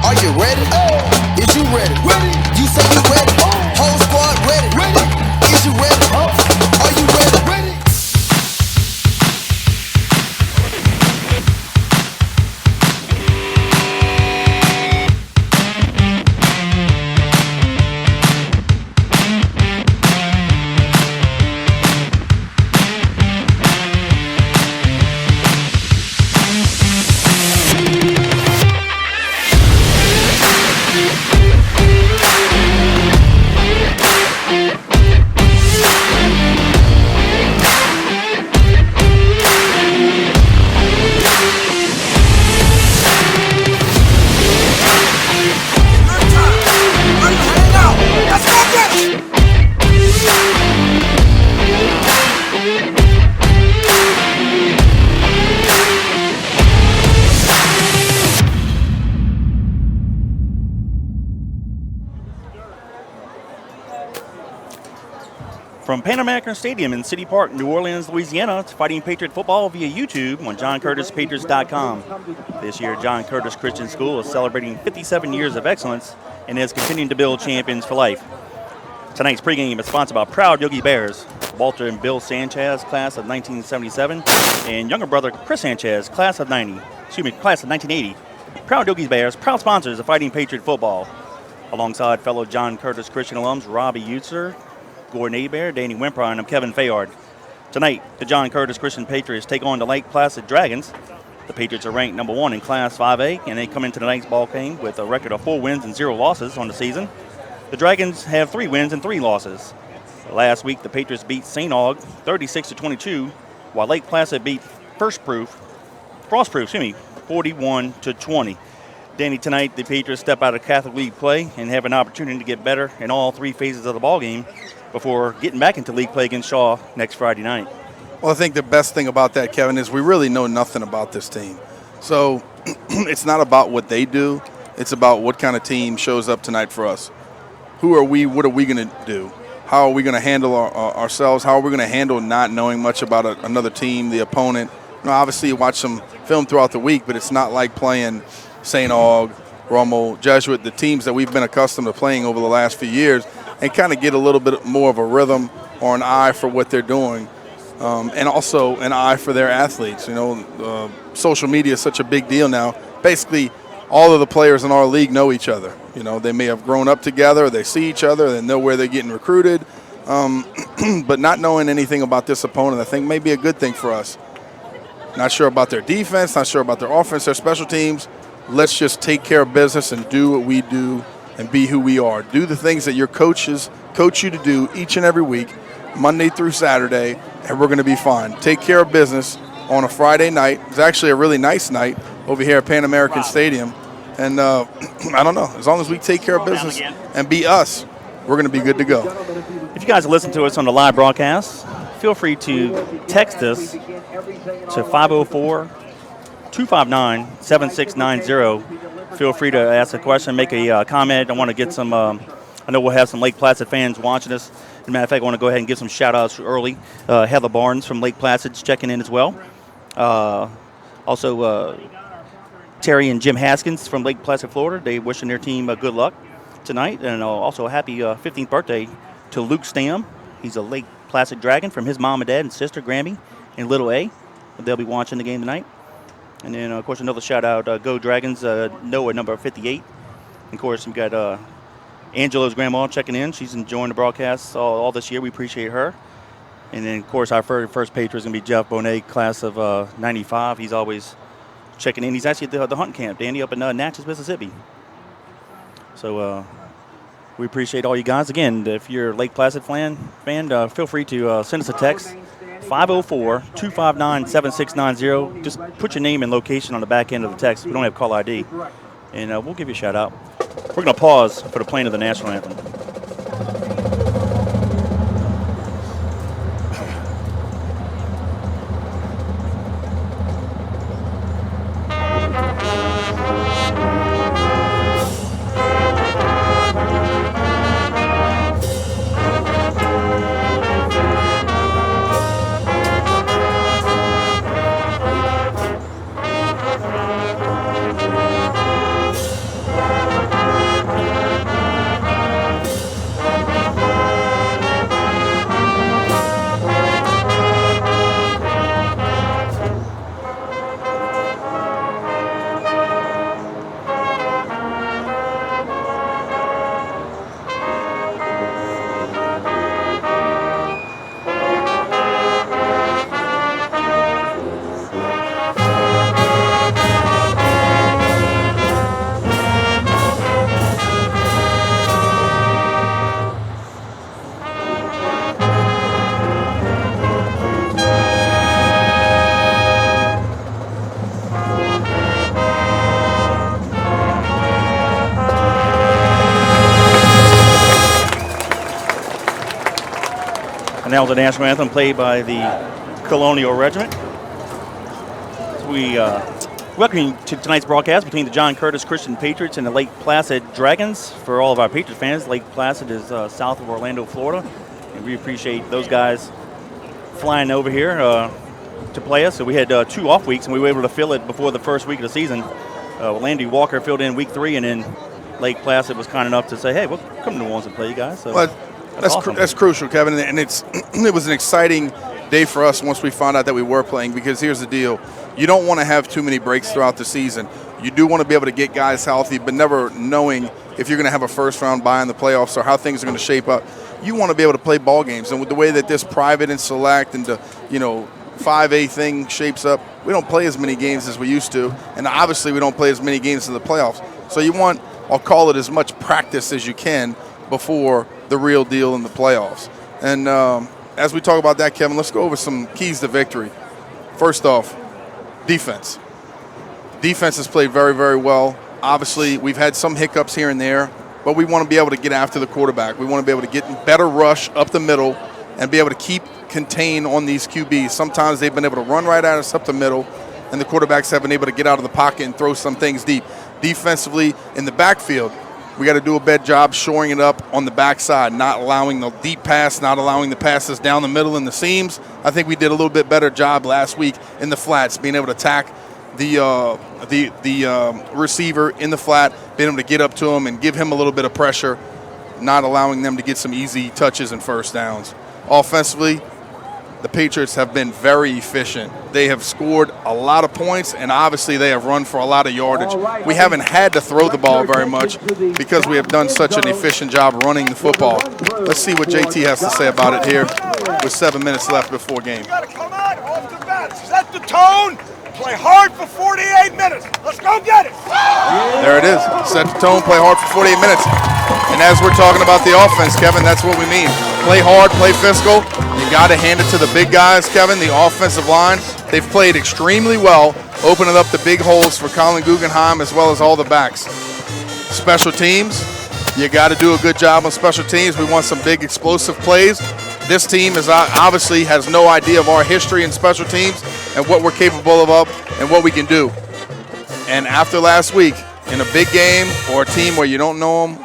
Are you ready? Is you ready? You say you ready? Whole squad ready? Is you ready? Are you ready? From Pan American Stadium in City Park, New Orleans, Louisiana, it's Fighting Patriot Football via YouTube on JohnCurtisPatriots.com. This year, John Curtis Christian School is celebrating 57 years of excellence and is continuing to build champions for life. Tonight's pregame is sponsored by Proud Yogi Bears, Walter and Bill Sanchez, class of 1977, and younger brother Chris Sanchez, class of 1980. Proud Yogi Bears, proud sponsors of Fighting Patriot Football. Alongside fellow John Curtis Christian alums Robbie Eutzer, Gordon Hebert, Danny Wimpron, and I'm Kevin Fayard. Tonight, the John Curtis Christian Patriots take on the Lake Placid Dragons. The Patriots are ranked number 1 in Class 5A, and they come into tonight's ball game with a record of 4 wins and 0 losses on the season. The Dragons have 3 wins and 3 losses. Last week, the Patriots beat St. Aug 36-22, while Lake Placid beat Frostproof, 41-20. Danny, tonight the Patriots step out of Catholic League play and have an opportunity to get better in all 3 phases of the ball game before getting back into league play against Shaw next Friday night. Well, I think the best thing about that, Kevin, is we really know nothing about this team. So it's not about what they do. It's about what kind of team shows up tonight for us. Who are we? What are we going to do? How are we going to handle ourselves? How are we going to handle not knowing much about another team, the opponent? Obviously, you watch some film throughout the week, but it's not like playing St. Aug, Rummel, Jesuit, the teams that we've been accustomed to playing over the last few years, and kind of get a little bit more of a rhythm or an eye for what they're doing, and also an eye for their athletes. Social media is such a big deal now. Basically, all of the players in our league know each other. They may have grown up together, they see each other, they know where they're getting recruited, but not knowing anything about this opponent, I think may be a good thing for us. Not sure about their defense, not sure about their offense, their special teams. Let's just take care of business and do what we do and be who we are. Do the things that your coaches coach you to do each and every week, Monday through Saturday, and we're going to be fine. Take care of business on a Friday night. It's actually a really nice night over here at Pan American Stadium. And I don't know, as long as we take care of business and be us, we're going to be good to go. If you guys listen to us on the live broadcast, feel free to text us to 504-259-7690. Feel free to ask a question, make a comment. I want to get some, I know we'll have some Lake Placid fans watching us. As a matter of fact, I want to go ahead and give some shout-outs early. Heather Barnes from Lake Placid's checking in as well. Also, Terry and Jim Haskins from Lake Placid, Florida. They wishing their team good luck tonight. And also a happy 15th birthday to Luke Stam. He's a Lake Placid Dragon from his mom and dad and sister, Grammy, and Little A. They'll be watching the game tonight. And then, of course, another shout-out, Go Dragons, Noah, number 58. And, of course, we've got Angela's grandma checking in. She's enjoying the broadcast all this year. We appreciate her. And then, of course, our first patron is going to be Jeff Bonet, class of 95. He's always checking in. He's actually at the hunting camp, Danny, up in Natchez, Mississippi. So we appreciate all you guys. Again, if you're a Lake Placid fan, feel free to send us a text. 504-259-7690. Just put your name and location on the back end of the text. We don't have call ID. And we'll give you a shout out. We're going to pause for the playing of the national anthem. And that was the national anthem played by the Colonial Regiment. So we welcome you to tonight's broadcast between the John Curtis Christian Patriots and the Lake Placid Dragons. For all of our Patriots fans, Lake Placid is south of Orlando, Florida. And we appreciate those guys flying over here to play us. So we had 2 off weeks, and we were able to fill it before the first week of the season. Landy Walker filled in week 3, and then Lake Placid was kind enough to say, hey, we'll come to New Orleans and play you guys. So that's awesome. That's crucial, Kevin, and it was an exciting day for us once we found out that we were playing, because here's the deal. You don't want to have too many breaks throughout the season. You do want to be able to get guys healthy, but never knowing if you're going to have a first-round bye in the playoffs or how things are going to shape up. You want to be able to play ball games, and with the way that this private and select and the 5A thing shapes up, we don't play as many games as we used to, and obviously we don't play as many games in the playoffs. So you want, I'll call it, as much practice as you can before the real deal in the playoffs. And as we talk about that, Kevin, let's go over some keys to victory. First off, defense. Defense has played very, very well. Obviously, we've had some hiccups here and there, but we want to be able to get after the quarterback. We want to be able to get better rush up the middle and be able to contain on these QBs. Sometimes they've been able to run right at us up the middle, and the quarterbacks have been able to get out of the pocket and throw some things deep. Defensively, in the backfield, we got to do a better job shoring it up on the backside, not allowing the deep pass, not allowing the passes down the middle in the seams. I think we did a little bit better job last week in the flats, being able to attack the receiver in the flat, being able to get up to him and give him a little bit of pressure, not allowing them to get some easy touches and first downs. Offensively, the Patriots have been very efficient. They have scored a lot of points, and obviously they have run for a lot of yardage. We haven't had to throw the ball very much because we have done such an efficient job running the football. Let's see what JT has to say about it here with 7 minutes left before game. You got to come out off the bat. Set the tone. Play hard for 48 minutes. Let's go get it. There it is. Set the tone, play hard for 48 minutes. And as we're talking about the offense, Kevin, that's what we mean. Play hard, play physical. You got to hand it to the big guys, Kevin, the offensive line. They've played extremely well, opening up the big holes for Colin Guggenheim as well as all the backs. Special teams, you got to do a good job on special teams. We want some big explosive plays. This team is obviously has no idea of our history in special teams and what we're capable of and what we can do. And after last week, in a big game or a team where you don't know them,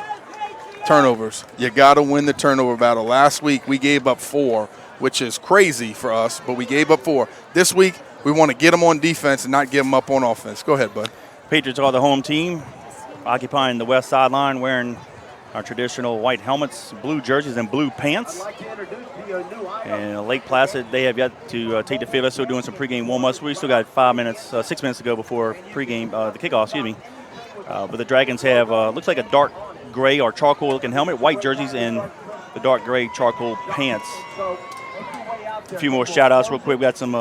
turnovers. You got to win the turnover battle. Last week, we gave up 4, which is crazy for us, but we gave up 4. This week, we want to get them on defense and not give them up on offense. Go ahead, bud. Patriots are the home team, occupying the west sideline, wearing our traditional white helmets, blue jerseys, and blue pants. And Lake Placid, they have yet to take the field. They're still doing some pregame warmups. We still got 6 minutes to go before pregame, the kickoff, excuse me. But the Dragons have, looks like a dark gray or charcoal-looking helmet, white jerseys, and the dark gray charcoal pants. A few more shout-outs real quick. We got some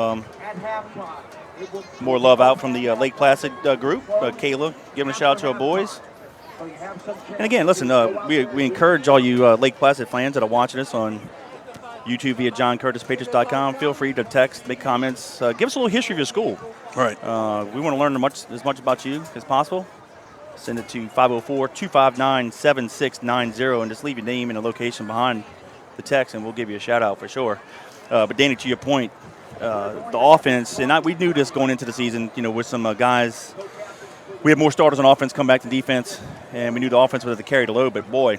more love out from the Lake Placid group. Kayla giving a shout-out to our boys. And again, listen, we encourage all you Lake Placid fans that are watching us on YouTube via JohnCurtisPatriots.com. Feel free to text, make comments. Give us a little history of your school. Right. We want to learn as much about you as possible. Send it to 504-259-7690 and just leave your name and a location behind the text, and we'll give you a shout-out for sure. But, Danny, to your point, the offense, and we knew this going into the season, with some guys. We had more starters on offense come back to defense, and we knew the offense would have to carry the load. But, boy,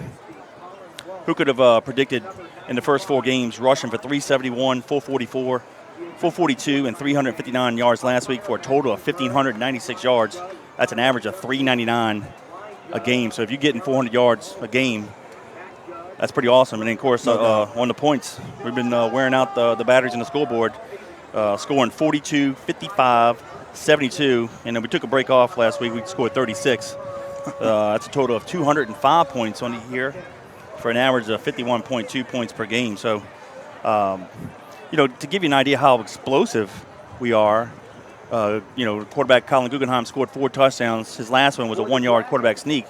who could have predicted in the first 4 games rushing for 371, 444, 442, and 359 yards last week for a total of 1,596 yards. That's an average of 399 a game. So if you're getting 400 yards a game, that's pretty awesome. And then, of course, on the points, we've been wearing out the batteries in the scoreboard, scoring 42, 55, 72. And then we took a break off last week. We scored 36. That's a total of 205 points on the year for an average of 51.2 points per game. So, to give you an idea how explosive we are, quarterback Colin Guggenheim scored 4 touchdowns. His last one was a 1-yard quarterback sneak.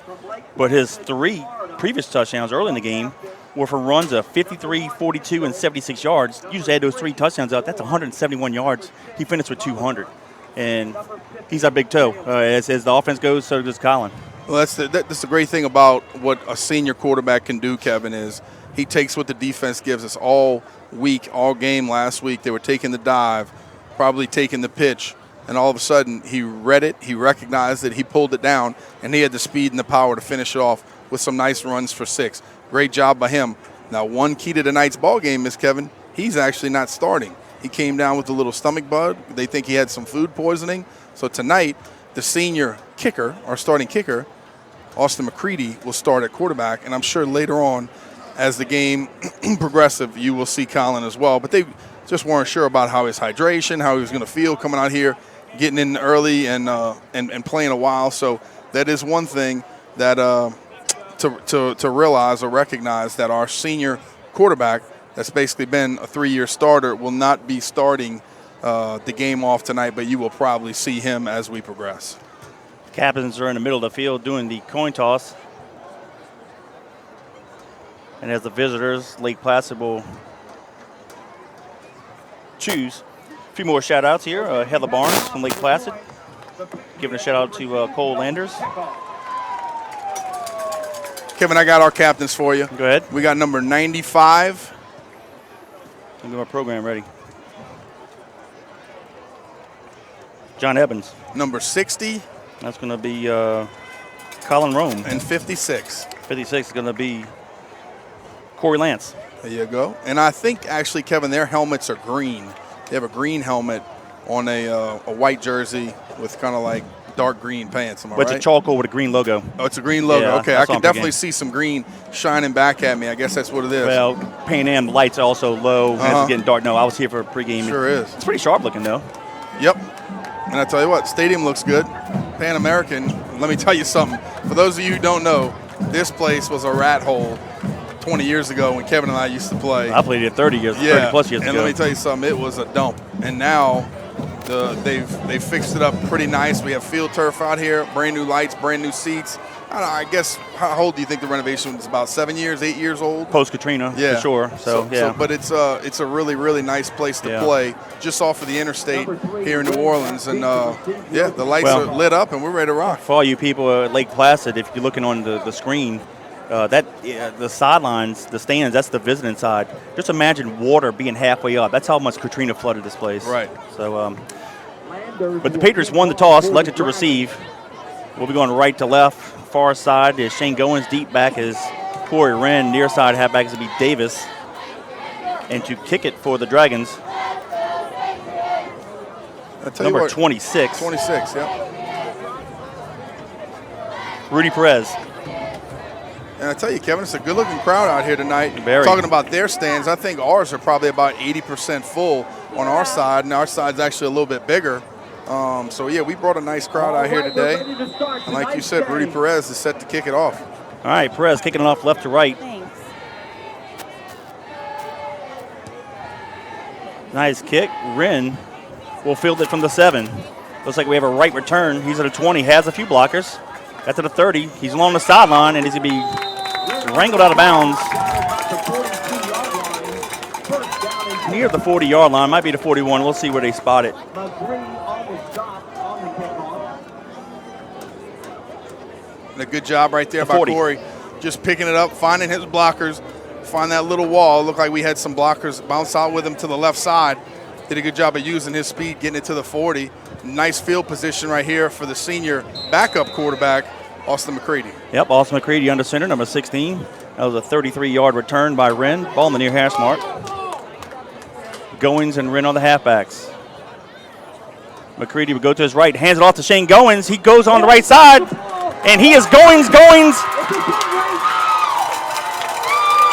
But his 3 previous touchdowns early in the game were for runs of 53, 42, and 76 yards. You just add those 3 touchdowns up, that's 171 yards. He finished with 200. And he's our big toe. As the offense goes, so does Colin. Well, that's the great thing about what a senior quarterback can do, Kevin, is he takes what the defense gives us all week, all game last week. They were taking the dive, probably taking the pitch, and all of a sudden he read it, he recognized it, he pulled it down, and he had the speed and the power to finish it off with some nice runs for 6. Great job by him. Now, one key to tonight's ball game, Miss Kevin, he's actually not starting. He came down with a little stomach bug. They think he had some food poisoning. So tonight, the senior kicker, our starting kicker, Austin Mccready, will start at quarterback, and I'm sure later on, as the game progresses, you will see Colin as well. But they just weren't sure about how his hydration, how he was going to feel coming out here, getting in early and playing a while. So that is one thing that to realize or recognize, that our senior quarterback that's basically been a 3-year starter will not be starting the game off tonight, but you will probably see him as we progress. Captains are in the middle of the field doing the coin toss. And as the visitors, Lake Placid will choose. A few more shout-outs here. Heather Barnes from Lake Placid, giving a shout-out to Cole Landers. Kevin, I got our captains for you. Go ahead. We got number 95. Let me get my program ready. John Evans. Number 60. That's going to be Colin Rome. And 56. 56 is going to be Corey Lance. There you go. And I think, actually, Kevin, their helmets are green. They have a green helmet on a white jersey with kind of like dark green pants. Am I right? It's a charcoal with a green logo. Oh, it's a green logo. Yeah, okay, I can definitely see some green shining back at me. I guess that's what it is. Well, Pan Am lights are also low. And it's getting dark. No, I was here for a pregame. Sure is. It's pretty sharp looking, though. Yep. And I tell you what, stadium looks good. Pan American, let me tell you something. For those of you who don't know, this place was a rat hole 20 years ago when Kevin and I used to play. I played it 30 plus years ago. And let me tell you something, it was a dump. And now they've fixed it up pretty nice. We have field turf out here, brand new lights, brand new seats. I don't know, I guess, how old do you think the renovation was? About 7 years, 8 years old? Post-Katrina, for sure. But it's a really, really nice place to play, just off of the interstate here in New Orleans. And, the lights are lit up, and we're ready to rock. For all you people at Lake Placid, if you're looking on the screen, the sidelines, the stands, that's the visiting side. Just imagine water being halfway up. That's how much Katrina flooded this place. Right. So, but the Patriots won the toss, elected to receive. We'll be going right to left. Far side is Shane Goins. Deep back is Corey Wren. Near side halfback is going to be Davis. And to kick it for the Dragons, number 26. 26, yeah. Rudy Perez. And I tell you, Kevin, it's a good-looking crowd out here tonight. Very. Talking about their stands, I think ours are probably about 80% full on our side, and our side's actually a little bit bigger. We brought a nice crowd out here today. And like you said, Rudy Perez is set to kick it off. All right, Perez kicking it off left to right. Thanks. Nice kick. Wren will field it from the 7. Looks like we have a right return. He's at a 20, has a few blockers. That's at a 30. He's along the sideline, and he's going to be wrangled out of bounds near the 40-yard line. Might be the 41. We'll see where they spot it. And a good job right there by Corey. Just picking it up, finding his blockers, find that little wall. Looked like we had some blockers bounce out with him to the left side. Did a good job of using his speed, getting it to the 40. Nice field position right here for the senior backup quarterback, Austin Mccready. Yep, Austin Mccready under center, number 16. That was a 33-yard return by Wren. Ball in the near hash mark. Goins and Wren on the halfbacks. Mccready would go to his right, hands it off to Shane Goins. He goes on the right side, and he is Goins.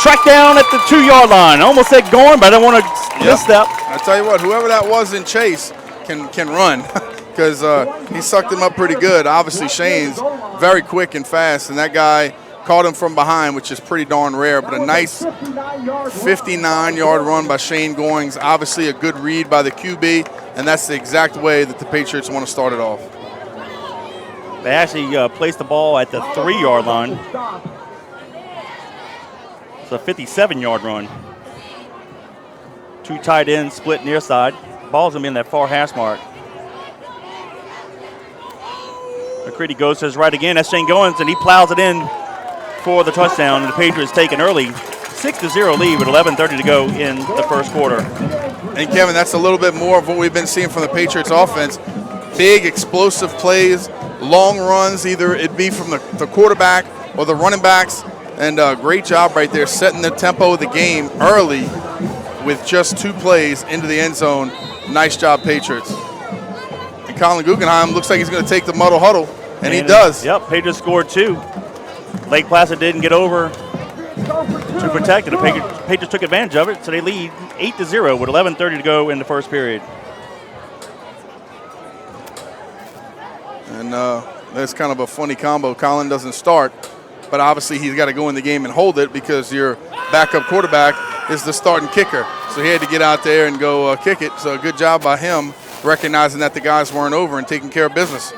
Tracked down at the 2-yard line. I almost said going, but I don't want to misstep. I tell you what, whoever that was in chase can run because he sucked him up pretty good. Obviously, Shane's very quick and fast, and that guy caught him from behind, which is pretty darn rare. But a nice 59-yard run by Shane Goins. Obviously, a good read by the QB, and that's the exact way that the Patriots want to start it off. They actually placed the ball at the 3-yard line. It's a 57-yard run. 2 tight ends split near side. Ball's going to be in that far hash mark. McCready goes to his right again. That's Shane Goins, and he plows it in for the touchdown. And the Patriots take an early 6-0 lead with 11:30 to go in the first quarter. And Kevin, that's a little bit more of what we've been seeing from the Patriots offense. Big, explosive plays, long runs, either it be from the quarterback or the running backs. And great job right there setting the tempo of the game early with just 2 plays into the end zone. Nice job, Patriots. And Colin Guggenheim looks like he's going to take the muddle huddle, and he does. Yep, Patriots scored 2. Lake Placid didn't get over to protect it. The Patriots took advantage of it, so they lead 8-0 with 11:30 to go in the first period. And that's kind of a funny combo. Colin doesn't start, but obviously he's got to go in the game and hold it because your backup quarterback is the starting kicker. So he had to get out there and go kick it. So good job by him recognizing that the guys weren't over and taking care of business.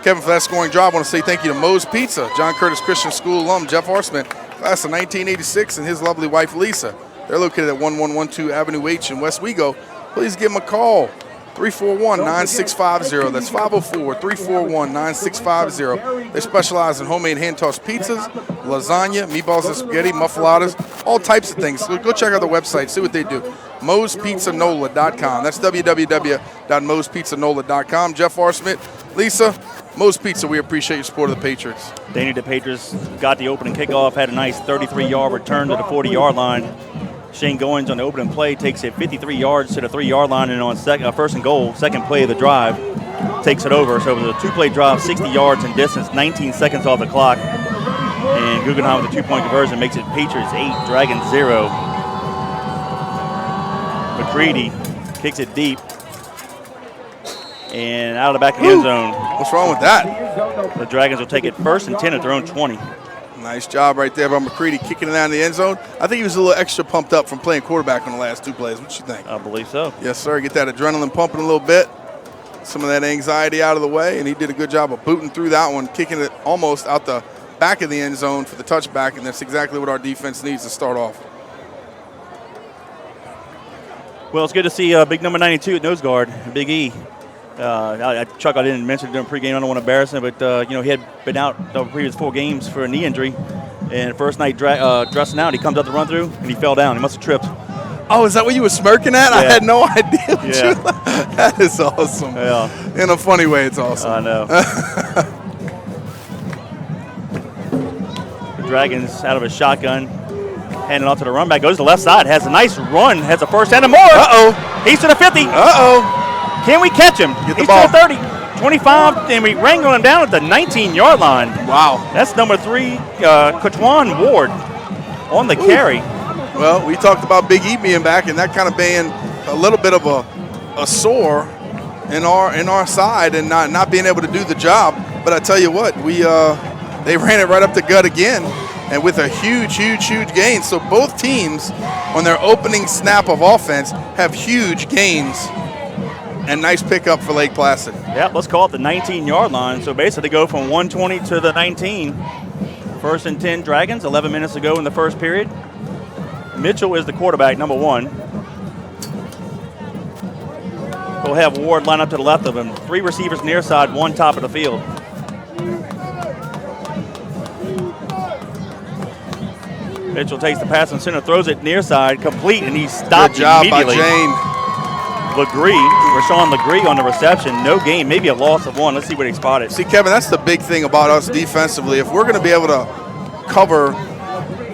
Kevin, for that scoring drive, I want to say thank you to Moe's Pizza, John Curtis Christian School alum Jeff Horseman, class of 1986, and his lovely wife Lisa. They're located at 1112 Avenue H in West Wego. Please give them a call. 341-9650. That's 504-341-9650. They specialize in homemade hand-tossed pizzas, lasagna, meatballs and spaghetti, muffaladas, all types of things. So go check out the website, see what they do. Moe'sPizzaNola.com. That's www.moe'spizzanola.com. Jeff Arsmith, Lisa, Moe's Pizza, we appreciate your support of the Patriots. Danny, the Patriots got the opening kickoff, had a nice 33-yard return to the 40-yard line. Shane Goins on the opening play takes it 53 yards to the 3-yard line, and on first and goal, second play of the drive, takes it over. So it was a 2-play drive, 60 yards in distance, 19 seconds off the clock. And Guggenheim with a 2-point conversion makes it Patriots 8, Dragons 0. Mccready kicks it deep and out of the back of the end zone. What's wrong with that? The Dragons will take it 1st and 10 at their own 20. Nice job right there by Mccready kicking it down in the end zone. I think he was a little extra pumped up from playing quarterback on the last 2 plays. What you think? I believe so. Yes, sir. Get that adrenaline pumping a little bit. Some of that anxiety out of the way, and he did a good job of booting through that one, kicking it almost out the back of the end zone for the touchback, and that's exactly what our defense needs to start off. Well, it's good to see big number 92 at nose guard, Big E. Chuck, I didn't mention it during pregame. I don't want to embarrass him, but he had been out the previous 4 games for a knee injury. And first night dressing out, he comes out the run through and he fell down. He must have tripped. Oh, is that what you were smirking at? Yeah. I had no idea. Yeah. That is awesome. Yeah. In a funny way, it's awesome. I know. The Dragons out of a shotgun, handing off to the run back. Goes to the left side. Has a nice run. Has a first and a more. Uh-oh. He's to the 50. Uh-oh. Can we catch him? Get the He's ball. to the 30, 25, and we wrangle him down at the 19-yard line. Wow. That's number 3, Katwan Ward on the carry. Well, we talked about Big E being back, and that kind of being a little bit of a sore in our side and not being able to do the job. But I tell you what, they ran it right up the gut again, and with a huge gain. So both teams on their opening snap of offense have huge gains. And nice pickup for Lake Placid. Yeah, let's call it the 19-yard line. So basically go from 120 to the 19. 1st and 10 Dragons, 11 minutes to go in the first period. Mitchell is the quarterback, number 1. We'll have Ward line up to the left of him. 3 receivers near side, 1 top of the field. Mitchell takes the pass and center, throws it near side, complete, and he's stopped Good job immediately. by Jane. Rashawn Legree on the reception. No gain, maybe a loss of 1. Let's see what he spotted. See, Kevin, that's the big thing about us defensively. If we're going to be able to cover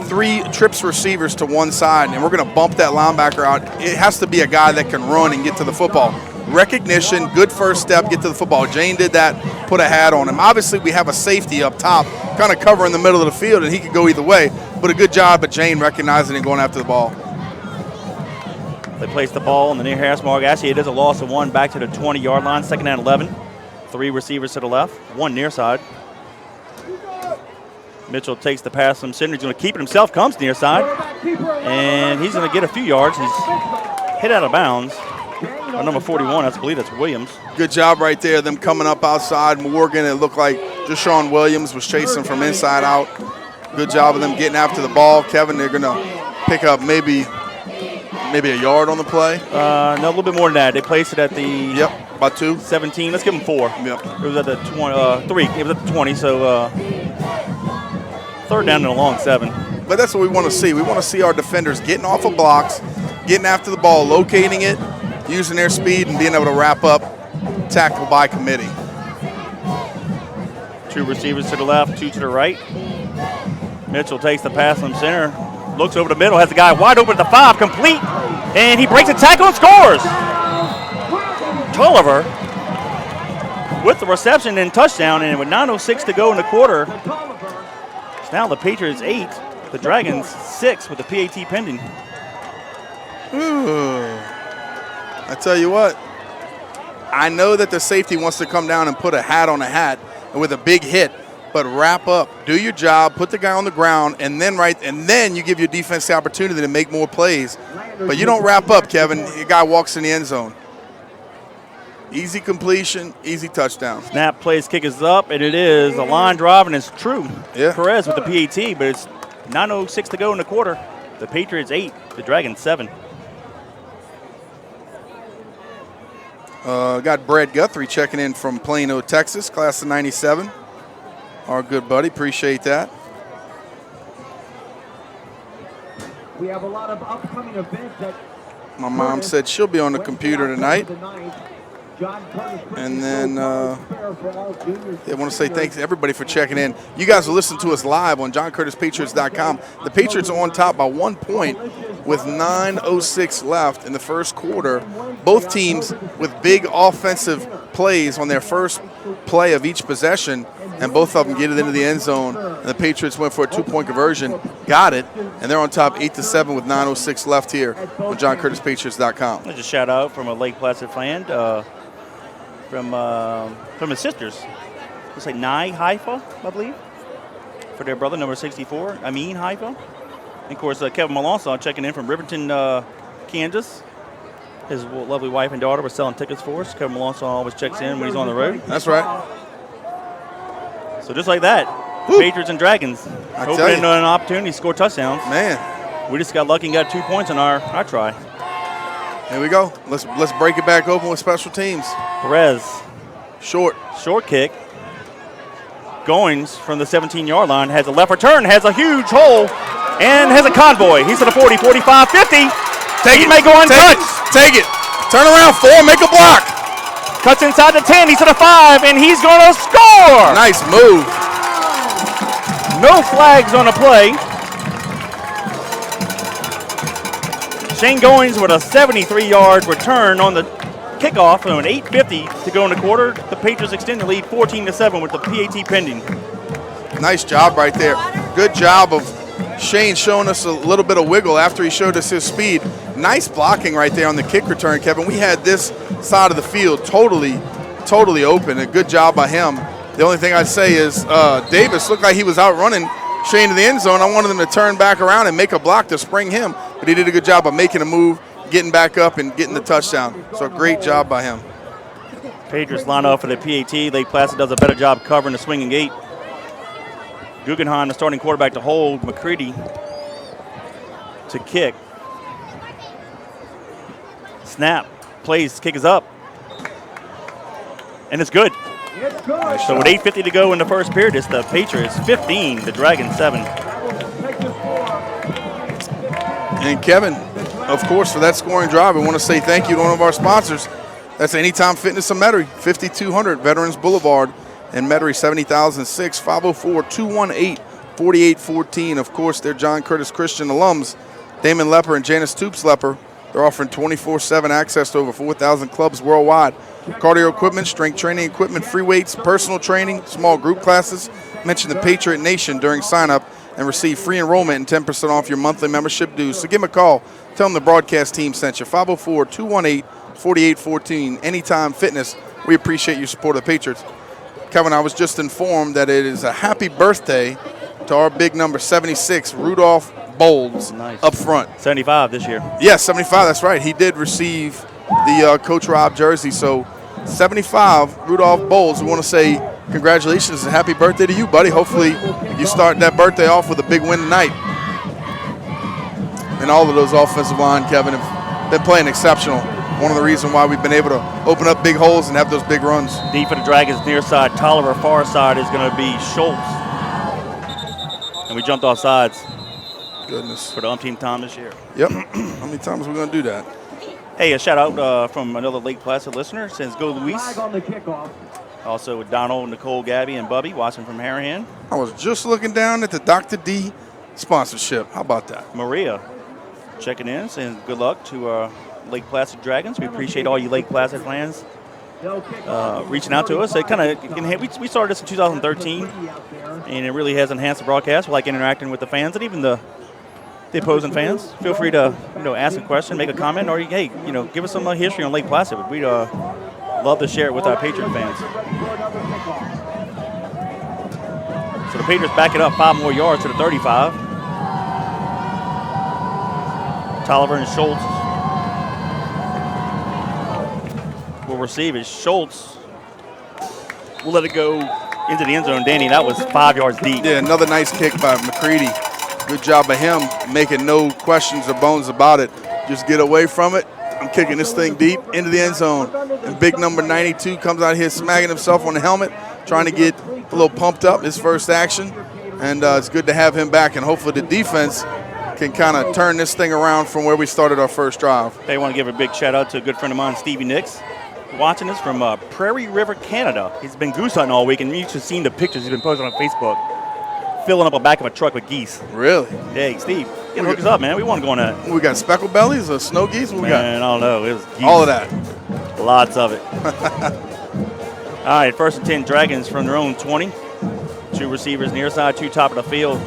3 trips receivers to one side and we're going to bump that linebacker out, it has to be a guy that can run and get to the football. Recognition, good first step, get to the football. Jane did that, put a hat on him. Obviously, we have a safety up top, kind of covering the middle of the field, and he could go either way. But a good job at Jane recognizing and going after the ball. They place the ball on the near hash mark. Actually, it is a loss of 1 back to the 20-yard line, 2nd and 11. 3 receivers to the left, 1 near side. Mitchell takes the pass from Center. He's going to keep it himself, comes near side, and he's going to get a few yards. He's hit out of bounds. Number 41, I believe that's Williams. Good job right there, them coming up outside. Morgan, it looked like Deshaun Williams was chasing from inside out. Good job of them getting after the ball. Kevin, they're going to pick up maybe a yard on the play. No, a little bit more than that. They placed it at the about 2. 17. Let's give them 4. Yep. It was at the 20, 3. It was at the 20, so 3rd down and a long 7. but that's what we want to see. We want to see our defenders getting off of blocks, getting after the ball, locating it, using their speed, and being able to wrap up tackle by committee. 2 receivers to the left, 2 to the right. Mitchell takes the pass from center, looks over the middle, has the guy wide open at the 5, complete, and he breaks a tackle and scores. Tulliver with the reception and touchdown, and with 9:06 to go in the quarter, it's now the Patriots 8, the Dragons 6 with the PAT pending. Ooh. I tell you what, I know that the safety wants to come down and put a hat on a hat with a big hit, but wrap up, do your job, put the guy on the ground, and then you give your defense the opportunity to make more plays. But you don't wrap up, Kevin. Your guy walks in the end zone. Easy completion, easy touchdown. Snap, plays, kick is up, and it is a line drive, and it's true. Yeah. Perez with the PAT, but it's 9:06 to go in the quarter. The Patriots 8, the Dragons 7. Got Brad Guthrie checking in from Plano, Texas, class of 97. Our good buddy, appreciate that. We have a lot of upcoming events that My mom said she'll be on the computer tonight. And then I want to say thanks to everybody for checking in. You guys will listen to us live on JohnCurtisPatriots.com. The Patriots are on top by 1 point with 9:06 left in the first quarter. Both teams with big offensive plays on their first play of each possession, and both of them get it into the end zone. And the Patriots went for a 2-point conversion, got it, and they're on top 8-7 with 9:06 left here on JohnCurtisPatriots.com. Just a shout out from a Lake Placid fan. From his sisters. It's like Nye Haifa, I believe, for their brother, number 64, Amin Haifa. And of course, Kevin Melanson checking in from Riverton, Kansas. His lovely wife and daughter were selling tickets for us. Kevin Melanson always checks in when he's on the road. That's right. So just like that, Patriots and Dragons opening an opportunity to score touchdowns. Man, we just got lucky and got 2 points on our try. Here we go. Let's break it back open with special teams. Perez. Short kick. Goings from the 17-yard line has a left return, has a huge hole, and has a convoy. He's to the 40, 45, 50. He may go untouched. Take it. Turn around, 4, make a block. Cuts inside the 10, he's to the 5, and he's going to score. Nice move. No flags on the play. Shane Goings with a 73-yard return on the kickoff, and 8:50 to go in the quarter. The Patriots extend the lead 14-7 with the PAT pending. Nice job right there. Good job of Shane showing us a little bit of wiggle after he showed us his speed. Nice blocking right there on the kick return, Kevin. We had this side of the field totally open. A good job by him. The only thing I'd say is Davis looked like he was outrunning Shane to the end zone. I wanted him to turn back around and make a block to spring him, but he did a good job of making a move, getting back up, and getting the touchdown. So a great job by him. Patriots line up for the PAT. Lake Placid does a better job covering the swinging gate. Guggenheim, the starting quarterback, to hold. Mccready to kick. Snap. Plays. Kick is up. And it's good. So with 8:50 to go in the first period, it's the Patriots 15, the Dragons 7. And Kevin, of course, for that scoring drive, we want to say thank you to one of our sponsors. That's Anytime Fitness of Metairie, 5200 Veterans Boulevard in Metairie, 70,006, 504-218-4814. Of course, they're John Curtis Christian alums, Damon Lepper and Janice Toops Lepper. They're offering 24/7 access to over 4,000 clubs worldwide. Cardio equipment, strength training equipment, free weights, personal training, small group classes. Mention the Patriot Nation during sign-up and receive free enrollment and 10% off your monthly membership dues. So give them a call. Tell them the broadcast team sent you. 504-218-4814. Anytime Fitness. We appreciate your support of the Patriots. Kevin, I was just informed that it is a happy birthday to our big number 76, Rudolph Bolds, up front. 75 this year. Yes, 75, that's right. He did receive the Coach Rob jersey. So 75, Rudolph Bolds. We want to say congratulations and happy birthday to you, buddy. Hopefully you start that birthday off with a big win tonight. And all of those offensive line, Kevin, have been playing exceptional. One of the reasons why we've been able to open up big holes and have those big runs. Deep for the Dragons near side. Tolliver far side is going to be Schultz. And we jumped off sides. Goodness. for the umpteenth time this year. Yep. How many times are we going to do that? Hey, a shout out from another Lake Placid listener. Says go Luis. Flag on the kickoff. Also with Donald, Nicole, Gabby, and Bubby watching from Harahan. I was just looking down at the Dr. D sponsorship. How about that? Maria checking in, saying good luck to Lake Placid Dragons. We appreciate all you Lake Placid fans reaching out to us. It we started this in 2013, and it really has enhanced the broadcast. We like interacting with the fans and even the opposing fans. Feel free to ask a question, make a comment, or hey, give us some history on Lake Placid. We'd love to share it with our Patriot fans. So the Patriots back it up 5 more yards to the 35. Tolliver and Schultz will receive it. Schultz will let it go into the end zone. Danny, that was 5 yards deep. Yeah, another nice kick by Mccready. Good job by him, making no questions or bones about it. Just get away from it. I'm kicking this thing deep into the end zone. And big number 92 comes out here smacking himself on the helmet, trying to get a little pumped up, his first action. And it's good to have him back, and hopefully the defense can kind of turn this thing around from where we started our first drive. Hey, I want to give a big shout out to a good friend of mine, Stevie Nicks, watching this from Prairie River, Canada. He's been goose hunting all week, and you should have seen the pictures he's been posting on Facebook, filling up the back of a truck with geese. Really? Hey, Steve, hook us up, man. We want to go on that. We got speckled bellies or snow geese? What we got? Man, I don't know. It was geese. All of that. Lots of it. All right, 1st and 10 Dragons from their own 20. 2 receivers near side, 2 top of the field.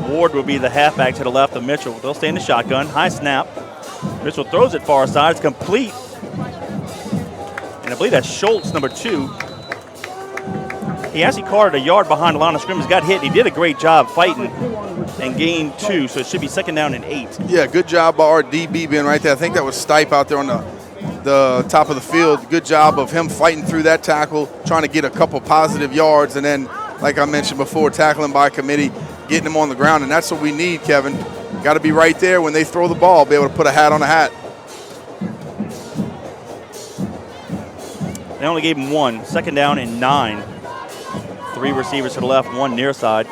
Ward will be the halfback to the left of Mitchell. They'll stay in the shotgun. High snap. Mitchell throws it far side. It's complete. And I believe that's Schultz, number 2. He actually caught it a yard behind the line of scrimmage, got hit. He did a great job fighting and gained 2, so it should be 2nd down and 8. Yeah, good job by our DB being right there. I think that was Stipe out there on the top of the field. Good job of him fighting through that tackle, trying to get a couple positive yards, and then, like I mentioned before, tackling by committee, getting him on the ground, and that's what we need, Kevin. Got to be right there when they throw the ball, be able to put a hat on a hat. They only gave him 1. 2nd down and 9. 3 receivers to the left, 1 near side.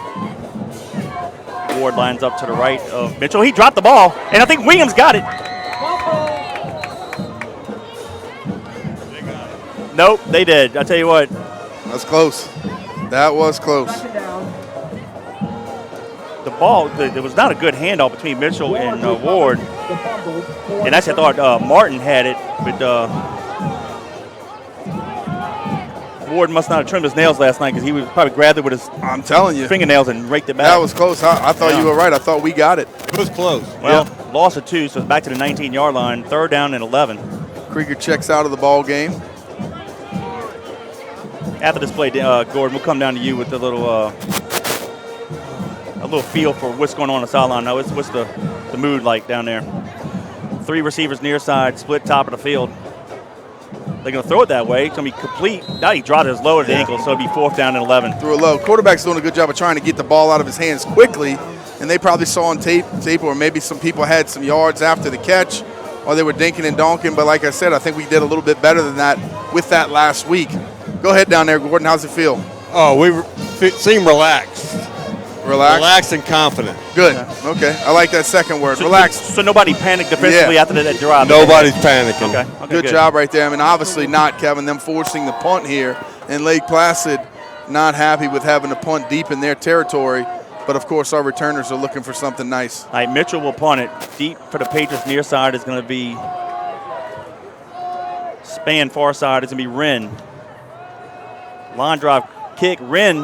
Ward lines up to the right of Mitchell. He dropped the ball, and I think Williams got it. Nope, they did. I tell you what. That's close. That was close. The ball, there was not a good handoff between Mitchell and Ward. And actually, I thought Martin had it, but Ward must not have trimmed his nails last night because he was probably grabbed it with his fingernails and raked it back. That was close. I thought you were right. I thought we got it. It was close. Well, loss of 2, so it's back to the 19-yard line. 3rd down and 11. Krieger checks out of the ball game. After this play, Gordon, we'll come down to you with a little feel for what's going on the sideline. Now, what's the mood like down there? 3 receivers near side, split top of the field. They're going to throw it that way. It's going to be complete. Now he dropped his lower ankle, so it'll be 4th down and 11. Threw it low. Quarterback's doing a good job of trying to get the ball out of his hands quickly, and they probably saw on tape, or maybe some people had some yards after the catch, or they were dinking and donking. But like I said, I think we did a little bit better than that with that last week. Go ahead down there, Gordon. How's it feel? Oh, we seem relaxed. Relaxed and confident. Good. Okay. I like that second word. Relaxed. So nobody panicked defensively after that drive? Nobody's panicking. Okay, good job right there. I mean, obviously not, Kevin, them forcing the punt here. And Lake Placid not happy with having to punt deep in their territory. But, of course, our returners are looking for something nice. All right, Mitchell will punt it. Deep for the Patriots near side is going to be Span. Far side is going to be Wren. Line drive kick. Wren.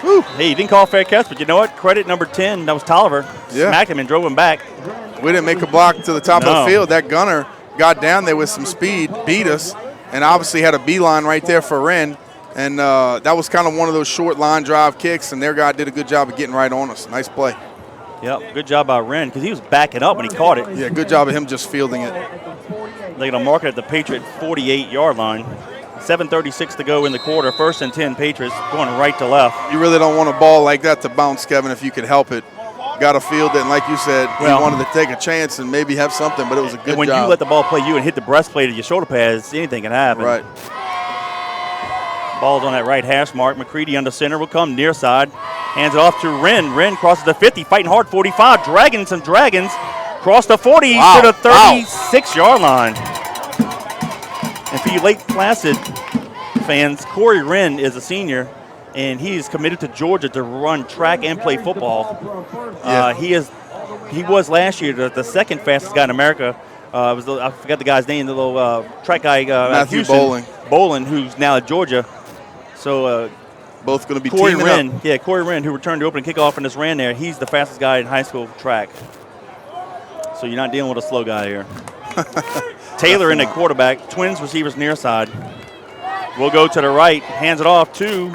Whew. Hey, he didn't call a fair catch, but you know what? Credit number 10, that was Tolliver. Smacked him and drove him back. We didn't make a block to the top of the field. That gunner got down there with some speed, beat us, and obviously had a beeline right there for Wren. And that was kind of one of those short line drive kicks, and their guy did a good job of getting right on us. Nice play. Yep, good job by Wren because he was backing up when he caught it. Yeah, good job of him just fielding it. They're going to mark it at the Patriot 48-yard line. 7:36 to go in the quarter. 1st and 10 Patriots going right to left. You really don't want a ball like that to bounce, Kevin, if you could help it. Got to field it, and like you said, we wanted to take a chance and maybe have something, but it was a good job. When you let the ball play you and hit the breastplate of your shoulder pads, anything can happen. Right. Ball's on that right hash mark. Mccready under center will come near side. Hands it off to Wren. Wren crosses the 50, fighting hard, 45. Dragons, cross the 40 to the 36-yard line. And for you Lake Placid fans, Corey Wren is a senior, and he is committed to Georgia to run track and play football. He was last year the second fastest guy in America. I forgot the guy's name, the little track guy. Matthew Bolin, who's now at Georgia. So both going to be Corey teaming Wren. up. Yeah, Corey Wren, who returned to opening kickoff and just ran there. He's the fastest guy in high school track. So you're not dealing with a slow guy here. Taylor in at quarterback. Twins receivers near side. We'll go to the right. Hands it off to.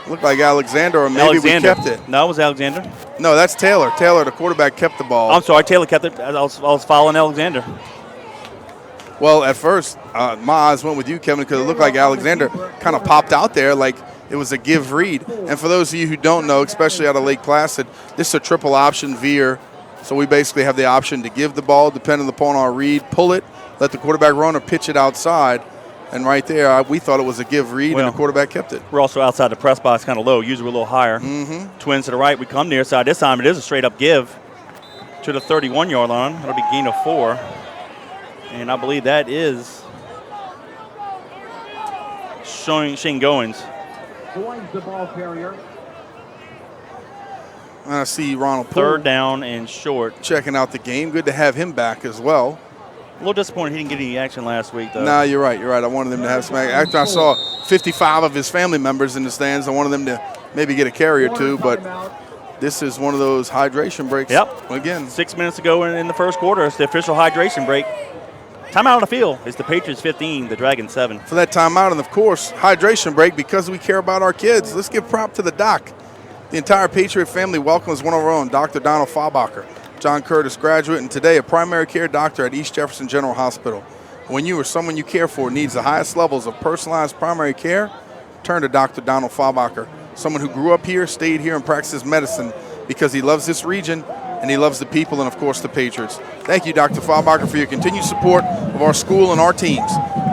Looked like Alexander, or maybe we kept it. No, it was Alexander. No, that's Taylor. Taylor, the quarterback, kept the ball. I'm sorry, Taylor kept it. I was following Alexander. Well, at first, my eyes went with you, Kevin, because it looked like Alexander kind of popped out there like it was a give read. And for those of you who don't know, especially out of Lake Placid, this is a triple option veer. So we basically have the option to give the ball, depending upon our read, pull it, let the quarterback run, or pitch it outside. And right there, we thought it was a give read, and the quarterback kept it. We're also outside the press box, kind of low. Usually we're a little higher. Twins to the right. We come near side. This time it is a straight-up give to the 31-yard line. That'll be gain of 4. And I believe that is Shane Goins. Goins, the ball carrier. And I see Ronald Poole. Third down and short. Checking out the game. Good to have him back as well. A little disappointed he didn't get any action last week, though. Nah, you're right. I wanted them to have some action. After I saw 55 of his family members in the stands, I wanted them to maybe get a carry or two, but this is one of those hydration breaks. Yep. Again. 6 minutes to go in the first quarter. It's the official hydration break. Timeout on the field. It's the Patriots 15, the Dragons 7. For that timeout, and of course, hydration break because we care about our kids. Let's give prop to the doc. The entire Patriot family welcomes one of our own, Dr. Donald Faubacher, John Curtis graduate, and today a primary care doctor at East Jefferson General Hospital. When you or someone you care for needs the highest levels of personalized primary care, turn to Dr. Donald Faubacher, someone who grew up here, stayed here, and practices medicine because he loves this region and he loves the people and, of course, the Patriots. Thank you, Dr. Faubacher, for your continued support of our school and our teams.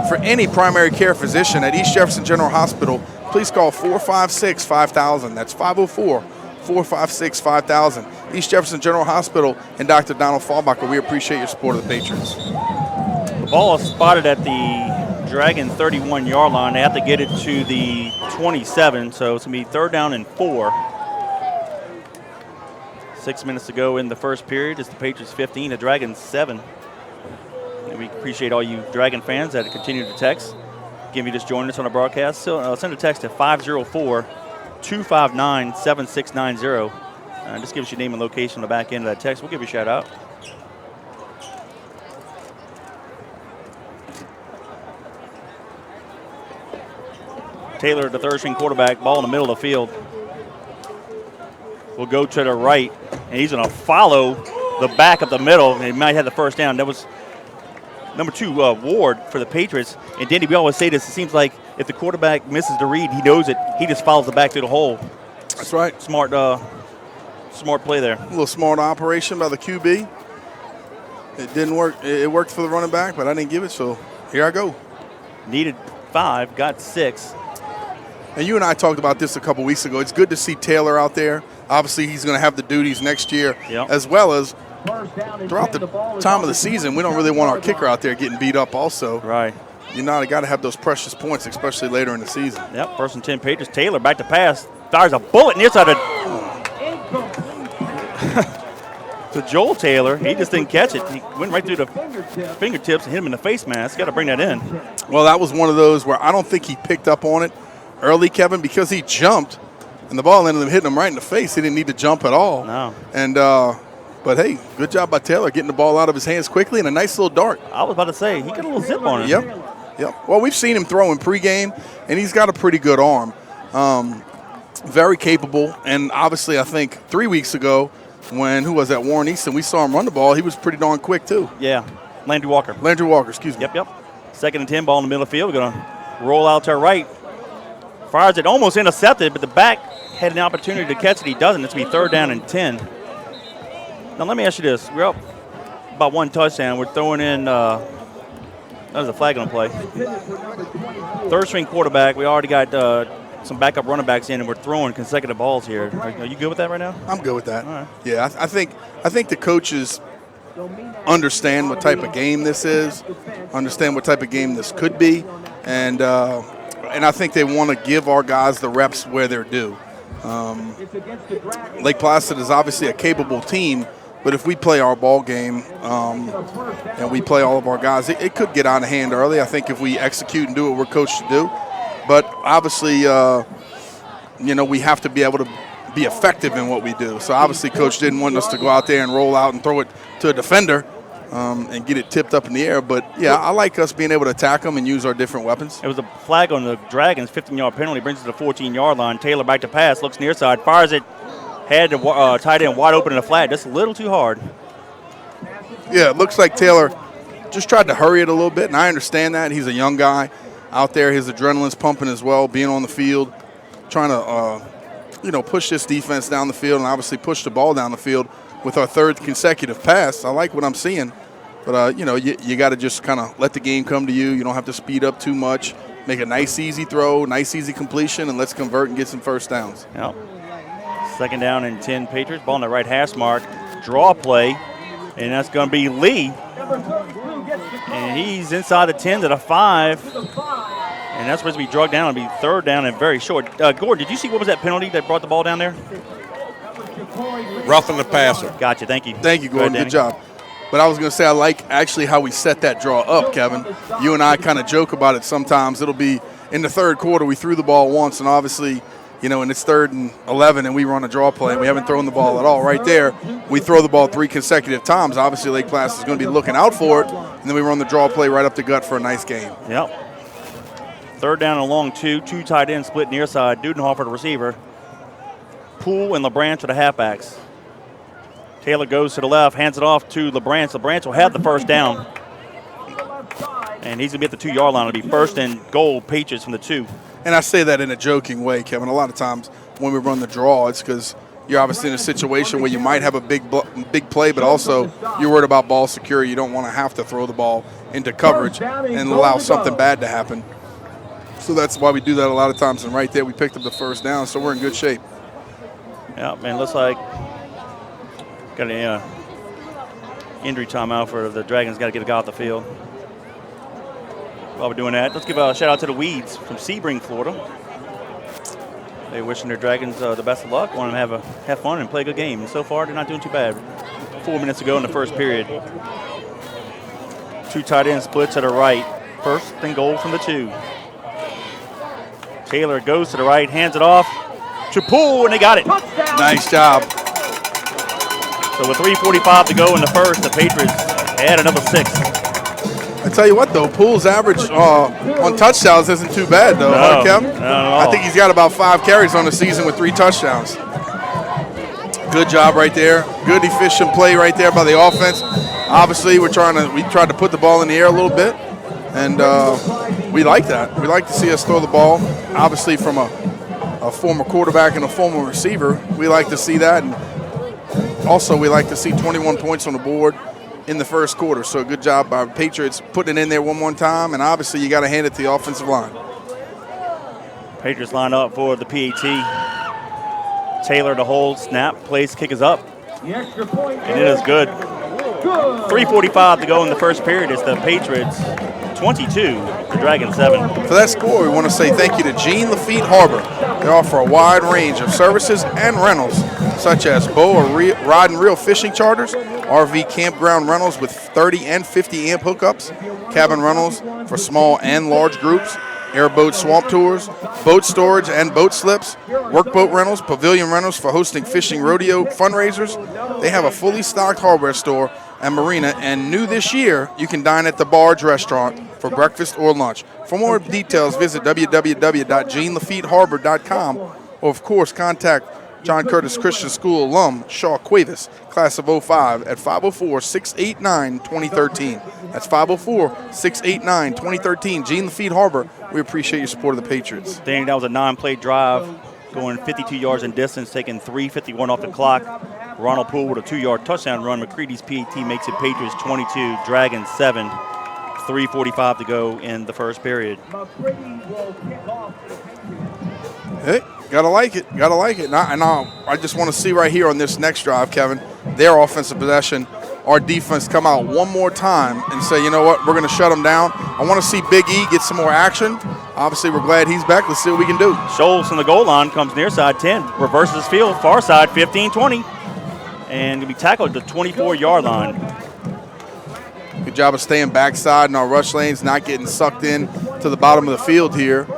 For any primary care physician at East Jefferson General Hospital, please call 456-5000. That's 504-456-5000. East Jefferson General Hospital and Dr. Donald Faubacher, we appreciate your support of the Patriots. The ball is spotted at the Dragon 31-yard line. They have to get it to the 27, so it's going to be third down and 4. 6 minutes to go in the first period. It's the Patriots 15, the Dragons 7. And we appreciate all you Dragon fans that continue to text. Again, if you just joined us on the broadcast, send a text to 504-259-7690. Just give us your name and location on the back end of that text. We'll give you a shout out. Taylor, the third string quarterback, ball in the middle of the field. Will go to the right, and he's going to follow the back of the middle, and he might have the first down. That was number 2, Ward, for the Patriots. And Danny, we always say this, it seems like if the quarterback misses the read, he knows it. He just follows the back through the hole. That's right. Smart play there. A little smart operation by the QB. It didn't work. It worked for the running back, but I didn't give it, so here I go. Needed 5, got 6. And you and I talked about this a couple weeks ago. It's good to see Taylor out there. Obviously, he's going to have the duties next year, as well as throughout the time of the season. We don't really want our kicker out there getting beat up also. Right. You know, they got to have those precious points, especially later in the season. Yep, first and 10 Patriots. Taylor back to pass. Fires a bullet near side of to Joel Taylor. He just didn't catch it. He went right through the fingertips and hit him in the face mask. Got to bring that in. Well, that was one of those where I don't think he picked up on it early, Kevin, because he jumped and the ball ended up hitting him right in the face. He didn't need to jump at all. No. And but hey, good job by Taylor getting the ball out of his hands quickly and a nice little dart. I was about to say, he got a little zip on him. Yep. Well, we've seen him throw in pregame, and he's got a pretty good arm. Very capable. And obviously, I think 3 weeks ago when, Warren Easton, we saw him run the ball, he was pretty darn quick too. Yeah. Landry Walker, excuse me. Yep. Second and 10, ball in the middle of the field. We're going to roll out to our right. Fires it, almost intercepted, but the back had an opportunity to catch it. He doesn't. It's going to be third down and 10. Now, let me ask you this. We're up about 1 touchdown. We're throwing in that was a flag on the play. Third string quarterback. We already got some backup running backs in, and we're throwing consecutive balls here. Are you good with that right now? I'm good with that. All right. Yeah, I think the coaches understand what type of game this is, understand what type of game this could be, and I think they want to give our guys the reps where they're due. Lake Placid is obviously a capable team, but if we play our ball game and we play all of our guys, it could get out of hand early. I think if we execute and do what we're coached to do. But obviously, we have to be able to be effective in what we do. So obviously, Coach didn't want us to go out there and roll out and throw it to a defender and get it tipped up in the air. But, yeah, I like us being able to attack them and use our different weapons. It was a flag on the Dragons, 15-yard penalty, brings it to the 14-yard line. Taylor back to pass, looks near side, fires it, had the tight end wide open in the flat. Just a little too hard. Yeah, it looks like Taylor just tried to hurry it a little bit, and I understand that. He's a young guy out there. His adrenaline's pumping as well, being on the field, trying to, push this defense down the field and obviously push the ball down the field with our third consecutive pass. I like what I'm seeing. But, you got to just kind of let the game come to you. You don't have to speed up too much. Make a nice, easy throw, nice, easy completion, and let's convert and get some first downs. Yep. 2nd down and 10 Patriots. Ball on the right hash mark. Draw play, and that's going to be Lee. And he's inside the 10 to the 5. And that's supposed to be drugged down. It'll be 3rd down and very short. Gordon, did you see what was that penalty that brought the ball down there? Roughing the passer. Gotcha. Thank you. Thank you, Gordon. Go ahead, good job. But I was going to say I like actually how we set that draw up, Kevin. You and I kind of joke about it sometimes. It'll be in the 3rd quarter we threw the ball once, and obviously, and it's 3rd and 11 and we run a draw play and we haven't thrown the ball at all. Right there, we throw the ball 3 consecutive times. Obviously, Lake Placid is going to be looking out for it, and then we run the draw play right up the gut for a nice game. Yep. 3rd down and long 2 tight ends split near side. Dudenhofer the receiver. Poole and LeBranch are the halfbacks. Taylor goes to the left, hands it off to LeBranch. LeBranch will have the 1st down. And he's going to be at the 2-yard line. It'll be 1st and goal, Patriots from the 2. And I say that in a joking way, Kevin. A lot of times when we run the draw, it's because you're obviously in a situation where you might have a big play, but also you're worried about ball security. You don't want to have to throw the ball into coverage and allow something bad to happen. So that's why we do that a lot of times. And right there, we picked up the 1st down, so we're in good shape. Yeah, man, looks like got an injury timeout for the Dragons. Got to get a guy off the field. While we're doing that, let's give a shout out to the Weeds from Sebring, Florida. They're wishing their Dragons the best of luck. Want them to have fun and play a good game. And so far, they're not doing too bad. 4 minutes ago in the 1st period. 2 tight end splits to the right. 1st and goal from the 2. Taylor goes to the right, hands it off to Poole, and they got it. Nice job. So with 3:45 to go in the 1st, the Patriots add another 6. I tell you what, though, Poole's average on touchdowns isn't too bad, though. No, Kev? not at all. I think he's got about 5 carries on the season with 3 touchdowns. Good job right there. Good, efficient play right there by the offense. Obviously, we tried to put the ball in the air a little bit, and we like that. We like to see us throw the ball. Obviously, from a former quarterback and a former receiver, we like to see that. And also, we like to see 21 points on the board in the 1st quarter. So good job by Patriots putting it in there one more time, and obviously you got to hand it to the offensive line. Patriots line up for the PAT. Taylor to hold, snap, place, kick is up. And it is good. 3:45 to go in the 1st period. It's the Patriots 22, the Dragons 7. For that score, we want to say thank you to Gene Lafitte Harbor. They offer a wide range of services and rentals, such as bow or rod and reel fishing charters, RV campground rentals with 30 and 50 amp hookups, cabin rentals for small and large groups, airboat swamp tours, boat storage and boat slips, workboat rentals, pavilion rentals for hosting fishing rodeo fundraisers. They have a fully stocked hardware store and marina, and new this year, you can dine at the Barge Restaurant for breakfast or lunch. For more details, visit www.genelafiteharbor.com, or of course, contact John Curtis Christian School alum Shaw Cuevas, class of 05, at 504-689-2013. That's 504-689-2013. Gene Lafitte Harbor, we appreciate your support of the Patriots. Danny, that was a 9-play drive, going 52 yards in distance, taking 3:51 off the clock. Ronald Poole with a 2-yard touchdown run. Mccready's PAT makes it Patriots 22, Dragons 7. 3:45 to go in the 1st period. Hey, gotta like it. Gotta like it. And I just want to see right here on this next drive, Kevin, their offensive possession, our defense come out one more time and say, you know what, we're going to shut them down. I want to see Big E get some more action. Obviously, we're glad he's back. Let's see what we can do. Scholes from the goal line comes near side 10, reverses field, far side 15-20, and to be tackled at the 24-yard line. Good job of staying backside in our rush lanes, not getting sucked in to the bottom of the field here.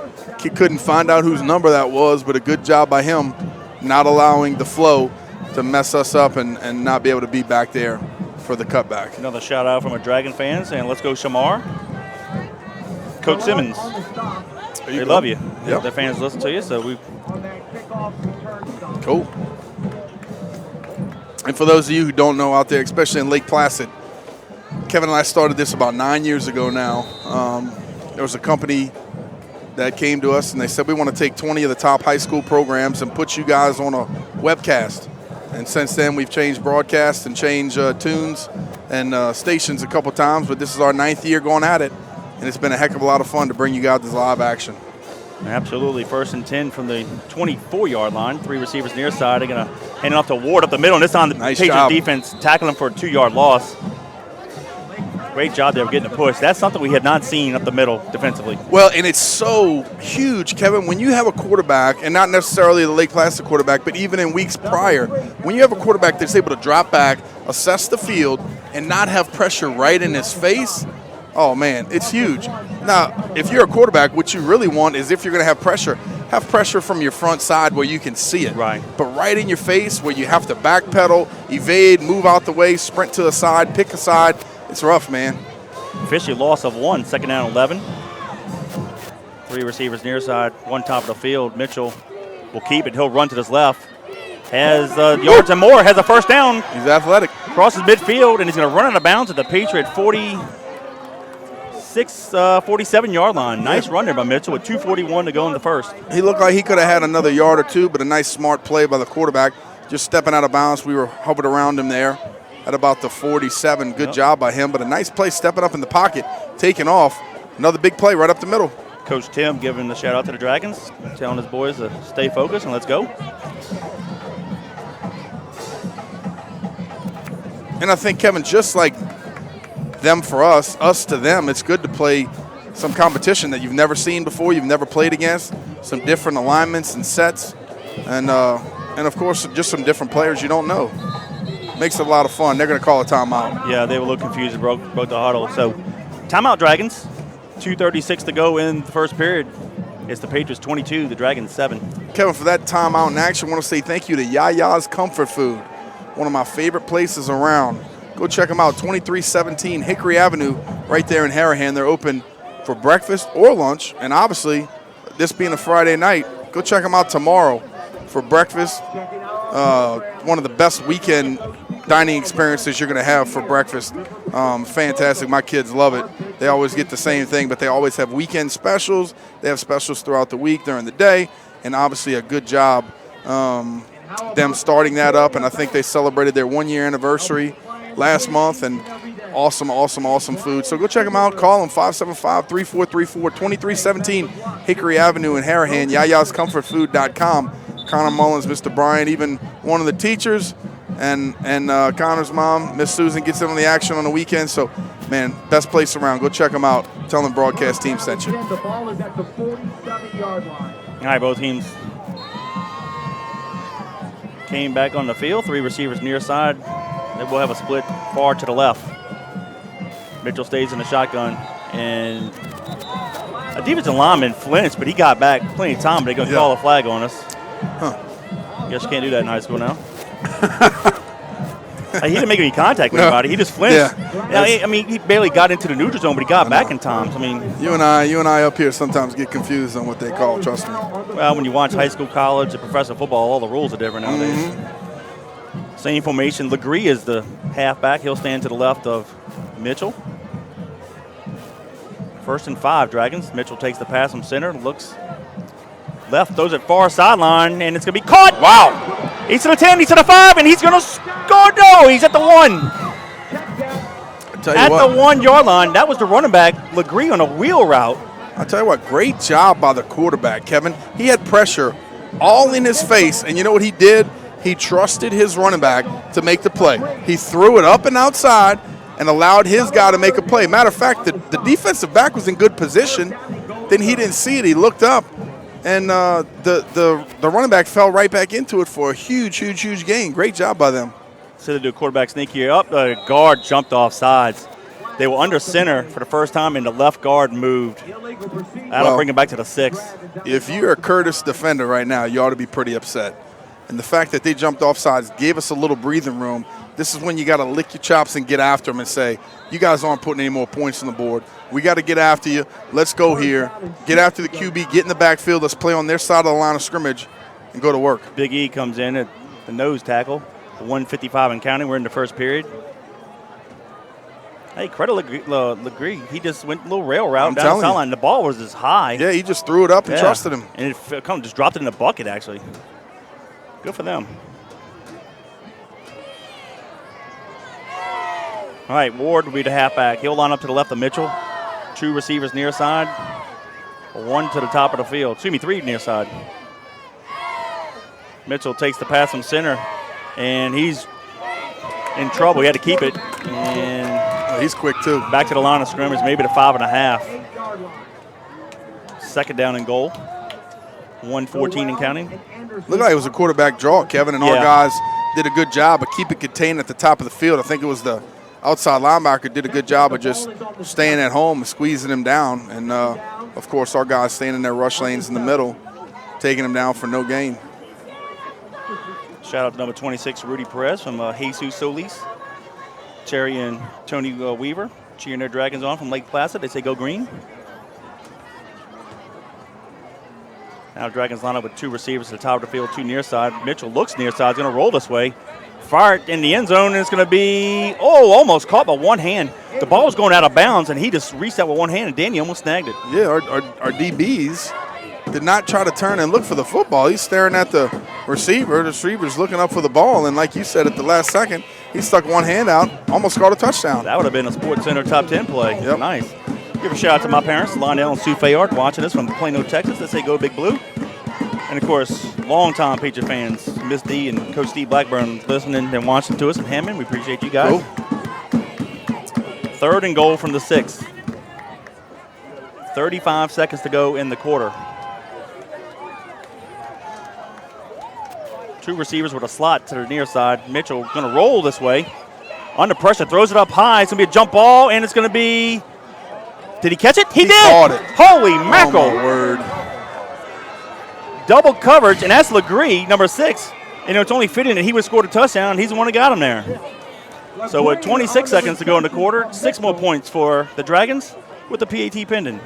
He couldn't find out whose number that was, but a good job by him not allowing the flow to mess us up and not be able to be back there for the cutback. Another shout out from a Dragon fan saying, let's go Shamar. Coach Simmons, they love you. Yep. The fans listen to you, so we. Cool. And for those of you who don't know out there, especially in Lake Placid, Kevin and I started this about 9 years ago now. There was a company that came to us and they said, we want to take 20 of the top high school programs and put you guys on a webcast. And since then, we've changed broadcasts and changed tunes and stations a couple times, but this is our 9th year going at it, and it's been a heck of a lot of fun to bring you guys this live action. Absolutely. 1st and 10 from the 24-yard line. 3 receivers near side. They're going to hand it off to Ward up the middle, and this time the Patriots defense tackling for a 2-yard loss. Great job there of getting a push. That's something we had not seen up the middle defensively. Well, and it's so huge, Kevin, when you have a quarterback, and not necessarily the Lake Placid quarterback, but even in weeks prior, when you have a quarterback that's able to drop back, assess the field, and not have pressure right in his face, oh, man, it's huge. Now, if you're a quarterback, what you really want is if you're going to have pressure from your front side where you can see it. Right. But right in your face where you have to backpedal, evade, move out the way, sprint to the side, pick a side, it's rough, man. Officially loss of 1, 2nd down 11. 3 receivers near side, 1 top of the field. Mitchell will keep it. He'll run to his left. Has yards and more, has a 1st down. He's athletic. Crosses midfield, and he's going to run out of bounds at the Patriot 47-yard line. Nice run there by Mitchell with 2:41 to go in the first. He looked like he could have had another yard or two, but a nice smart play by the quarterback. Just stepping out of bounds. We were hovered around him there at about the 47. Good job by him, but a nice play stepping up in the pocket, taking off. Another big play right up the middle. Coach Tim giving the shout out to the Dragons, telling his boys to stay focused and let's go. And I think, Kevin, just like them for us to them, it's good to play some competition that you've never seen before, you've never played against, some different alignments and sets, and of course, just some different players you don't know. Makes it a lot of fun. They're going to call a timeout. Yeah, they were a little confused and broke the huddle. So, timeout, Dragons. 2:36 to go in the first period. It's the Patriots 22, the Dragons 7. Kevin, for that timeout in action, I want to say thank you to Yaya's Comfort Food, one of my favorite places around. Go check them out, 2317 Hickory Avenue, right there in Harahan. They're open for breakfast or lunch, and obviously, this being a Friday night, go check them out tomorrow for breakfast. One of the best weekend dining experiences you're going to have for breakfast. Fantastic. My kids love it. They always get the same thing, but they always have weekend specials. They have specials throughout the week during the day, and obviously a good job them starting that up. And I think they celebrated their 1-year anniversary last month, and awesome food. So go check them out. Call them 575-3434, 2317 Hickory Avenue in Harahan, yayascomfortfood.com. Connor Mullins, Mr. Bryan, even one of the teachers, and Connor's mom, Miss Susan, gets them on the action on the weekend. So, man, best place around. Go check them out. Tell them broadcast team sent you. The ball is at the 47-yard line. All right, both teams came back on the field. 3 receivers near side. They will have a split far to the left. Mitchell stays in the shotgun, and a defensive lineman flinched, but he got back plenty of time. But they're going to call a flag on us. Guess you can't do that in high school now. He didn't make any contact with anybody. He just flinched. Yeah. I mean, he barely got into the neutral zone, but he got back in time. So, I mean, you and I up here sometimes get confused on what they call. Trust me. Well, when you watch high school, college, and professional football, all the rules are different nowadays. Mm-hmm. Same formation. Legree is the halfback. He'll stand to the left of Mitchell. 1st and 5, Dragons. Mitchell takes the pass from center, looks left, throws it far sideline, and it's going to be caught. Wow. He's to the 10, he's to the 5, and he's going to score. No, he's at the 1. At the 1-yard line. That was the running back, Legree, on a wheel route. I'll tell you what, great job by the quarterback, Kevin. He had pressure all in his face. And you know what he did? He trusted his running back to make the play. He threw it up and outside and allowed his guy to make a play. Matter of fact, the defensive back was in good position. Then he didn't see it. He looked up, and the running back fell right back into it for a huge gain. Great job by them. So they do a quarterback sneak here. Up, the guard jumped off sides. They were under center for the first time, and the left guard moved. That'll bring it back to the 6. If you're a Curtis defender right now, you ought to be pretty upset. And the fact that they jumped off sides gave us a little breathing room. This is when you got to lick your chops and get after them and say, you guys aren't putting any more points on the board. We got to get after you. Let's go here. Get after the QB. Get in the backfield. Let's play on their side of the line of scrimmage and go to work. Big E comes in at the nose tackle. 1:55 and counting. We're in the first period. Hey, credit Legree. He just went a little rail route down the sideline. The ball was as high. Yeah, he just threw it up and trusted him. And it just dropped it in the bucket, actually. Good for them. All right, Ward will be the halfback. He'll line up to the left of Mitchell. 2 receivers near side. 1 to the top of the field. 3 near side. Mitchell takes the pass from center, and he's in trouble. He had to keep it. And he's quick, too. Back to the line of scrimmage, maybe the 5.5. Second down and goal. 1:14 and counting. Looked like it was a quarterback draw, Kevin, and our guys did a good job of keeping it contained at the top of the field. I think it was the outside linebacker did a good job of just staying at home and squeezing him down. And, of course, our guys staying in their rush lanes in the middle, taking him down for no gain. Shout out to number 26, Rudy Perez from Jesus Solis. Cherry and Tony Weaver cheering their Dragons on from Lake Placid. They say go green. Now Dragons line up with 2 receivers at the top of the field, 2 near side. Mitchell looks near side, is going to roll this way. Fired in the end zone, and it's going to be, almost caught by one hand. The ball was going out of bounds, and he just reached out with one hand, and Danny almost snagged it. Yeah, our DBs did not try to turn and look for the football. He's staring at the receiver. The receiver's looking up for the ball, and like you said, at the last second, he stuck one hand out, almost caught a touchdown. That would have been a Sports Center top 10 play. Yep. Nice. Give a shout out to my parents, Lionel and Sue Fayard, watching us from Plano, Texas. They say go Big Blue. And, of course, longtime Patriot fans, Miss D and Coach Steve Blackburn, listening and watching to us in Hammond. We appreciate you guys. Cool. 3rd and goal from the 6. 35 seconds to go in the quarter. 2 receivers with a slot to the near side. Mitchell going to roll this way. Under pressure, throws it up high. It's going to be a jump ball, and it's going to be – did he catch it? He did! Caught it. Holy mackerel. Oh, my word. Double coverage, and that's Legree, number 6. And it's only fitting that he would score a touchdown, and he's the one that got him there. So with 26 seconds to go in the quarter, 6 more points for the Dragons with the PAT pending.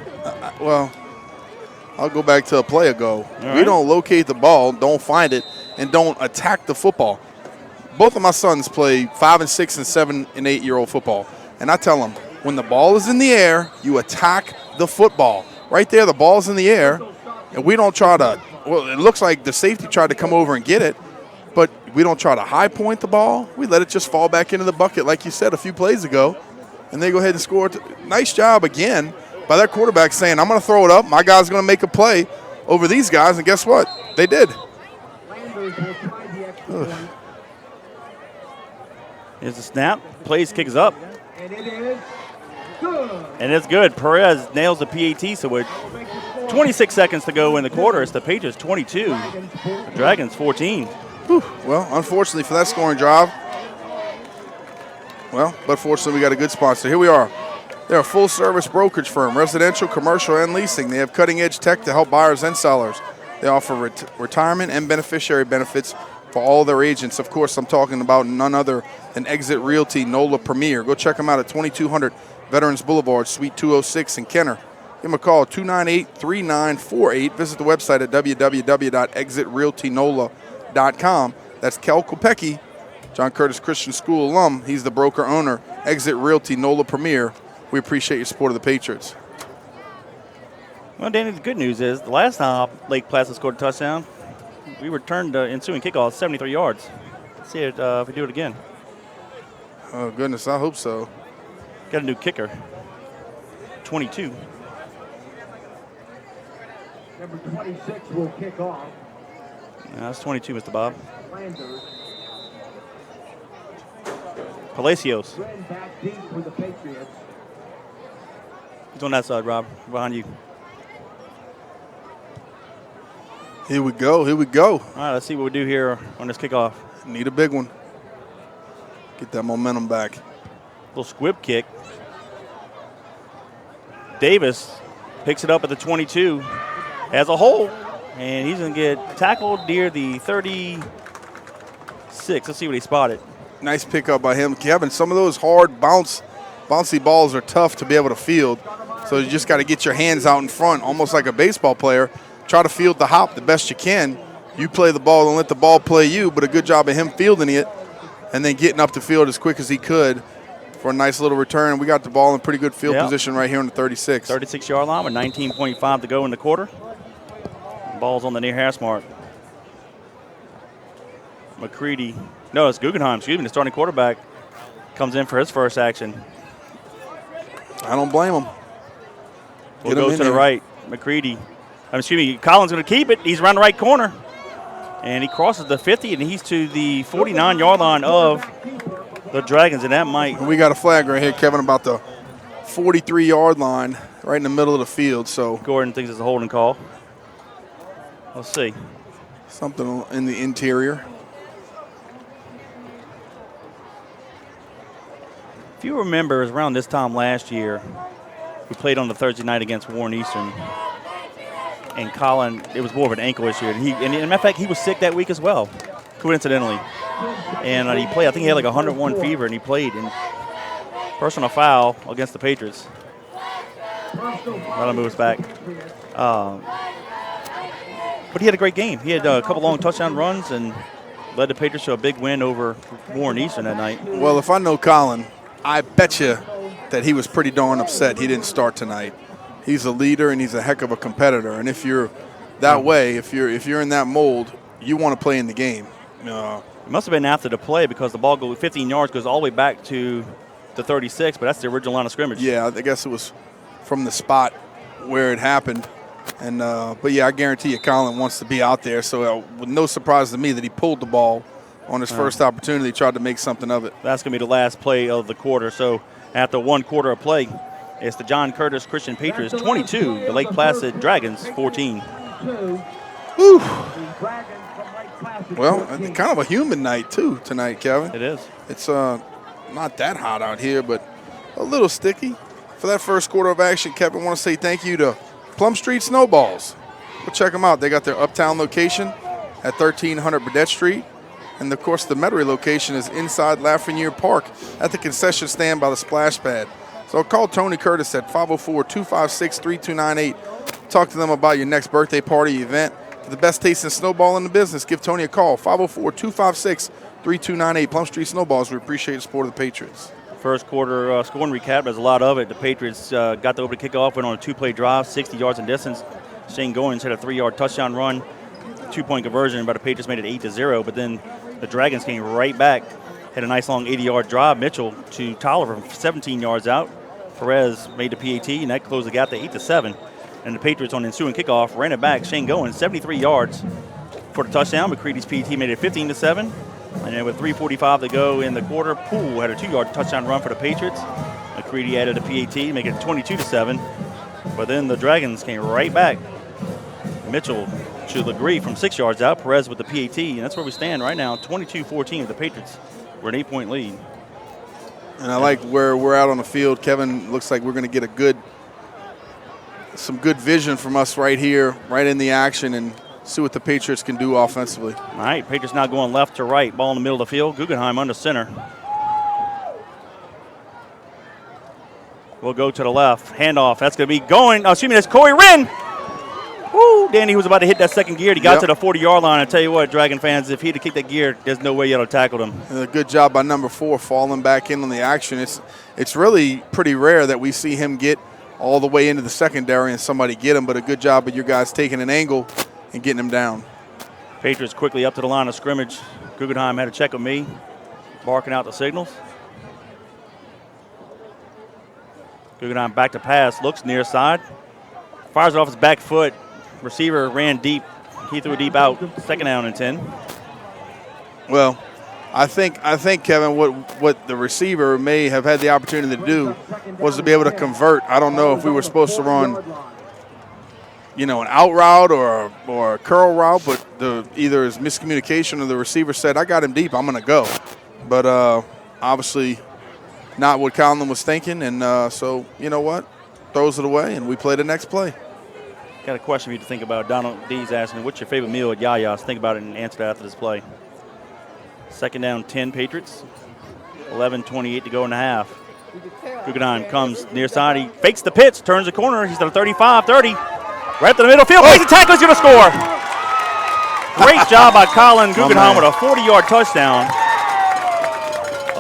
Well, I'll go back to a play ago. All We don't locate the ball, don't find it, and don't attack the football. Both of my sons play 5 and 6 and 7 and 8-year-old football. And I tell them, when the ball is in the air, you attack the football. Right there, the ball's in the air, and we don't try to, well, it looks like the safety tried to come over and get it, but we don't try to high point the ball. We let it just fall back into the bucket, like you said a few plays ago, and they go ahead and score. Nice job again by that quarterback saying, I'm going to throw it up. My guy's going to make a play over these guys, and guess what? They did. Here's the snap. Plays, kicks up. And it is good. And it's good. Perez nails the PAT, so with 26 seconds to go in the quarter, it's the Patriots 22, the Dragons 14. Whew. Well, unfortunately for that scoring drive, but fortunately we got a good sponsor. Here we are. They're a full-service brokerage firm, residential, commercial, and leasing. They have cutting-edge tech to help buyers and sellers. They offer retirement and beneficiary benefits for all their agents. Of course, I'm talking about none other than Exit Realty NOLA Premier. Go check them out at 2200 Veterans Boulevard, Suite 206 in Kenner. Give them a call, 298-3948. Visit the website at www.exitrealtynola.com. That's Kel Kopecki, John Curtis Christian School alum. He's the broker owner, Exit Realty NOLA Premier. We appreciate your support of the Patriots. Well, Danny, the good news is the last time Lake Placid scored a touchdown, we returned ensuing kickoff 73 yards. Let's see if we do it again. Oh, goodness, I hope so. Got a new kicker, 22. Number 26 will kick off. That's 22, Mr. Bob. Palacios. Wren back deep for the Patriots. He's on that side, Rob, behind you. Here we go. Here we go. All right, let's see what we do here on this kickoff. Need a big one. Get that momentum back. Little squib kick. Davis picks it up at the 22 as a hole, and he's going to get tackled near the 36. Let's see what he spotted. Nice pickup by him. Kevin, some of those hard bouncy balls are tough to be able to field, so you just got to get your hands out in front, almost like a baseball player. Try to field the hop the best you can. You play the ball and let the ball play you, but a good job of him fielding it and then getting up the field as quick as he could for a nice little return. We got the ball in pretty good field position right here on the 36. 36-yard line with 19.5 to go in the quarter. Ball's on the near hash mark. Mccready, no, it's Guggenheim, the starting quarterback, comes in for his first action. I don't blame him. We'll go to the right. Mccready, Collins going to keep it. He's around the right corner. And he crosses the 50, and he's to the 49-yard line of the Dragons, and that might. We got a flag right here, Kevin, about the 43-yard line, right in the middle of the field. So Gordon thinks it's a holding call. Let's see. Something in the interior. If you remember, it was around this time last year, we played on the Thursday night against Warren Eastern. And Colin, it was more of an ankle issue. And as a matter of fact, he was sick that week as well, coincidentally. And he played, I think he had like 101 fever, and he played in personal foul against the Patriots. That'll move us back. But he had a great game. He had a couple long touchdown runs and led the Patriots to a big win over Warren Eastern that night. Well, if I know Colin, I bet you that he was pretty darn upset he didn't start tonight. He's a leader and he's a heck of a competitor. And if you're that way, if you're in that mold, you want to play in the game. It must have been after the play because the ball goes 15 yards, goes all the way back to the 36, but that's the original line of scrimmage. Yeah, I guess it was from the spot where it happened. And but yeah, I guarantee you, Colin wants to be out there. So with no surprise to me that he pulled the ball on his first opportunity, tried to make something of it. That's going to be the last play of the quarter. So after one quarter of play, it's the John Curtis Christian Patriots 22, the Lake Placid Dragons 14. Whew. Well, kind of a humid night too tonight, Kevin. It is. It's not that hot out here, but a little sticky. For that first quarter of action, Kevin, I want to say thank you to Plum Street Snowballs. Go check them out. They got their uptown location at 1300 Burdette Street. And, of course, the Metairie location is inside Lafreniere Park at the concession stand by the splash pad. So call Tony Curtis at 504-256-3298. Talk to them about your next birthday party event. For the best tasting snowball in the business, give Tony a call, 504-256-3298. Plum Street Snowballs. We appreciate the support of the Patriots. First quarter scoring recap, there's a lot of it. The Patriots got the opening kickoff, went on a two-play drive, 60 yards in distance. Shane Goins had a 3-yard touchdown run, 2-point conversion, but the Patriots made it 8-0. But then the Dragons came right back, had a nice long 80-yard drive. Mitchell to Tolliver from 17 yards out. Perez made the PAT, and that closed the gap to 8-7. And the Patriots on the ensuing kickoff ran it back. Shane Goins, 73 yards for the touchdown. McCready's PAT made it 15-7. And then with 3:45 to go in the quarter, Poole had a 2-yard touchdown run for the Patriots. McCready added a PAT, making it 22-7. But then the Dragons came right back. Mitchell to Legree from 6 yards out. Perez with the PAT, and that's where we stand right now, 22-14. The Patriots were an 8-point lead. And I like where we're out on the field. Kevin, looks like we're going to get some good vision from us right here, right in the action, and see what the Patriots can do offensively. All right, Patriots now going left to right. Ball in the middle of the field. Guggenheim under center. We'll go to the left. Handoff. That's going to be going. Oh, excuse me, that's Corey Wren. Woo, Danny was about to hit that second gear. He got to the 40-yard line. I tell you what, Dragon fans, if he'd have kicked that gear, there's no way you'd have tackled him. And a good job by number 4 falling back in on the action. It's really pretty rare that we see him get all the way into the secondary and somebody get him, but a good job of your guys taking an angle and getting him down. Patriots quickly up to the line of scrimmage. Guggenheim had a check with me, barking out the signals. Guggenheim back to pass, looks near side, fires it off his back foot. Receiver ran deep, He threw deep out. Second down and 10. Well, I think Kevin, what the receiver may have had the opportunity to do was to be able to convert. I don't know if we were supposed to run, an out route or a curl route, but either his miscommunication or the receiver said, I got him deep, I'm going to go. But obviously not what Colin was thinking, and so you know what? Throws it away, and we play the next play. Got a question for you to think about. Donald D's asking, what's your favorite meal at Yaya's? Think about it and answer that after this play. Second down, 10 Patriots. 11:28 to go in the half. Guggenheim comes near side. He fakes the pitch, turns the corner. He's at a 35, 30. Right to the middle field. Makes the tackle. He's going to score. Great job by Colin Guggenheim with a 40-yard touchdown.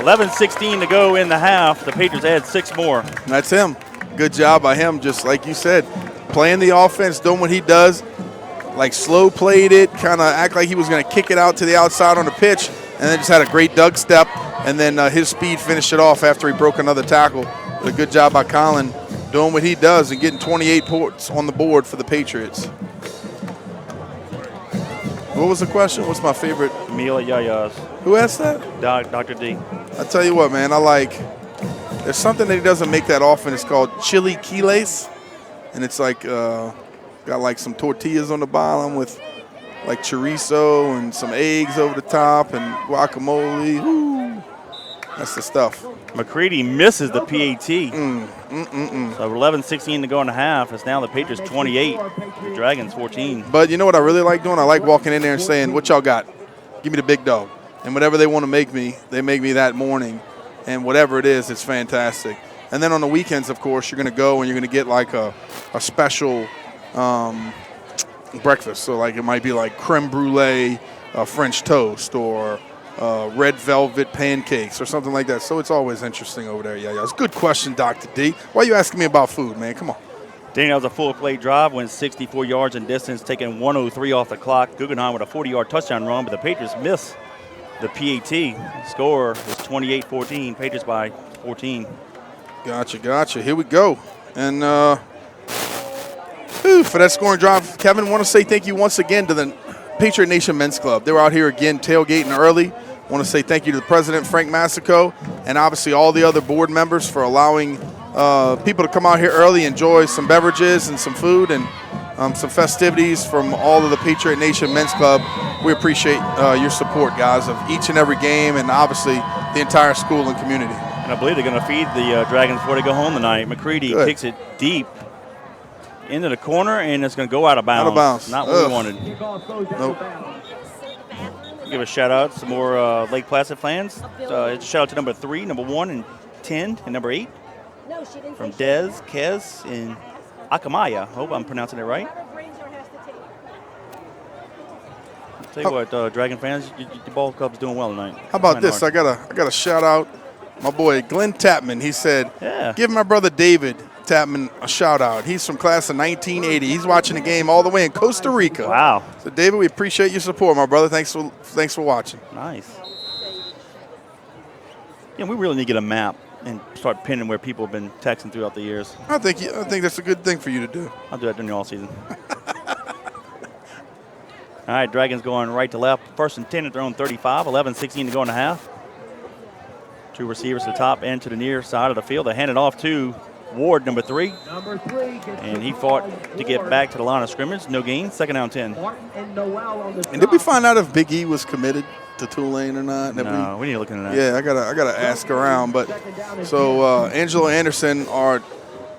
11:16 to go in the half. The Patriots add 6 more. That's him. Good job by him, just like you said. Playing the offense, doing what he does. Like slow played it, kind of act like he was going to kick it out to the outside on the pitch, and then just had a great Doug step, and then his speed finished it off after he broke another tackle. But a good job by Colin doing what he does and getting 28 points on the board for the Patriots. What was the question? What's my favorite meal at Yaya's? Who asked that? Dr. D. I tell you what, man, there's something that he doesn't make that often. It's called chili quiles, and it's like got like some tortillas on the bottom with like chorizo and some eggs over the top and guacamole. Woo. That's the stuff. Mccready misses the PAT. So 11:16 to go in the half. It's now the Patriots 28, the Dragons 14. But you know what I really like doing? I like walking in there and saying, what y'all got? Give me the big dog. And whatever they want to make me, they make me that morning. And whatever it is, it's fantastic. And then on the weekends, of course, you're going to go and you're going to get like a special breakfast. So like it might be like creme brulee, French toast, or red velvet pancakes or something like that. So it's always interesting over there. Yeah. It's a good question, Dr. D. Why are you asking me about food, man? Come on. Daniel's a full play drive, went 64 yards in distance, taking 1:03 off the clock. Guggenheim with a 40-yard touchdown run, but the Patriots miss the PAT. Score was 28-14. Patriots by 14. Gotcha. Here we go. And for that scoring drive, Kevin, want to say thank you once again to the Patriot Nation Men's Club. They were out here again tailgating early. Want to say thank you to the president, Frank Massico, and obviously all the other board members for allowing people to come out here early, enjoy some beverages and some food and some festivities from all of the Patriot Nation Men's Club. We appreciate your support, guys, of each and every game and obviously the entire school and community. And I believe they're going to feed the Dragons before they go home tonight. Mccready kicks it deep into the corner, and it's going to go out of bounds. Out of bounds. Not what we wanted. Nope. Give a shout-out to some more Lake Placid fans. It's a shout-out to number 3, number 1, and 10, and number 8. From Dez, Kez, and Akamaya. I hope I'm pronouncing it right. Tell you what, Dragon fans, your ball club's doing well tonight. How about this? I got a shout-out. My boy Glenn Tapman, he said, give my brother David Tapman a shout-out. He's from class of 1980. He's watching the game all the way in Costa Rica. Wow. So, David, we appreciate your support, my brother. Thanks for watching. Nice. Yeah, we really need to get a map and start pinning where people have been texting throughout the years. I think that's a good thing for you to do. I'll do that during the all season. All right, Dragons going right to left. First and 10 at their own 35. 11:16 to go in the half. 2 receivers to the top and to the near side of the field. They hand it off to Ward, number 3. And he fought to get back to the line of scrimmage. No gain. Second down 10. And did we find out if Big E was committed to Tulane or not? No, we need to look into that. Yeah, I gotta ask around. But so Angelo Anderson, our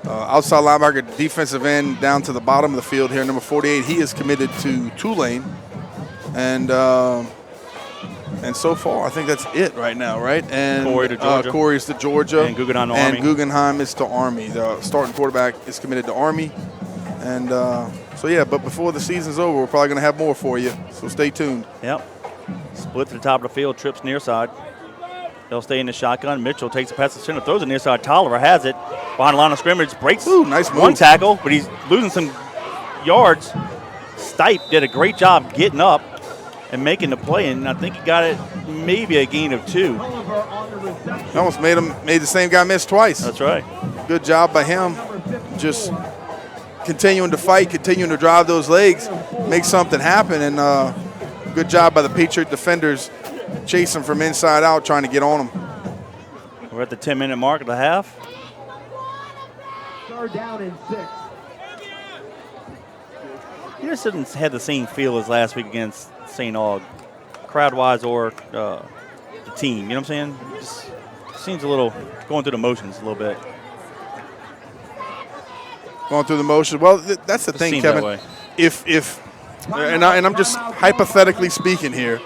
outside linebacker, defensive end, down to the bottom of the field here, number 48. He is committed to Tulane, and so far I think that's it right now, right? And Corey to Georgia. Corey's to Georgia, and Guggenheim to Army. And Guggenheim is to Army. The starting quarterback is committed to Army, and so yeah. But before the season's over, we're probably gonna have more for you. So stay tuned. Yep. Split to the top of the field, trips near side. They'll stay in the shotgun. Mitchell takes a pass to center, throws it near side. Tolliver has it behind the line of scrimmage, breaks. Ooh, nice move. One tackle, but he's losing some yards. Stipe did a great job getting up and making the play, and I think he got it maybe a gain of 2. Almost made the same guy miss twice. That's right. Good job by him. Just continuing to fight, continuing to drive those legs, make something happen. And good job by the Patriot defenders chasing from inside out, trying to get on them. We're at the 10-minute mark of the half. 3rd down and 6. He just didn't have the same feel as last week against St. Aug, crowd-wise or the team. You know what I'm saying? Just seems a little going through the motions a little bit. Going through the motions. Well, that's the It thing, seems Kevin. that way. If I'm just hypothetically speaking here,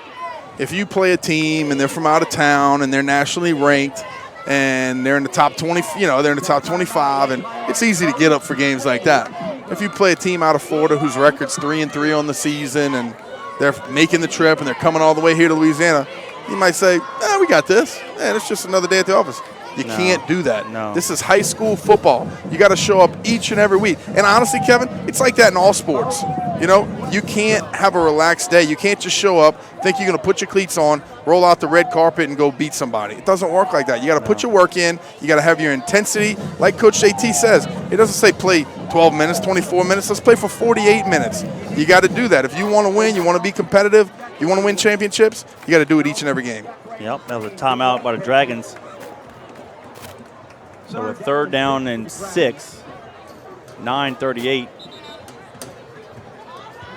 if you play a team and they're from out of town and they're nationally ranked and they're in the top 20, they're in the top 25, and it's easy to get up for games like that. If you play a team out of Florida whose record's 3-3 on the season and they're making the trip and they're coming all the way here to Louisiana, you might say, we got this. It's just another day at the office. You can't do that. No. This is high school football. You got to show up each and every week. And honestly, Kevin, it's like that in all sports. You can't have a relaxed day. You can't just show up, think you're going to put your cleats on, roll out the red carpet, and go beat somebody. It doesn't work like that. You got to put your work in. You got to have your intensity. Like Coach JT says, it doesn't say play 12 minutes, 24 minutes. Let's play for 48 minutes. You got to do that. If you want to win, you want to be competitive, you want to win championships, you got to do it each and every game. Yep, that was a timeout by the Dragons. So a 3rd down and 6, 9:38.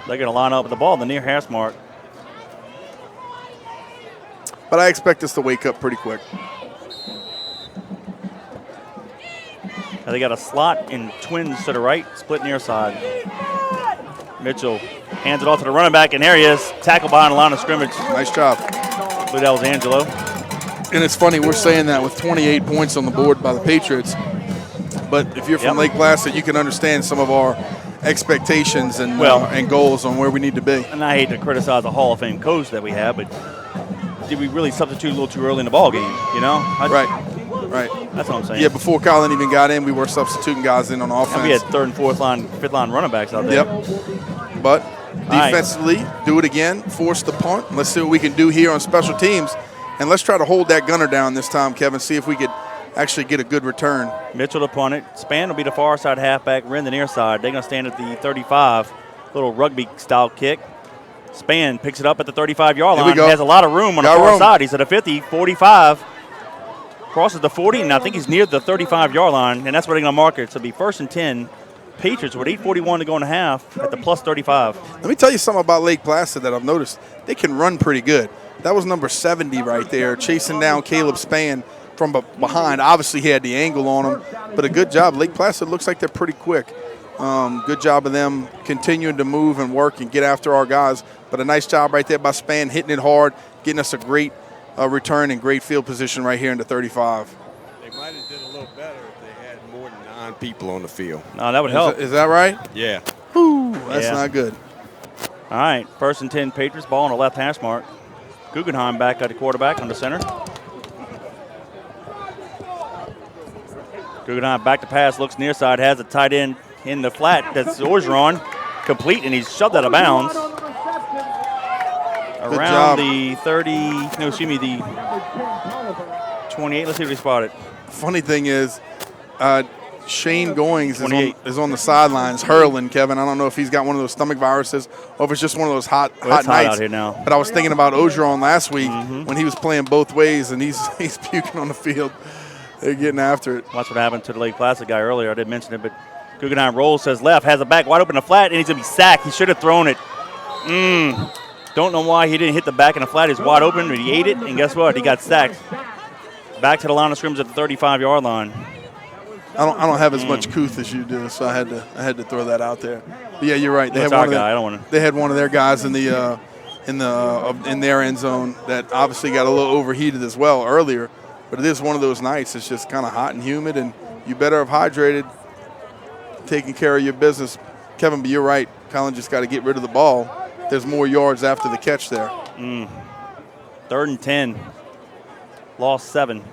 They're going to line up with the ball at the near hash mark. But I expect us to wake up pretty quick. Now they got a slot in twins to the right, split near side. Mitchell hands it off to the running back, and there he is, tackled behind the line of scrimmage. Nice job. I believe that was Angelo. And it's funny, we're saying that with 28 points on the board by the Patriots. But if you're from Lake Placid, you can understand some of our expectations and goals on where we need to be. And I hate to criticize the Hall of Fame coach that we have, but did we really substitute a little too early in the ball game? Right. That's what I'm saying. Yeah, before Colin even got in, we were substituting guys in on offense. And we had 3rd and 4th line, 5th line running backs out there. Yep. But defensively, do it again, force the punt. Let's see what we can do here on special teams. And let's try to hold that gunner down this time, Kevin, see if we could actually get a good return. Mitchell to punt it. Span will be the far side halfback. Wren the near side. They're going to stand at the 35. Little rugby-style kick. Span picks it up at the 35-yard line. He has a lot of room on the far side. He's at a 50, 45. Crosses the 40, and I think he's near the 35-yard line, and that's where they're going to mark it. So it'll be 1st and 10. Patriots with 8:41 to go in the half at the plus 35. Let me tell you something about Lake Placid that I've noticed. They can run pretty good. That was number 70 right there, chasing down Caleb Span from behind. Obviously, he had the angle on him, but a good job. Lake Placid looks like they're pretty quick. Good job of them continuing to move and work and get after our guys. But a nice job right there by Span, hitting it hard, getting us a great return and great field position right here in the 35. They might have did a little better if they had more than 9 people on the field. No, that would help. Is that right? Yeah. Whew, that's not good. All right, 1st and 10 Patriots, ball on the left hash mark. Guggenheim back at the quarterback on the center. Guggenheim back to pass, looks near side, has a tight end in the flat. That's Orgeron, complete, and he's shoved out of bounds. Around the the 28. Let's see if we spot it. Funny thing is, Shane Goings is on the sidelines hurling, Kevin. I don't know if he's got one of those stomach viruses or if it's just one of those hot nights. Out here now. But I was thinking about Ogeron last week when he was playing both ways, and he's puking on the field. They're getting after it. Watch what happened to the Lake Placid guy earlier. I didn't mention it, but Guggenheim rolls, says left, has a back wide open in the flat, and he's going to be sacked. He should have thrown it. Don't know why he didn't hit the back in the flat. He's wide open, but he ate it, and guess what? He got sacked. Back to the line of scrimmage at the 35-yard line. I don't have as much couth as you do, so I had to throw that out there. But yeah, you're right. They had one of their guys in their end zone that obviously got a little overheated as well earlier. But it is one of those nights. It's just kind of hot and humid, and you better have hydrated, taking care of your business. Kevin, but you're right. Colin just got to get rid of the ball. There's more yards after the catch there. 3rd and 10. Lost 7.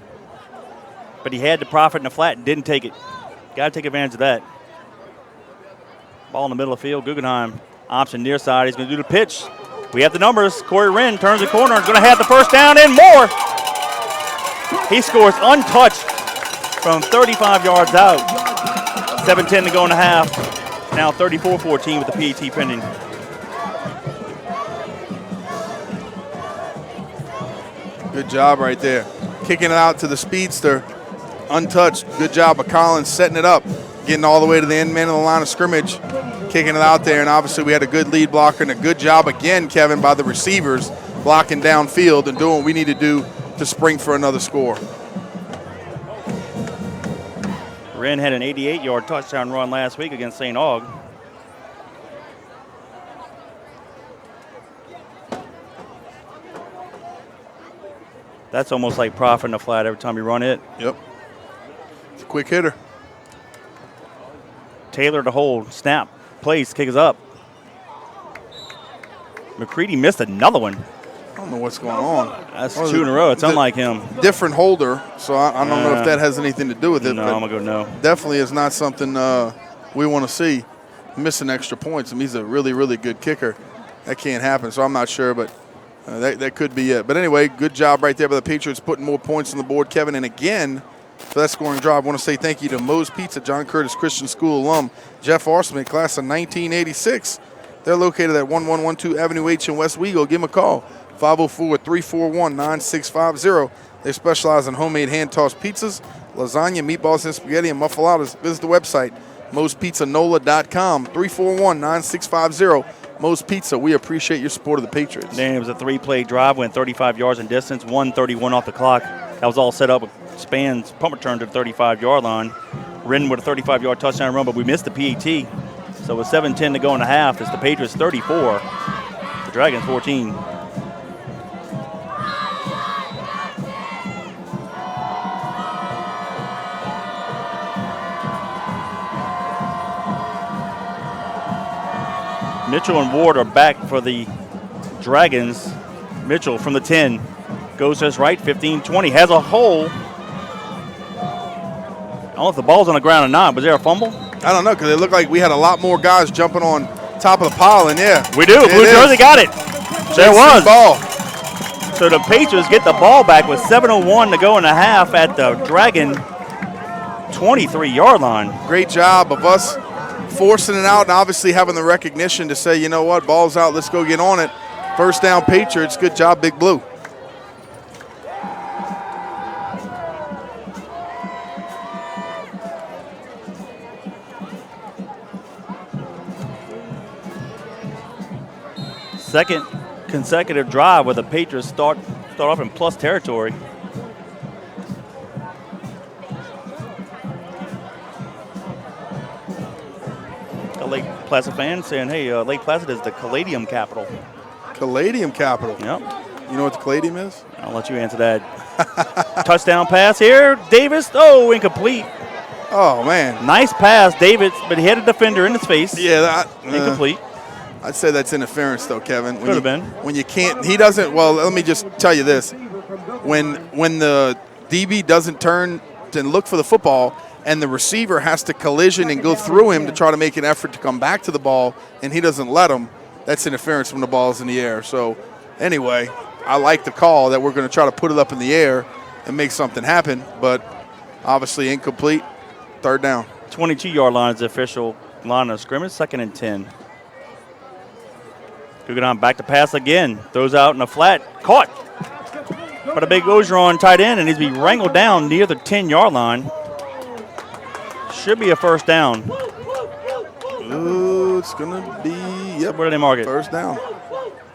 But he had the profit in the flat and didn't take it. Got to take advantage of that. Ball in the middle of the field. Guggenheim option near side. He's going to do the pitch. We have the numbers. Corey Wren turns the corner and is going to have the first down and more. He scores untouched from 35 yards out. 7:10 to go in the half. now 34-14 with the PAT pending. Good job right there. Kicking it out to the speedster. Untouched. Good job of Collins setting it up. Getting all the way to the end man of the line of scrimmage. Kicking it out there, and obviously we had a good lead blocker and a good job again, Kevin, by the receivers blocking downfield and doing what we need to do to spring for another score. Wren had an 88-yard touchdown run last week against St. Aug. That's almost like profit in the flat every time you run it. Yep. It's a quick hitter. Taylor to hold, snap, place, kick is up. Mccready missed another one. I don't know what's going on. That's 2 in a row. It's unlike him. Different holder, so I don't know if that has anything to do with it. No, I'm going to go no. Definitely is not something we want to see. Missing extra points. I mean, he's a really, really good kicker. That can't happen, so I'm not sure, but that could be it. But anyway, good job right there by the Patriots putting more points on the board, Kevin. And again, for that scoring drive, I want to say thank you to Moe's Pizza, John Curtis Christian School alum, Jeff Arsman, class of 1986. They're located at 1112 Avenue H in West Wego. Give them a call, 504-341-9650. They specialize in homemade hand-tossed pizzas, lasagna, meatballs, and spaghetti, and muffaladas. Visit the website, moespizzanola.com, 341-9650. Moe's Pizza, we appreciate your support of the Patriots. Then it was a 3-play drive, went 35 yards in distance, 1:31 off the clock. That was all set up with Span's punt return to the 35-yard line. Wren with a 35-yard touchdown run, but we missed the PAT. So with 7:10 to go in the half, it's the Patriots 34, the Dragons 14. Mitchell and Ward are back for the Dragons. Mitchell from the 10 goes to his right, 15-20, has a hole. I don't know if the ball's on the ground or not. Was there a fumble? I don't know, because it looked like we had a lot more guys jumping on top of the pile, and yeah. We do. Blue Jersey got it. There was. Ball. So the Patriots get the ball back with 7:01 to go in the half at the Dragon 23-yard line. Great job of us forcing it out and obviously having the recognition to say, you know what, ball's out, let's go get on it. First down, Patriots. Good job, Big Blue. Second consecutive drive where the Patriots start off in plus territory. A Lake Placid fan saying, hey, Lake Placid is the Caladium capital. Caladium capital. Yep. You know what the Caladium is? I'll let you answer that. Touchdown pass here. Davis. Oh, incomplete. Oh, man. Nice pass, Davis, but he had a defender in his face. Yeah. Incomplete. I'd say that's interference, though, Kevin. Could have been. When you can't, he doesn't. Well, let me just tell you this: when the DB doesn't turn and look for the football, and the receiver has to collision and go through him to try to make an effort to come back to the ball, and he doesn't let him, that's interference when the ball's in the air. So, anyway, I like the call that we're going to try to put it up in the air and make something happen, but obviously incomplete. Third down. 22-yard line is the official line of scrimmage. 2nd and 10. Guggenheim back to pass again. Throws out in the flat. Caught. But a big Ogeron tight end, and he's be wrangled down near the 10-yard line. Should be a first down. Ooh, it's going to be, yep. Where do they mark it? First down.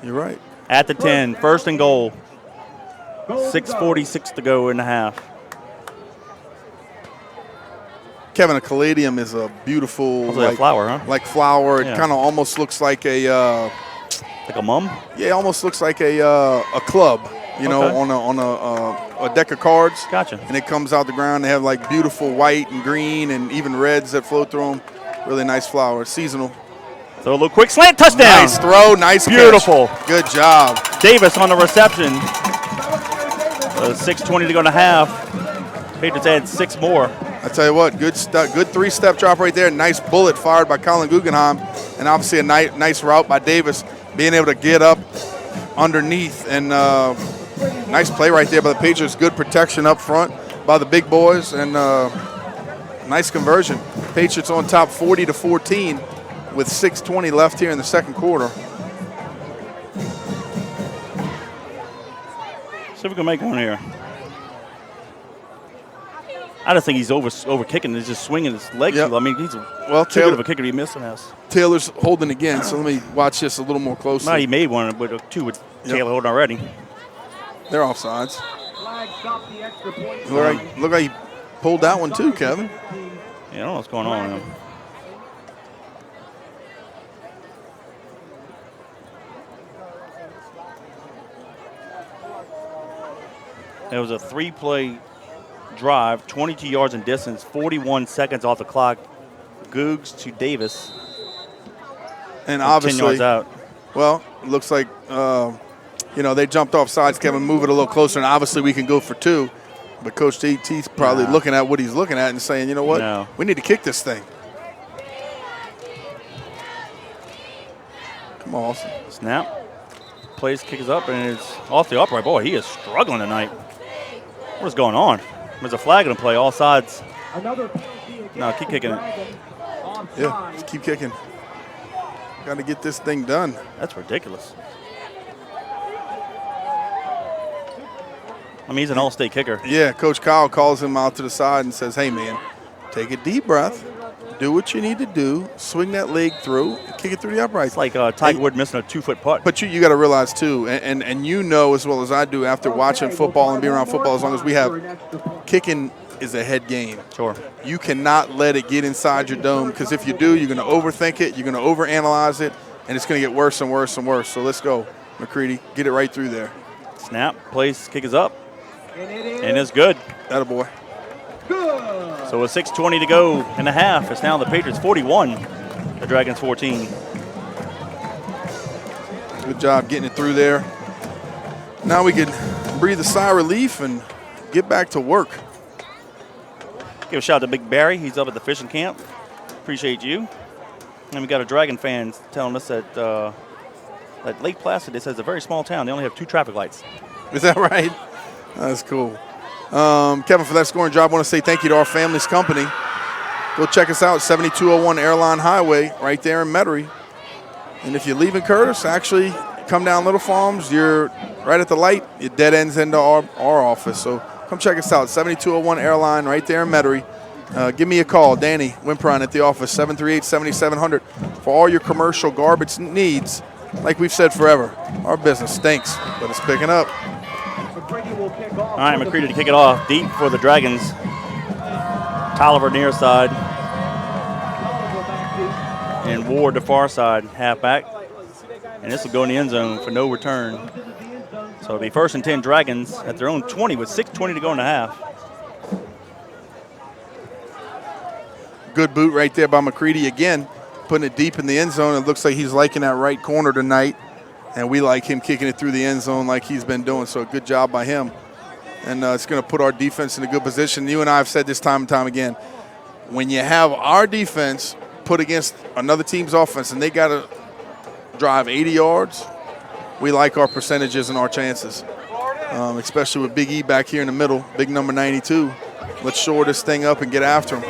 You're right. At the 10, first and goal. 6:46 to go in the half. Kevin, a caladium is a beautiful, like a flower, huh? Like flower. Yeah. It kind of almost looks like a like a mum. Yeah, it almost looks like a club. You know, Okay. on a deck of cards. Gotcha. And it comes out the ground. They have like beautiful white and green and even reds that flow through them. Really nice flower. It's seasonal. So a little quick slant touchdown. Nice throw. Nice Beautiful. catch. Good job. Davis on the reception. 6:20 to go in the half. Patriots add 6 more. I tell you what, good 3-step drop right there. Nice bullet fired by Colin Guggenheim, and obviously a nice route by Davis, being able to get up underneath, and nice play right there by the Patriots. Good protection up front by the big boys, and nice conversion. Patriots on top 40-14 with 6:20 left here in the second quarter. See if we can make one here. I just think he's over kicking. He's just swinging his legs. Yep. I mean, he's too good of a kicker to be missing us. Taylor's holding again, so let me watch this a little more closely. No, he made one, but two with Taylor holding already. They're offsides. Flag stop the extra point. Look like he pulled that one too, Kevin. Yeah, I don't know what's going on. It was a 3-play drive, 22 yards in distance, 41 seconds off the clock. Googs to Davis. And obviously, 10 yards out. Well, it looks like, they jumped off sides. Kevin, move it a little closer, and obviously we can go for 2. But Coach T's probably looking at what he's looking at and saying, you know what, we need to kick this thing. Come on, Austin. Snap. Plays, kick is up, and it's off the upright. Boy, he is struggling tonight. What is going on? There's a flag in play, all sides. No, keep kicking it. Yeah, just keep kicking. Got to get this thing done. That's ridiculous. I mean, he's an all-state kicker. Yeah, Coach Kyle calls him out to the side and says, hey, man, take a deep breath. Do what you need to do. Swing that leg through. Kick it through the uprights. It's like Tiger Wood missing a 2-foot putt. But you got to realize, too, and you know as well as I do after watching football and being around football, as long as we have, kicking is a head game. Sure. You cannot let it get inside your dome, because if you do, you're going to overthink it, you're going to overanalyze it, and it's going to get worse and worse and worse. So let's go, Mccready. Get it right through there. Snap, place, kick is up. And it's good. Attaboy. So with 6:20 to go in the half, it's now the Patriots 41, the Dragons 14. Good job getting it through there. Now we can breathe a sigh of relief and get back to work. Give a shout out to Big Barry. He's up at the fishing camp. Appreciate you. And we got a Dragon fan telling us that Lake Placid is a very small town. They only have 2 traffic lights. Is that right? That's cool. Kevin, for that scoring job, I want to say thank you to our family's company. Go check us out, 7201 Airline Highway, right there in Metairie. And if you're leaving Curtis, actually come down Little Farms. You're right at the light. It dead ends into our office. So come check us out, 7201 Airline, right there in Metairie. Give me a call, Danny Wimpron at the office, 738-7700, for all your commercial garbage needs. Like we've said forever, our business stinks, but it's picking up. All right, Mccready to kick it off. Deep for the Dragons. Tolliver near side. And Ward the far side, halfback. And this will go in the end zone for no return. So it'll be 1st and 10 Dragons at their own 20 with 6:20 to go in the half. Good boot right there by Mccready again, putting it deep in the end zone. It looks like he's liking that right corner tonight. And we like him kicking it through the end zone like he's been doing. So good job by him. And it's going to put our defense in a good position. You and I have said this time and time again. When you have our defense put against another team's offense and they got to drive 80 yards, we like our percentages and our chances, especially with Big E back here in the middle, big number 92. Let's shore this thing up and get after him.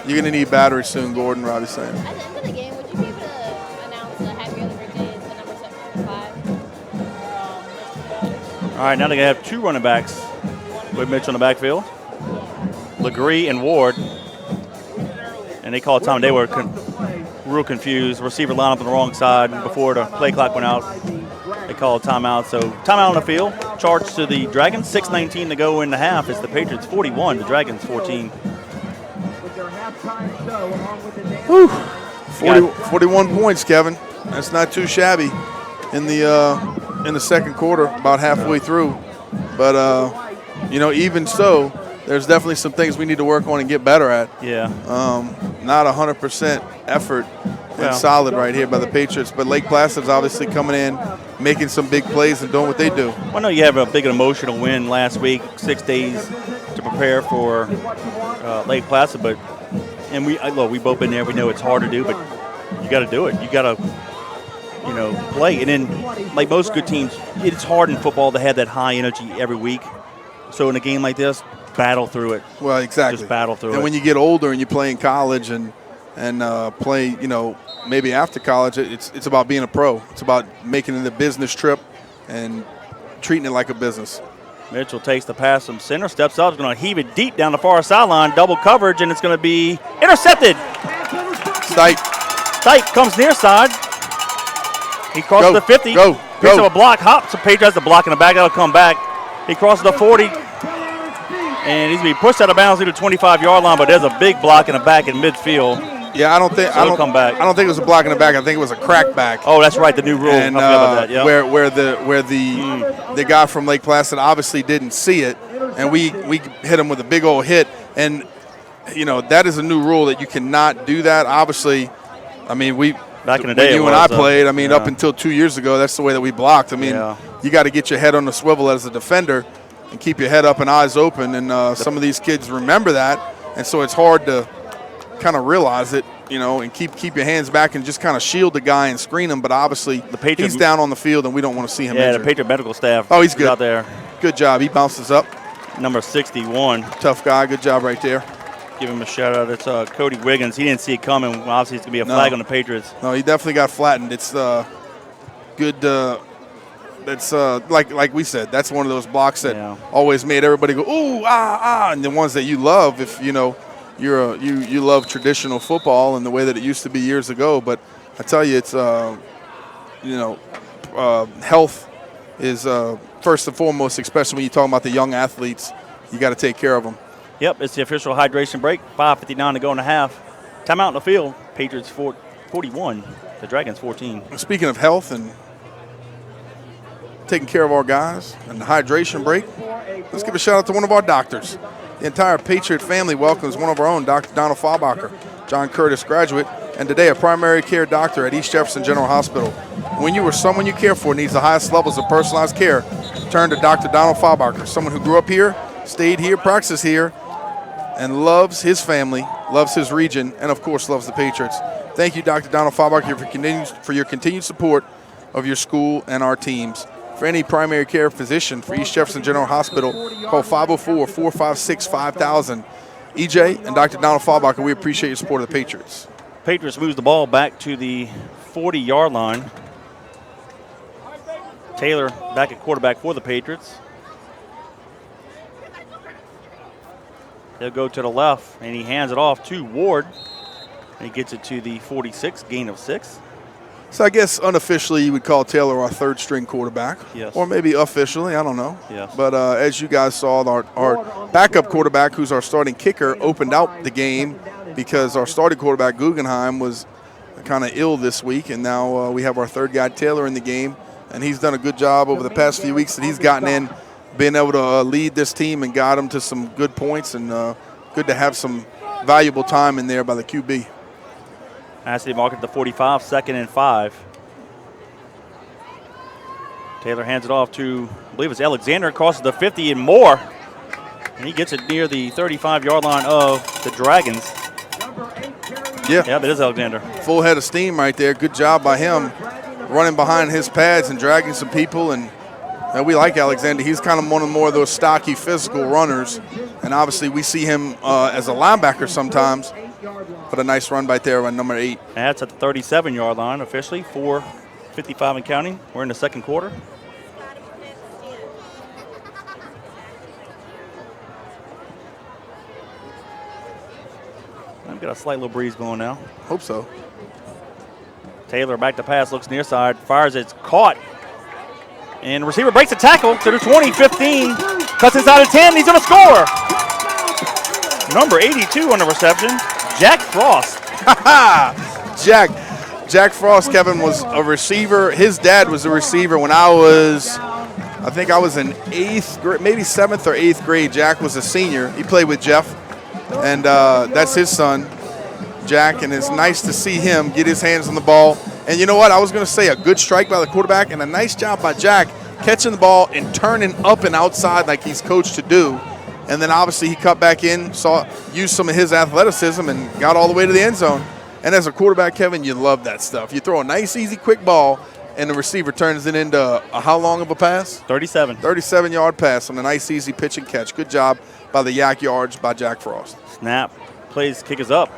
You're going to need batteries soon, Gordon, Robbie's saying. At the end of the game, would you be able to announce the happy early birthday is the number 745? All right, now they're going to have 2 running backs with Mitch on the backfield. Legree and Ward. And they called time. They were real confused. Receiver lined up on the wrong side before the play clock went out. They called timeout. So timeout on the field. Charge to the Dragons. 6:19 to go in the half. It's the Patriots 41, the Dragons 14. Whew. 41 points, Kevin. That's not too shabby in the second quarter, about halfway through. But, even so, there's definitely some things we need to work on and get better at. Yeah. Not 100% effort and solid right here by the Patriots. But Lake Placid's obviously coming in, making some big plays and doing what they do. Well, I know you have a big emotional win last week, 6 days to prepare for Lake Placid, but we both been there. We know it's hard to do, but you got to do it. You got to, play. And then, like most good teams, it's hard in football to have that high energy every week. So in a game like this, battle through it. Well, exactly. Just battle through it. And when you get older and you play in college and play, you know, maybe after college, it's about being a pro. It's about making it a business trip and treating it like a business. Mitchell takes the pass from center, steps up, is going to heave it deep down the far sideline, double coverage, and it's going to be intercepted. Stike comes near side. He crosses the 50. Picks up a block, hops. Patriots has the block in the back. That'll come back. He crosses the 40. And he's going to be pushed out of bounds to the 25-yard line, but there's a big block in the back in midfield. Yeah, I don't think it was a block in the back. I think it was a crack back. Oh, that's right, the new rule. And about that. Yep. where the guy from Lake Placid obviously didn't see it, and we hit him with a big old hit. And you know that is a new rule that you cannot do that. Obviously, I mean back in the day, you and I played. I mean, up until 2 years ago, that's the way that we blocked. I mean, you got to get your head on the swivel as a defender and keep your head up and eyes open. And some of these kids remember that, and so it's hard to kind of realize it, you know, and keep your hands back and just kind of shield the guy and screen him. But obviously, he's down on the field, and we don't want to see him injured. The Patriot medical staff. Oh, he's good out there. Good job. He bounces up. Number 61. Tough guy. Good job right there. Give him a shout out. It's Cody Wiggins. He didn't see it coming. Obviously, it's going to be a flag on the Patriots. No, he definitely got flattened. It's good. That's like we said. That's one of those blocks that always made everybody go ooh and the ones that you love if you know. You love traditional football and the way that it used to be years ago, but I tell you, it's health is first and foremost, especially when you're talking about the young athletes. You got to take care of them. Yep, it's the official hydration break. 5:59 to go in the half. Timeout in the field. Patriots 41, the Dragons 14. Speaking of health and taking care of our guys and the hydration break, let's give a shout out to one of our doctors. The entire Patriot family welcomes one of our own, Dr. Donald Fabacher, John Curtis graduate, and today a primary care doctor at East Jefferson General Hospital. When you or someone you care for needs the highest levels of personalized care, turn to Dr. Donald Fabacher, someone who grew up here, stayed here, practiced here, and loves his family, loves his region, and of course loves the Patriots. Thank you, Dr. Donald Fabacher, for your continued support of your school and our teams. For any primary care physician for East Jefferson General Hospital, call 504-456-5000. EJ and Dr. Donald Fabacher, we appreciate your support of the Patriots. Patriots moves the ball back to the 40-yard line. Taylor back at quarterback for the Patriots. They'll go to the left, and he hands it off to Ward. And he gets it to the 46, gain of 6. So I guess unofficially you would call Taylor our third-string quarterback. Yes. Or maybe officially, I don't know. Yes. But as you guys saw, our backup quarterback, who's our starting kicker, opened out the game because our starting quarterback, Guggenheim, was kind of ill this week. And now we have our third guy, Taylor, in the game. And he's done a good job over the past few weeks that he's gotten in, being able to lead this team and got them to some good points. And good to have some valuable time in there by the QB. As they mark at the 45, 2nd and 5. Taylor hands it off to, I believe it's Alexander, crosses the 50 and more. And he gets it near the 35-yard line of the Dragons. Yeah, it is Alexander. Full head of steam right there. Good job by him running behind his pads and dragging some people. And we like Alexander. He's kind of one of more of those stocky, physical runners. And obviously we see him as a linebacker sometimes. But a nice run right there by number 8. And that's at the 37-yard line officially, 4:55 and counting. We're in the second quarter. I've got a slight little breeze going now. Hope so. Taylor back to pass, looks near side, fires, it's caught. And the receiver breaks the tackle to the 20, 15, cuts inside of 10, he's going to score. Number 82 on the reception. Jack Frost. Jack Frost, Kevin, was a receiver. His dad was a receiver when I was in 8th grade, maybe 7th or 8th grade. Jack was a senior. He played with Jeff, and that's his son, Jack, and it's nice to see him get his hands on the ball. And you know what? I was going to say a good strike by the quarterback and a nice job by Jack catching the ball and turning up and outside like he's coached to do. And then obviously he cut back in, used some of his athleticism and got all the way to the end zone. And as a quarterback, Kevin, you love that stuff. You throw a nice, easy, quick ball, and the receiver turns it into a how long of a pass? 37. 37-yard pass on a nice, easy pitch and catch. Good job by the Yak Yards by Jack Frost. Snap. Plays, kick is up.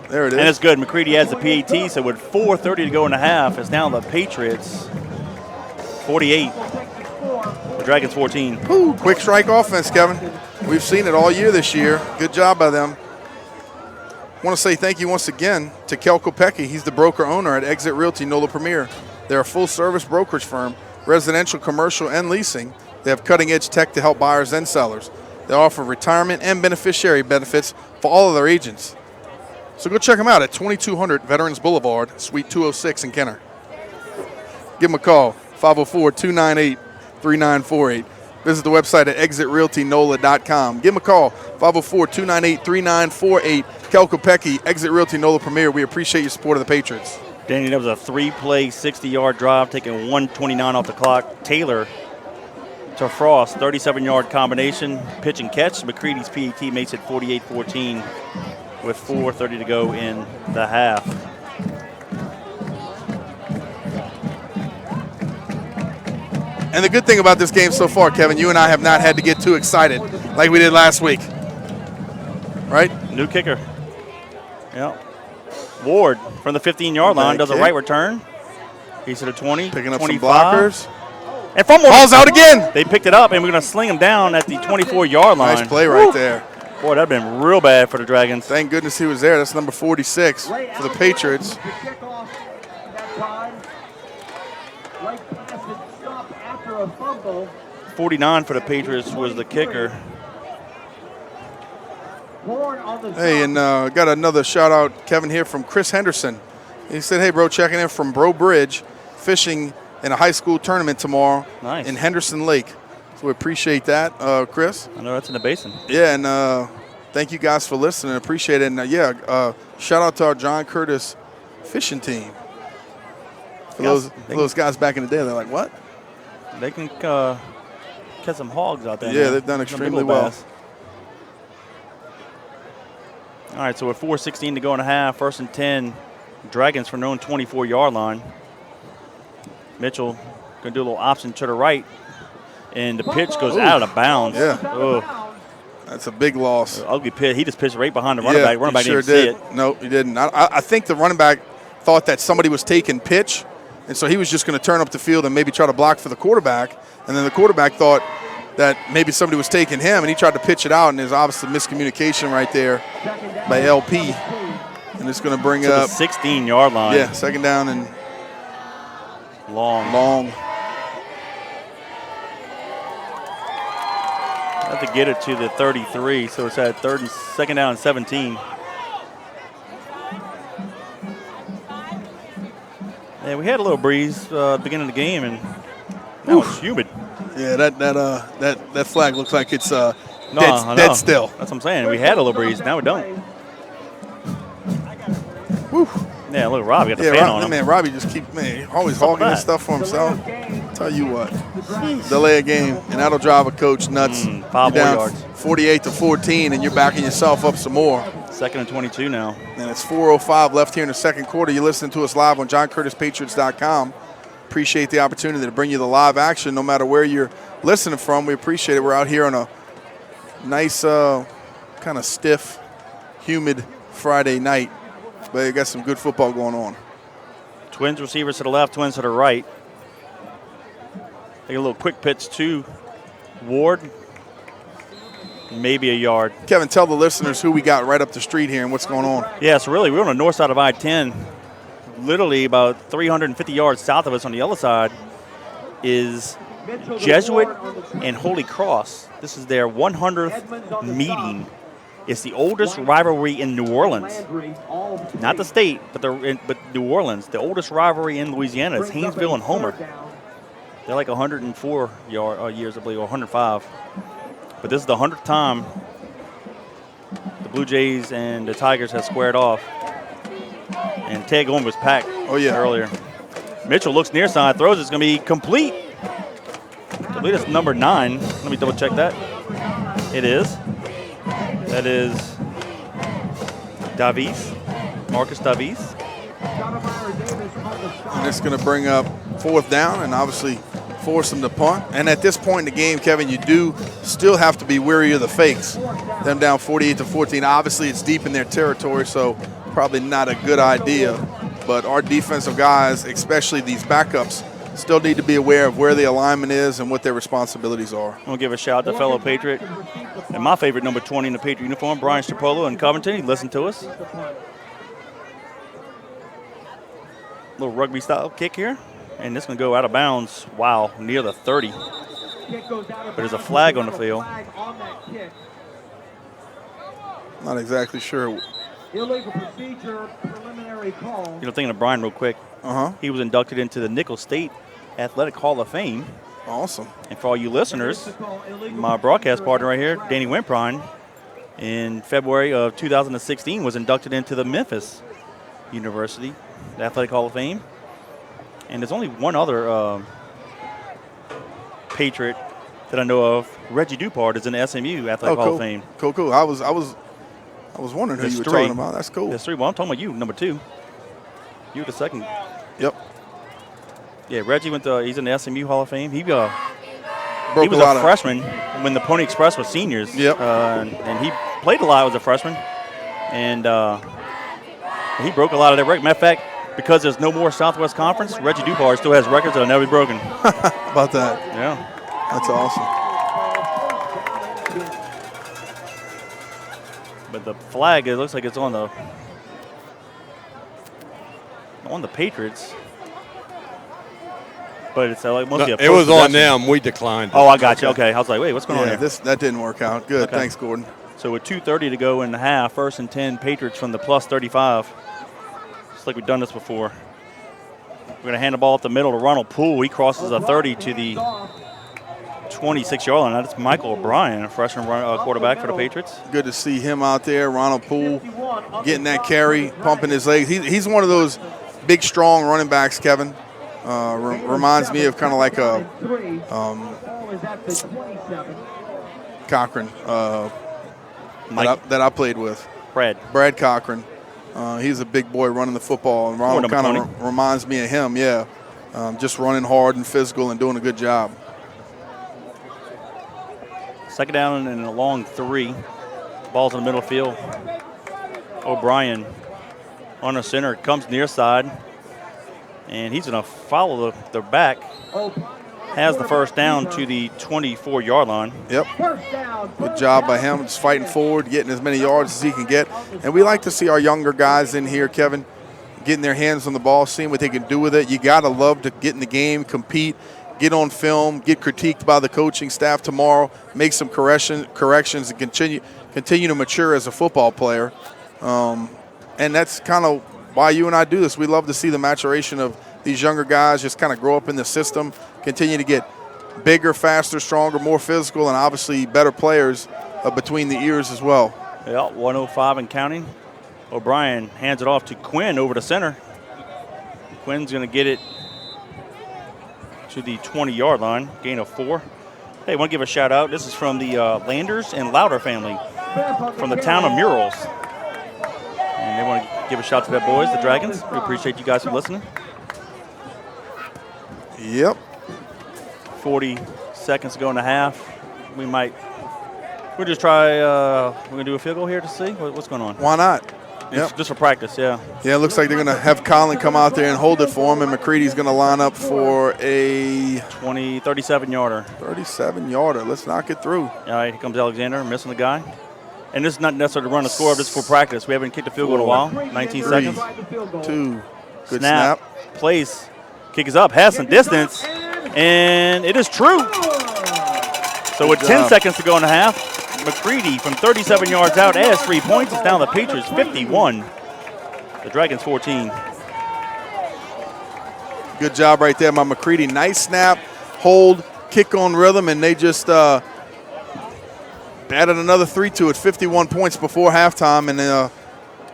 There it is. And it's good. McCready has the PAT, so with 4:30 to go in the half, it's now the Patriots 48. The Dragons 14. Ooh, quick strike offense, Kevin. We've seen it all year this year. Good job by them. I want to say thank you once again to Kel Kopecky. He's the broker owner at Exit Realty NOLA Premier. They're a full-service brokerage firm, residential, commercial, and leasing. They have cutting-edge tech to help buyers and sellers. They offer retirement and beneficiary benefits for all of their agents. So go check them out at 2200 Veterans Boulevard, Suite 206 in Kenner. Give them a call, 504-298-3948. Visit the website at exitrealtynola.com. Give them a call, 504-298-3948. Kel Kopecky, Exit Realty NOLA Premier. We appreciate your support of the Patriots. Danny, that was a 3-play, 60-yard drive, taking 129 off the clock. Taylor to Frost, 37-yard combination, pitch and catch. McCready's PAT makes it 48-14 with 4:30 to go in the half. And the good thing about this game so far, Kevin, you and I have not had to get too excited like we did last week. Right? New kicker. Yeah. Ward from the 15-yard line does a right return. He's to the 20, picking up 25. some blockers. And fumble. Ball's out again. They picked it up, and we're going to sling him down at the 24-yard line. Nice play right there. Boy, that would have been real bad for the Dragons. Thank goodness he was there. That's number 46 for the Patriots. 49 for the Patriots was the kicker. Hey, and got another shout out, Kevin, here from Chris Henderson. He said, hey, bro, checking in from Bro Bridge, fishing in a high school tournament tomorrow in Henderson Lake. So we appreciate that, Chris. I know that's in the basin. Yeah, and thank you guys for listening. Appreciate it. And, shout out to our John Curtis fishing team. For those guys back in the day, they're like, what? They can catch some hogs out there. Yeah, they've done extremely well. All right, so with 4:16 to go in the half, 1st and 10, Dragons from their own 24-yard line. Mitchell going to do a little option to the right, and the pitch goes out of bounds. Yeah. Ugh. That's a big loss. Ugly pitch. He just pitched right behind the running back. Running back sure didn't see it. No, he didn't. I think the running back thought that somebody was taking pitch, and so he was just going to turn up the field and maybe try to block for the quarterback. And then the quarterback thought that maybe somebody was taking him, and he tried to pitch it out, and there's obviously miscommunication right there by LP. And it's going to bring up the 16-yard line. Yeah, 2nd down and long. Have to get it to the 33, so it's at 2nd down and 17. Yeah, we had a little breeze beginning of the game, and now it's humid. Yeah, that flag looks like it's dead still. That's what I'm saying. We had a little breeze, now we don't. Whew. Yeah, look, Robbie got the fan on him. Man, Robbie just always hogging this stuff for himself. Tell you what, delay a game, and that'll drive a coach nuts. 5 you're more down yards. 48-14, and you're backing yourself up some more. 2nd and 22 now. And it's 4:05 left here in the second quarter. You're listening to us live on JohnCurtisPatriots.com. Appreciate the opportunity to bring you the live action no matter where you're listening from. We appreciate it. We're out here on a nice, kind of stiff, humid Friday night. But you got some good football going on. Twins receivers to the left, Twins to the right. Take a little quick pitch to Ward. Maybe a yard. Kevin, tell the listeners who we got right up the street here and what's going on. Yeah, so really we're on the north side of I-10. Literally about 350 yards south of us on the other side is Jesuit and Holy Cross. This is their 100th meeting. It's the oldest rivalry in New Orleans. Not the state, but New Orleans. The oldest rivalry in Louisiana is Haynesville and Homer. They're like 104 years, I believe, or 105. But this is the 100th time the Blue Jays and the Tigers have squared off. And Ted Gomes was packed earlier. Mitchell looks near side, throws. It's going to be complete. I believe it's number 9. Let me double check that. It is. That is Davies, Marcus Davies. And it's going to bring up 4th down and obviously force them to punt. And at this point in the game, Kevin, you do still have to be wary of the fakes. Them down 48-14. Obviously, it's deep in their territory, so probably not a good idea. But our defensive guys, especially these backups, still need to be aware of where the alignment is and what their responsibilities are. I'm going to give a shout out to fellow Patriot and my favorite number 20 in the Patriot uniform, Brian Strapolo in Covington. He listened to us. Little rugby style kick here, and this is going to go out of bounds. Wow, near the 30. But there's a flag on the field. Not exactly sure. Illegal procedure, preliminary call. You know, thinking of Brian real quick. He was inducted into the Nichols State Athletic Hall of Fame. Awesome. And for all you listeners, my broadcast partner right here, Danny Wimprine, in February of 2016 was inducted into the Memphis University Athletic Hall of Fame. And there's only one other Patriot that I know of. Reggie Dupart is in the SMU Athletic Hall of Fame. Cool. I was wondering who you were talking about. That's cool. There's 3. Well, I'm talking about you, number 2. You the second. Yep. Yeah, Reggie he's in the SMU Hall of Fame. He was a freshman when the Pony Express was seniors. Yep. And he played a lot as a freshman. And he broke a lot of their records. Matter of fact, because there's no more Southwest Conference, Reggie Dupart still has records that will never be broken. About that. Yeah. That's awesome. But the flag, it looks like it's on the Patriots. But it's like mostly it was on them. We declined. Oh, I got you. Okay. I was like, wait, what's going on here? That didn't work out. Good. Okay. Thanks, Gordon. So with 2:30 to go in the half, 1st and 10, Patriots from the plus 35. Just like we've done this before. We're going to hand the ball up the middle to Ronald Poole. He crosses a 30 to the 26-yard line. That's Michael O'Brien, a freshman quarterback for the Patriots. Good to see him out there. Ronald Poole getting that carry, pumping his legs. He's one of those big, strong running backs, Kevin. Reminds me of kind of like a Cochran that I played with. Brad Cochran. He's a big boy running the football, and Ronald kind of reminds me of him, just running hard and physical and doing a good job. 2nd down and a long 3. Ball's in the middle of the field. O'Brien on the center, comes near side, and he's going to follow the back. Has the 1st down to the 24-yard line. Yep. Good job by him, just fighting forward, getting as many yards as he can get. And we like to see our younger guys in here, Kevin, getting their hands on the ball, seeing what they can do with it. You got to love to get in the game, compete, get on film, get critiqued by the coaching staff tomorrow, make some corrections, and continue to mature as a football player. And that's kind of why you and I do this. We love to see the maturation of these younger guys just kind of grow up in the system, continue to get bigger, faster, stronger, more physical, and obviously better players between the ears as well. Yeah, 105 and counting. O'Brien hands it off to Quinn over the center. Quinn's going to get it to the 20-yard line, gain of 4. Hey, I want to give a shout out. This is from the Landers and Louder family from the town of Murals. And they want to give a shout to their boys, the Dragons. We appreciate you guys for listening. Yep. 40 seconds to go in the half. We'll just try, we're going to do a field goal here to see what's going on. Why not? Yep. Just for practice, yeah. Yeah, it looks like they're going to have Colin come out there and hold it for him, and Mccready's going to line up for a 37-yarder. 37-yarder. Let's knock it through. All right, here comes Alexander, missing the guy. And this is not necessarily to run a score, this is for practice. We haven't kicked a field goal in a while. 19 seconds. 2. Good snap. Place. Kick is up, has some distance, and it is true. So with 10 seconds to go in the half, Mccready from 37 yards out adds 3 points. It's down the Patriots 51. The Dragons 14. Good job right there by Mccready. Nice snap, hold, kick on rhythm, and they just added another 3 to it. 51 points before halftime, and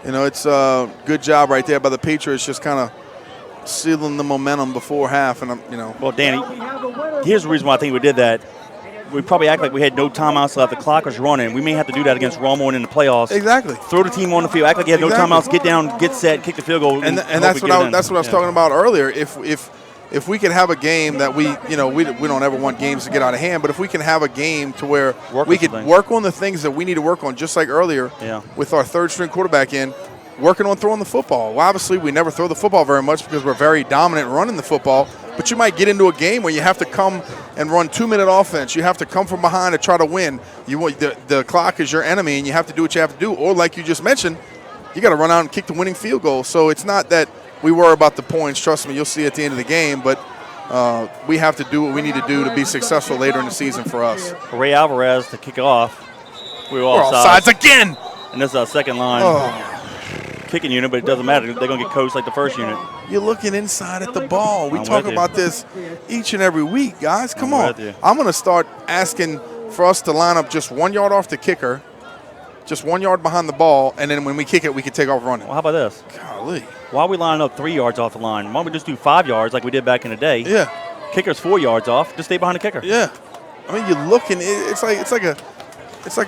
it's a good job right there by the Patriots, just kind of sealing the momentum before half. And Well, Danny, here's the reason why I think we did that. we probably act like we had no timeouts left. The clock was running. We may have to do that against Romo in the playoffs. Exactly. Throw the team on the field. Act like you had no timeouts. Get down, get set, kick the field goal. And that's what I was talking about earlier. If we can have a game that we don't ever want games to get out of hand, but if we can have a game to where we could work on the things that we need to work on, just like earlier with our third string quarterback working on throwing the football. Well, obviously, we never throw the football very much because we're very dominant running the football. But you might get into a game where you have to come and run 2-minute offense. You have to come from behind to try to win. The clock is your enemy, and you have to do what you have to do. Or like you just mentioned, you got to run out and kick the winning field goal. So it's not that we worry about the points. Trust me, you'll see at the end of the game. But we have to do what we need to do to be successful later in the season for us. Ray Alvarez to kick off. We're offsides again. And this is our second line. Kicking unit, but it doesn't matter. They're going to get coached like the first unit. You're looking inside at the ball. We talk about this each and every week, guys. Come on. I'm going to start asking for us to line up just 1 yard off the kicker, just 1 yard behind the ball, and then when we kick it, we can take off running. Well, how about this? Golly. Why are we lining up 3 yards off the line? Why don't we just do 5 yards like we did back in the day? Yeah. Kicker's 4 yards off. Just stay behind the kicker. Yeah. I mean, you're looking. It's like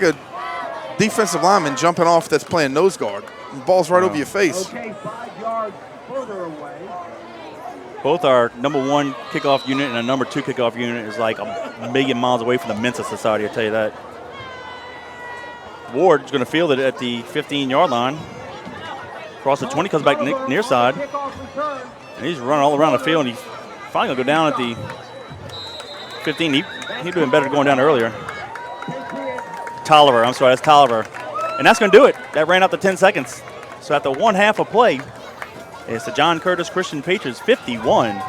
a defensive lineman jumping off that's playing nose guard. The ball's right over your face. Okay, 5 yards further away. Both our number 1 kickoff unit and our number 2 kickoff unit is like a million miles away from the Mensa Society, I'll tell you that. Ward's going to field it at the 15-yard line. Across the 20, comes back near side. And he's running all around the field, and he's finally going to go down at the 15. He's doing better going down earlier. Tolliver, I'm sorry, that's Tolliver. And that's going to do it. That ran out to 10 seconds. So after one half of play, it's the John Curtis Christian Patriots 51,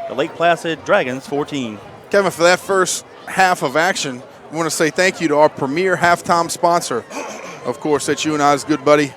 the Lake Placid Dragons 14. Kevin, for that first half of action, we want to say thank you to our premier halftime sponsor. Of course, that's you and I's good buddy,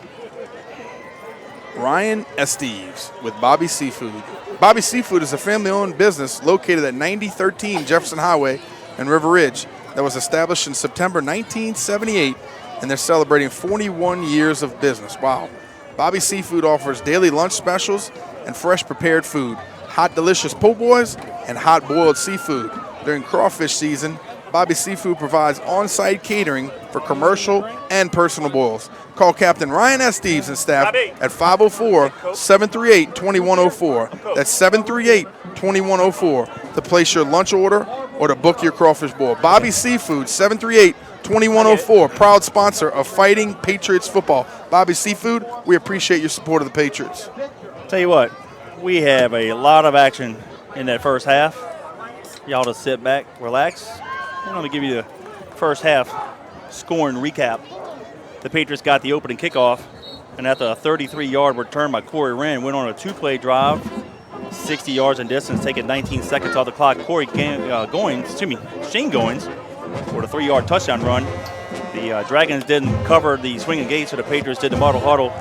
Ryan Esteves with Bobby Seafood. Bobby Seafood is a family-owned business located at 9013 Jefferson Highway in River Ridge that was established in September 1978. And they're celebrating 41 years of business. Wow. Bobby Seafood offers daily lunch specials and fresh prepared food, hot delicious po' boys, and hot boiled seafood. During crawfish season, Bobby Seafood provides on-site catering for commercial and personal boils. Call Captain Ryan Esteves and staff at 504-738-2104. That's 738-2104 to place your lunch order or to book your crawfish boil. Bobby Seafood, 738-2104, proud sponsor of Fighting Patriots football. Bobby Seafood, we appreciate your support of the Patriots. Tell you what, we have a lot of action in that first half. Y'all just sit back, relax. I'm going to give you the first half scoring recap. The Patriots got the opening kickoff, and after a 33-yard return by Corey Wren, went on a 2-play drive, 60 yards in distance, taking 19 seconds off the clock. Shane Goins, for the 3-yard touchdown run. The Dragons didn't cover the swinging gate, so the Patriots did the model huddle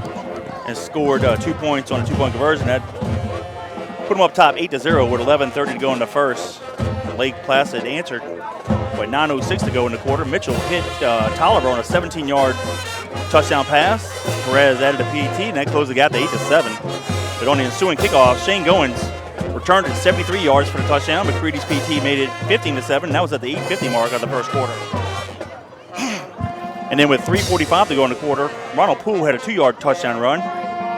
and scored 2 points on a 2-point conversion. That put them up top 8-0 with 11:30 to go in the first. Lake Placid answered with 9:06 to go in the quarter. Mitchell hit Tolliver on a 17-yard touchdown pass. Perez added a PAT, and that closed the gap to 8-7. But on the ensuing kickoff, Shane Goins returned at 73 yards for the touchdown. Mccready's PT made it 15-7, and that was at the 8:50 mark of the first quarter. And then with 3:45 to go in the quarter, Ronald Poole had a 2-yard touchdown run,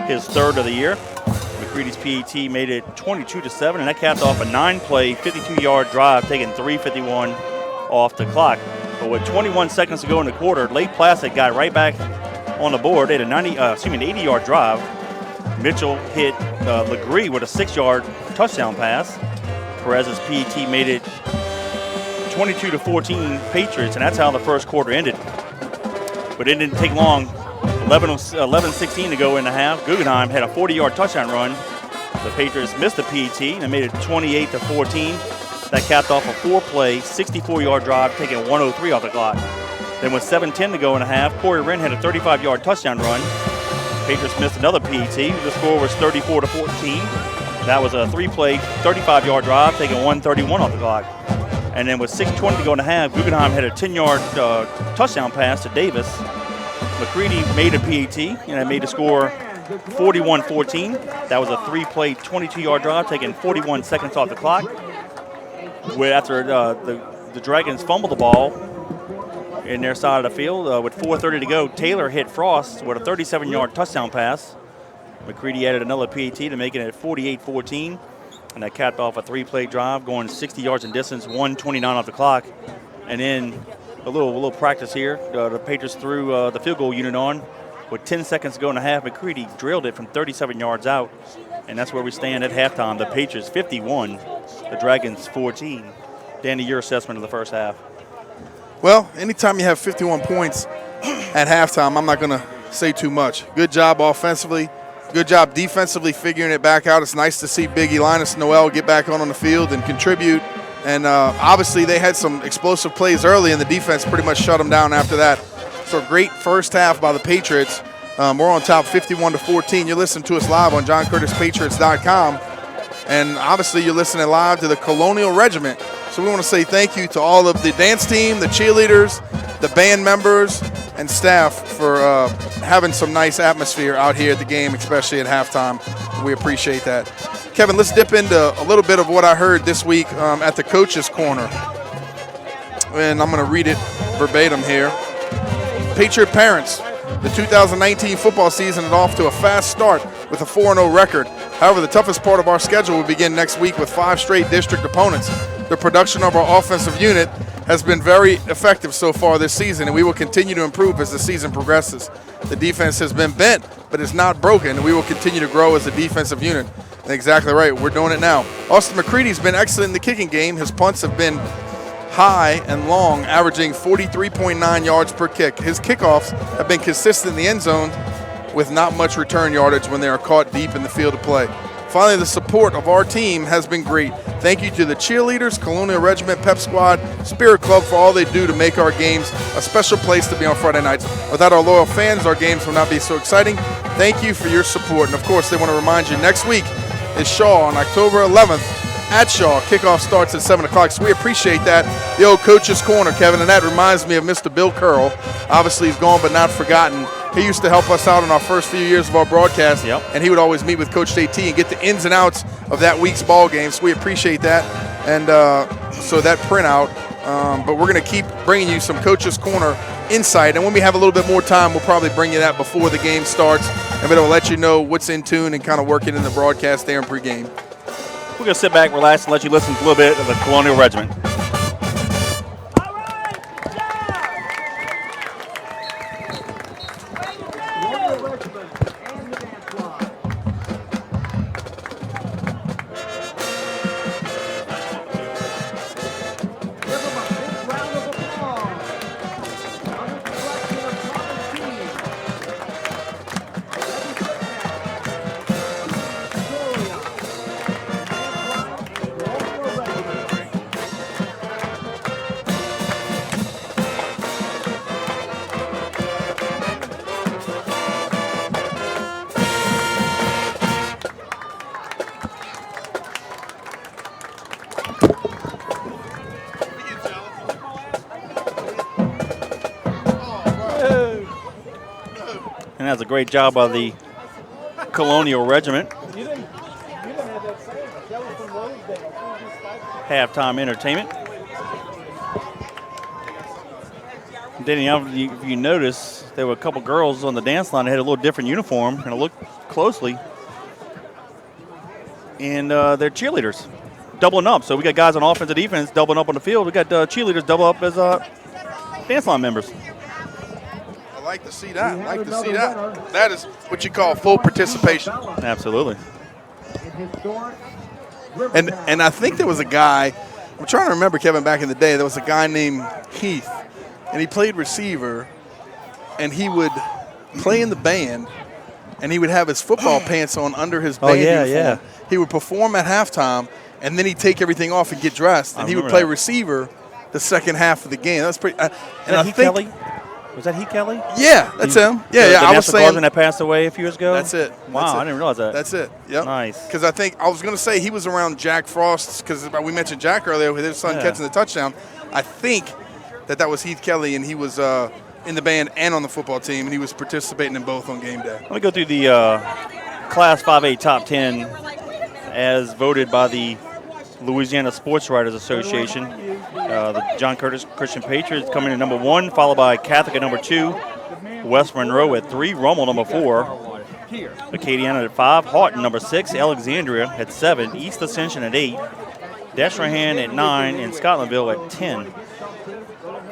his third of the year. Mccready's PAT made it 22-7, and that capped off a 9-play, 52-yard drive, taking 3:51 off the clock. But with 21 seconds to go in the quarter, Lake Placid got right back on the board. They had an 80-yard drive. Mitchell hit Legree with a 6-yard touchdown pass. Perez's PAT made it 22-14 Patriots, and that's how the first quarter ended. But it didn't take long. 11:16 to go in the half. Guggenheim had a 40-yard touchdown run. The Patriots missed the PAT and made it 28-14. That capped off a 4-play, 64-yard drive, taking 103 off the clock. Then with 7:10 to go in the half, Corey Wren had a 35-yard touchdown run. Patriots missed another PAT. The score was 34-14. That was a 3-play, 35-yard drive, taking 131 off the clock. And then with 6:20 to go in the half, Guggenheim had a 10-yard touchdown pass to Davis. Mccready made a PAT, and that made the score 41-14. That was a 3-play, 22-yard drive, taking 41 seconds off the clock. After the the Dragons fumbled the ball in their side of the field. With 4:30 to go, Taylor hit Frost with a 37-yard touchdown pass. Mccready added another PAT to make it at 48-14. And that capped off a 3-play drive going 60 yards in distance, 1:29 off the clock. And then a little practice here. The Patriots threw the field goal unit on with 10 seconds to go in the half. Mccready drilled it from 37 yards out. And that's where we stand at halftime. The Patriots 51, the Dragons 14. Danny, your assessment of the first half. Well, anytime you have 51 points at halftime, I'm not going to say too much. Good job offensively. Good job defensively figuring it back out. It's nice to see Big Linus Noel get back on the field and contribute. And obviously they had some explosive plays early, and the defense pretty much shut them down after that. So great first half by the Patriots. We're on top 51-14. You're listening to us live on JohnCurtisPatriots.com. And obviously you're listening live to the Colonial Regiment. So we want to say thank you to all of the dance team, the cheerleaders, the band members, and staff for having some nice atmosphere out here at the game, especially at halftime. We appreciate that. Kevin, let's dip into a little bit of what I heard this week at the Coach's Corner. And I'm going to read it verbatim here. Patriot parents, the 2019 football season is off to a fast start with a 4-0 record. However, the toughest part of our schedule will begin next week with 5 straight district opponents. The production of our offensive unit has been very effective so far this season, and we will continue to improve as the season progresses. The defense has been bent, but is not broken, and we will continue to grow as a defensive unit. And exactly right, we're doing it now. Austin Mccready's been excellent in the kicking game. His punts have been high and long, averaging 43.9 yards per kick. His kickoffs have been consistent in the end zone with not much return yardage when they are caught deep in the field of play. Finally, the support of our team has been great. Thank you to the cheerleaders, Colonial Regiment, Pep Squad, Spirit Club for all they do to make our games a special place to be on Friday nights. Without our loyal fans, our games will not be so exciting. Thank you for your support. And, of course, they want to remind you next week is Shaw on October 11th at Shaw. Kickoff starts at 7 o'clock, so we appreciate that. The old Coach's Corner, Kevin, and that reminds me of Mr. Bill Curl. Obviously, he's gone but not forgotten. He used to help us out in our first few years of our broadcast, and he would always meet with Coach JT and get the ins and outs of that week's ball game, so we appreciate that. And so that printout, but we're going to keep bringing you some Coach's Corner insight, and when we have a little bit more time, we'll probably bring you that before the game starts, and it'll let you know what's in tune and kind of work it in the broadcast there in pregame. We're going to sit back, relax, and let you listen to a little bit of the Colonial Regiment. And that's a great job by the Colonial Regiment. Halftime entertainment. Danny, if you notice, there were a couple girls on the dance line that had a little different uniform, and I looked closely. And they're cheerleaders, doubling up. So we got guys on offense and defense doubling up on the field. We got cheerleaders double up as dance line members. I like to see that. I like to see that. That is what you call full participation. Absolutely. And I think there was a guy, I'm trying to remember, Kevin, back in the day, there was a guy named Heath, and he played receiver, and he would play in the band, and he would have his football pants on under his band uniform. Yeah. He would perform at halftime, and then he'd take everything off and get dressed, and he would play receiver the second half of the game. That was pretty. Kelly? Was that Heath Kelly? Yeah, that's him. Yeah. I was saying that passed away a few years ago. That's it. Wow, I didn't realize that. That's it. Yep. Nice. Because I think I was going to say he was around Jack Frost, because we mentioned Jack earlier with his son catching the touchdown. I think that was Heath Kelly, and he was in the band and on the football team, and he was participating in both on game day. Let me go through the Class 5A Top 10 as voted by the Louisiana Sports Writers Association. The John Curtis Christian Patriots coming in number 1, followed by Catholic at number 2, West Monroe at 3, Rummel number 4, Acadiana at 5, Haughton number 6, Alexandria at 7, East Ascension at 8, Dashrahan at 9, and Scotlandville at 10.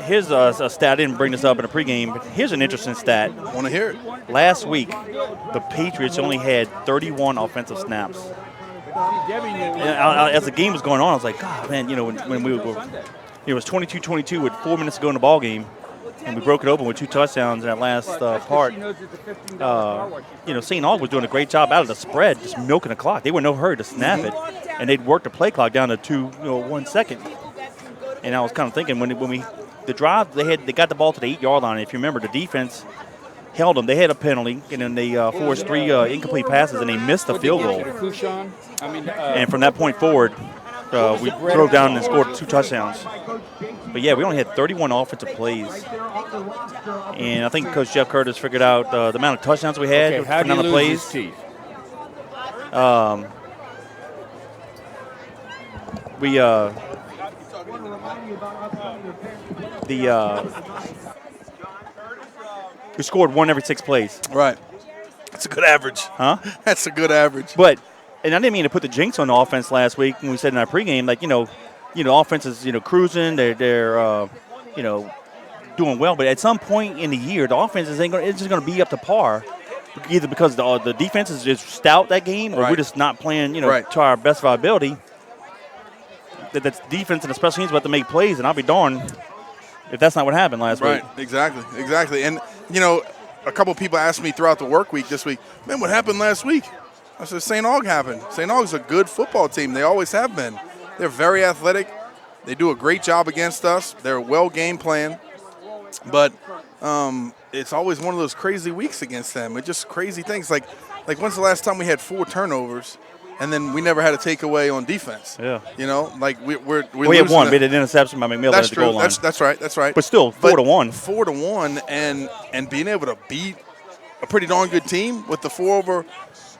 Here's a stat. I didn't bring this up in the pregame, but here's an interesting stat. Want to hear it? Last week, the Patriots only had 31 offensive snaps. And as the game was going on, I was like, God, man, when we were, it was 22-22 with 4 minutes to go in the ball game, and we broke it open with 2 touchdowns in that last part. St. Aug was doing a great job out of the spread, just milking the clock. They were in no hurry to snap it, and they'd work the play clock down to 1 second. And I was kind of thinking when the drive, they got the ball to the 8-yard line. If you remember, the defense held them. They had a penalty, and then they forced 3 incomplete passes, and they missed the field goal. And from that point forward, we drove down and scored 2 touchdowns. But, yeah, we only had 31 offensive plays. And I think Coach Jeff Curtis figured out the amount of touchdowns we had for the amount of plays. We scored 1 every 6 plays. Right. That's a good average. Huh? That's a good average. But, and I didn't mean to put the jinx on the offense last week when we said in our pregame, like, the offense is, cruising, they're doing well. But at some point in the year, the offense it's just going to be up to par, either because the defense is just stout that game, or we're just not playing, to our best of our ability. That defense and the special teams about to make plays, and I'll be darned if that's not what happened last week. Right, exactly. And, a couple of people asked me throughout the work week this week, man, what happened last week? I said, St. Aug happened. St. Aug's a good football team. They always have been. They're very athletic. They do a great job against us. They're well game planned. But it's always one of those crazy weeks against them. It's just crazy things. Like when's the last time we had 4 turnovers and then we never had a takeaway on defense? Yeah. We had 1. We had an interception by McMillan at the goal line. That's right. But still, 4-1. 4-1, and being able to beat a pretty darn good team with the 4-over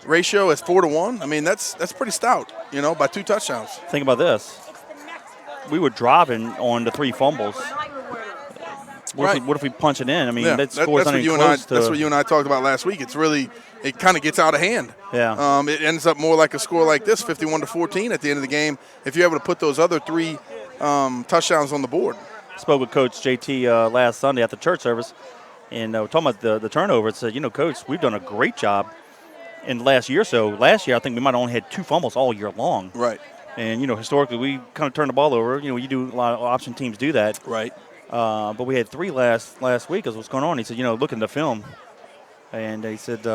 ratio as 4-1. I mean, that's pretty stout. By 2 touchdowns. Think about this. We were driving on the 3 fumbles. What if we punch it in? I mean, that scores not even close to. That's what you and I talked about last week. It kind of gets out of hand. Yeah. It ends up more like a score like this, 51-14 at the end of the game, if you're able to put those other 3 touchdowns on the board. Spoke with Coach JT last Sunday at the church service, and we're talking about the turnover. It said, Coach, we've done a great job in the last year or so. Last year, I think we might have only had 2 fumbles all year long. Right. And, historically, we kind of turn the ball over. You do a lot of option teams do that. Right. But we had 3 last week. What's going on? He said, look in the film. And he said,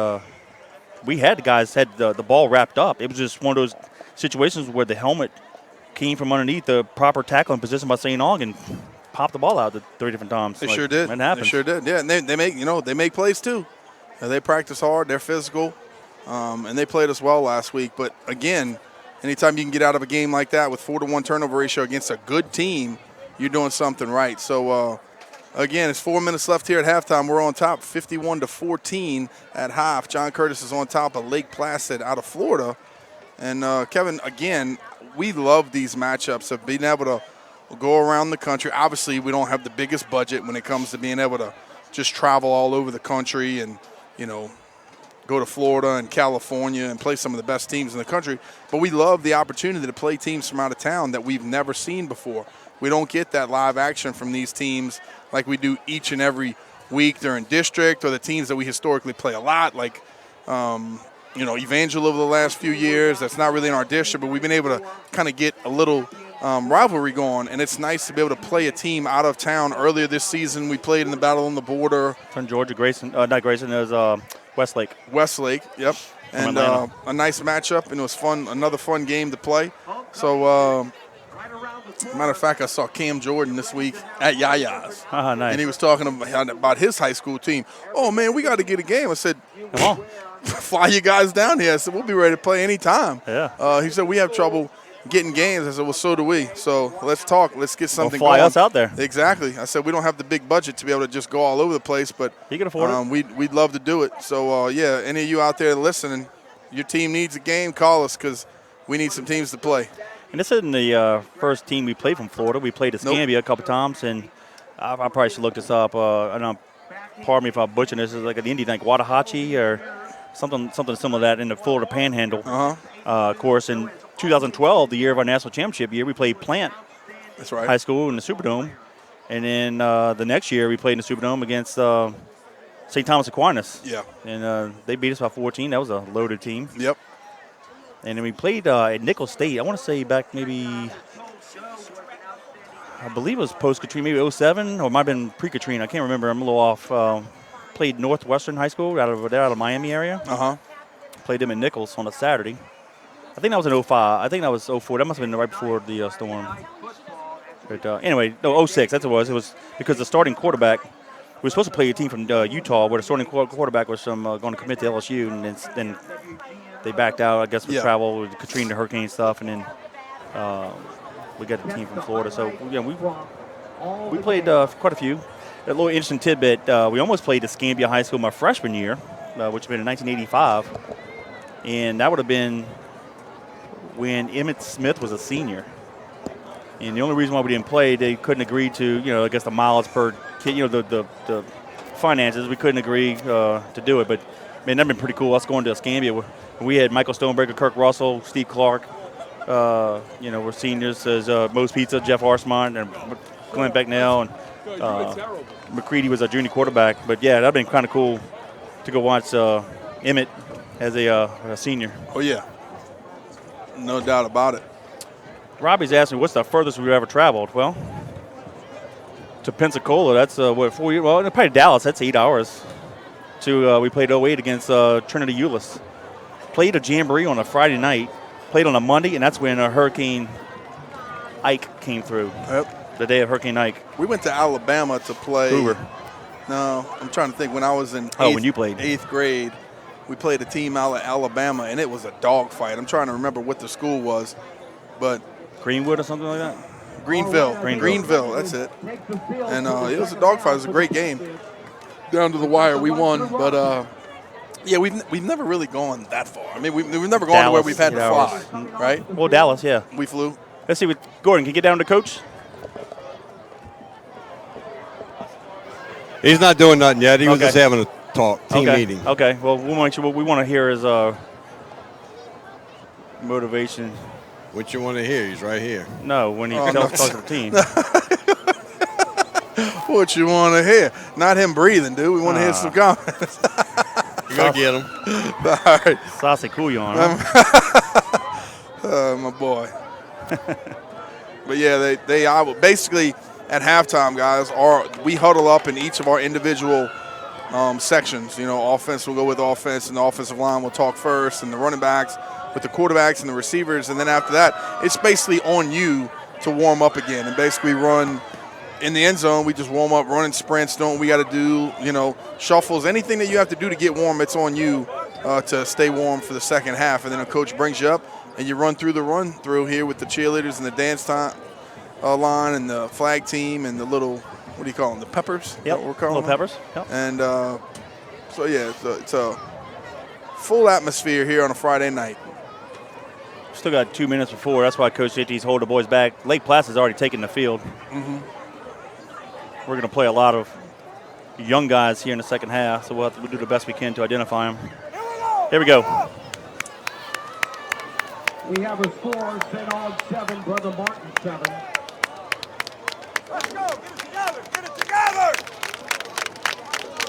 we had the guys had the ball wrapped up. It was just one of those situations where the helmet came from underneath the proper tackling position by St. Aug and popped the ball out 3 different times. They sure did. That happens. They sure did. Yeah, and they make plays too. They practice hard. They're physical, and they played us well last week. But again, anytime you can get out of a game like that with 4-1 turnover ratio against a good team, you're doing something right. So, again, it's 4 minutes left here at halftime. We're on top, 51-14 at half. John Curtis is on top of Lake Placid out of Florida. And, Kevin, again, we love these matchups of being able to go around the country. Obviously, we don't have the biggest budget when it comes to being able to just travel all over the country and, go to Florida and California and play some of the best teams in the country. But we love the opportunity to play teams from out of town that we've never seen before. We don't get that live action from these teams like we do each and every week during district, or the teams that we historically play a lot, like, Evangel over the last few years. That's not really in our district, but we've been able to kind of get a little rivalry going, and it's nice to be able to play a team out of town. Earlier this season, we played in the Battle on the Border. From Georgia, not Grayson, it was Westlake. Westlake, yep. And a nice matchup, and it was fun, another fun game to play. So, matter of fact, I saw Cam Jordan this week at Yaya's. Nice. And he was talking about his high school team. Oh, man, we got to get a game. I said, come on. Fly you guys down here. I said, we'll be ready to play anytime. Yeah. He said, we have trouble getting games. I said, well, so do we. So let's talk. Let's get something fly going. Us out there. Exactly. I said, we don't have the big budget to be able to just go all over the place, but you can afford it. We'd love to do it. So, any of you out there listening, your team needs a game, call us, because we need some teams to play. And this isn't the first team we played from Florida. We played Escambia a couple times, and I probably should look this up. I don't know, pardon me if I'm butchering this. It's like an Indian, like Watahachi or something similar to that in the Florida Panhandle. Of course, in 2012, the year of our national championship year, we played Plant That's right. High School in the Superdome. And then the next year, we played in the Superdome against St. Thomas Aquinas. Yeah. And they beat us by 14. That was a loaded team. Yep. And then we played at Nicholls State. I want to say back maybe, I believe it was post-Katrina, maybe 07, or it might have been pre-Katrina. I can't remember. I'm a little off. Played Northwestern High School out of Miami area. Played them at Nicholls on a Saturday. I think that was in 05. I think that was 04. That must have been right before the storm. But anyway, no, 06. That's what it was. It was because the starting quarterback, we were supposed to play a team from Utah where the starting quarterback was going to commit to LSU, and then they backed out, I guess, with travel, with Katrina, the hurricane stuff, and then we got the team from Florida. So, we played quite a few. A little interesting tidbit, we almost played Escambia High School my freshman year, which would have been in 1985. And that would have been when Emmett Smith was a senior. And the only reason why we didn't play, they couldn't agree to, I guess the miles per kid, the finances. We couldn't agree to do it. But, man, that would have been pretty cool, us going to Escambia. We had Michael Stonebreaker, Kirk Russell, Steve Clark. We're seniors as Moe's Pizza, Jeff Arsmont, and Glenn Becknell, and Mccready was our junior quarterback. But, yeah, that would have been kind of cool to go watch Emmett as a senior. Oh, yeah. No doubt about it. Robbie's asking, what's the furthest we've ever traveled? Well, to Pensacola, that's 4 years. Well, probably Dallas, that's 8 hours. We played 08 against Trinity Euless. Played a jamboree on a Friday night, played on a Monday, and that's when Hurricane Ike came through. Yep. The day of Hurricane Ike. We went to Alabama to play. Hoover. No, I'm trying to think. When I was in when you played 8th grade, we played a team out of Alabama, and it was a dogfight. I'm trying to remember what the school was, but Greenwood or something like that? Greenville, that's it. And it was a dogfight. It was a great game. Down to the wire, we won. But, we've never really gone that far. I mean, we've never gone to where we've had to fly, right? Well, Dallas, yeah. We flew. Let's see what Gordon, can you get down to coach? He's not doing nothing yet. He was just having a team meeting. Okay, well, we want to hear his motivation. What you want to hear? He's right here. No, when he talks to the team. What you want to hear? Not him breathing, dude. We want to hear some comments. You're going to get him. All right. Saucy Couillon, my boy. But, yeah, they basically at halftime, guys, we huddle up in each of our individual sections. Offense will go with offense, and the offensive line will talk first, and the running backs with the quarterbacks and the receivers. And then after that, it's basically on you to warm up again and basically run in the end zone. We just warm up, running sprints, doing what we got to do, shuffles, anything that you have to do to get warm, it's on you to stay warm for the second half. And then a coach brings you up, and you run through here with the cheerleaders and the dance time line and the flag team and the little, what do you call them, the peppers? Yep, we're calling little peppers. Yep. And it's a full atmosphere here on a Friday night. Still got 2 minutes before. That's why Coach JT's holding the boys back. Lake Placid's already taken the field. Mm-hmm. We're going to play a lot of young guys here in the second half, so we'll do the best we can to identify them. Here we go. We have a score, St. Aug 7, Brother Martin 7. Let's go. Get it together.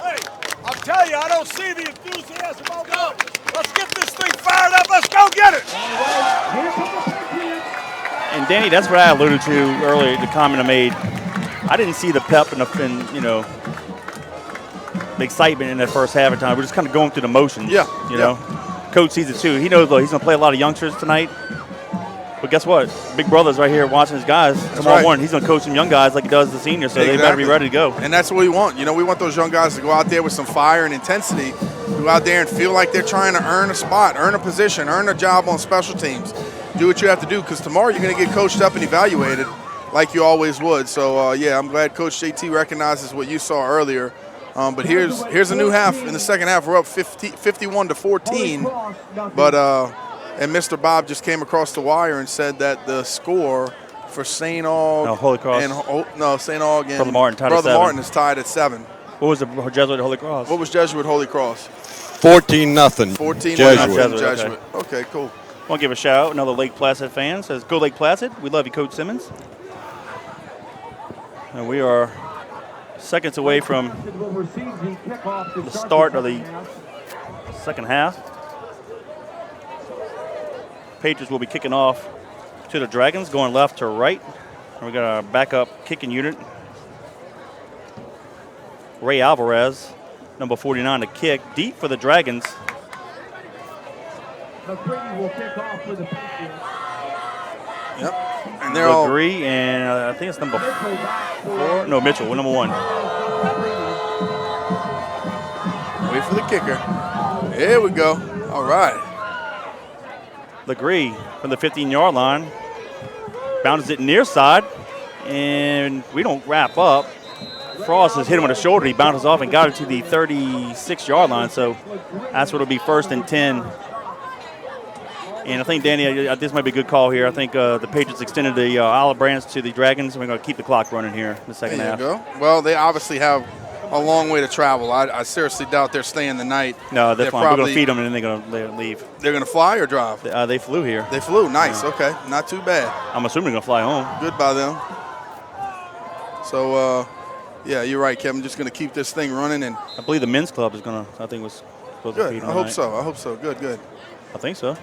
Hey, I'll tell you, I don't see the enthusiasm. Go. Let's get this thing fired up. Let's go get it. Here come the Patriots. And Danny, that's what I alluded to earlier, the comment I made. I didn't see the pep and the excitement in that first half of time. We're just kind of going through the motions. Yeah. You know, Coach sees it too. He knows, he's going to play a lot of youngsters tonight. But guess what? Big Brother's right here watching his guys. Tomorrow morning, he's going to coach some young guys like he does the seniors, so they better be ready to go. And that's what we want. We want those young guys to go out there with some fire and intensity, go out there and feel like they're trying to earn a spot, earn a position, earn a job on special teams. Do what you have to do, because tomorrow you're going to get coached up and evaluated like you always would. So, I'm glad Coach JT recognizes what you saw earlier. But here's a new half. In the second half, we're up 51-14. But And Mr. Bob just came across the wire and said that the score for St. Aug Holy Cross. St. Aug and Brother Martin tied at 7. Brother Martin is tied at 7. What was the Jesuit Holy Cross? What was Jesuit Holy Cross? 14-0. 14 Jesuit. Jesuit. Okay, cool. I want to give a shout out. Another Lake Placid fan says, "Go Lake Placid. We love you, Coach Simmons." And we are seconds away from the start of the second half. Patriots will be kicking off to the Dragons, going left to right. And we got our backup kicking unit. Ray Alvarez, number 49, to kick deep for the Dragons. Mccready will kick off for the Patriots. Yep. And they're all Agree, and I think it's number 4. No, Mitchell, number 1. wait for the kicker. There we go. All right. Legree from the 15-yard line. Bounces it near side, and we don't wrap up. Frost has hit him with a shoulder. He bounces off and got it to the 36-yard line, so that's what it'll be 1st and 10. And I think, Danny, this might be a good call here. I think the Patriots extended the olive branch to the Dragons. We're going to keep the clock running here in the second half. There you go. Well, they obviously have a long way to travel. I seriously doubt they're staying the night. No, they're fine. We're going to feed them, and then they're going to leave. They're going to fly or drive? They flew here. They flew. Nice. Yeah. Okay. Not too bad. I'm assuming they're going to fly home. Good by them. So, yeah, you're right, Kevin. Just going to keep this thing running. And I believe the men's club is going to, I think, was supposed to feed them. I hope so. I hope so. Good. I think so.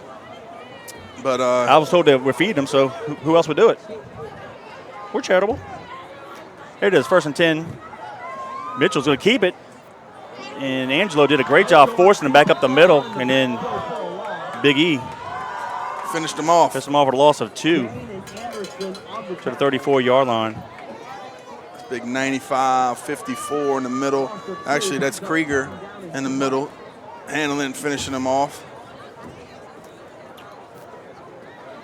But I was told that we're feeding them, so who else would do it? We're charitable. There it is, 1st and 10. Mitchell's going to keep it. And Angelo did a great job forcing him back up the middle. And then Big E finished him off. Finished him off with a loss of 2 to the 34-yard line. Big 95-54 in the middle. Actually, that's Krieger in the middle, handling and finishing him off.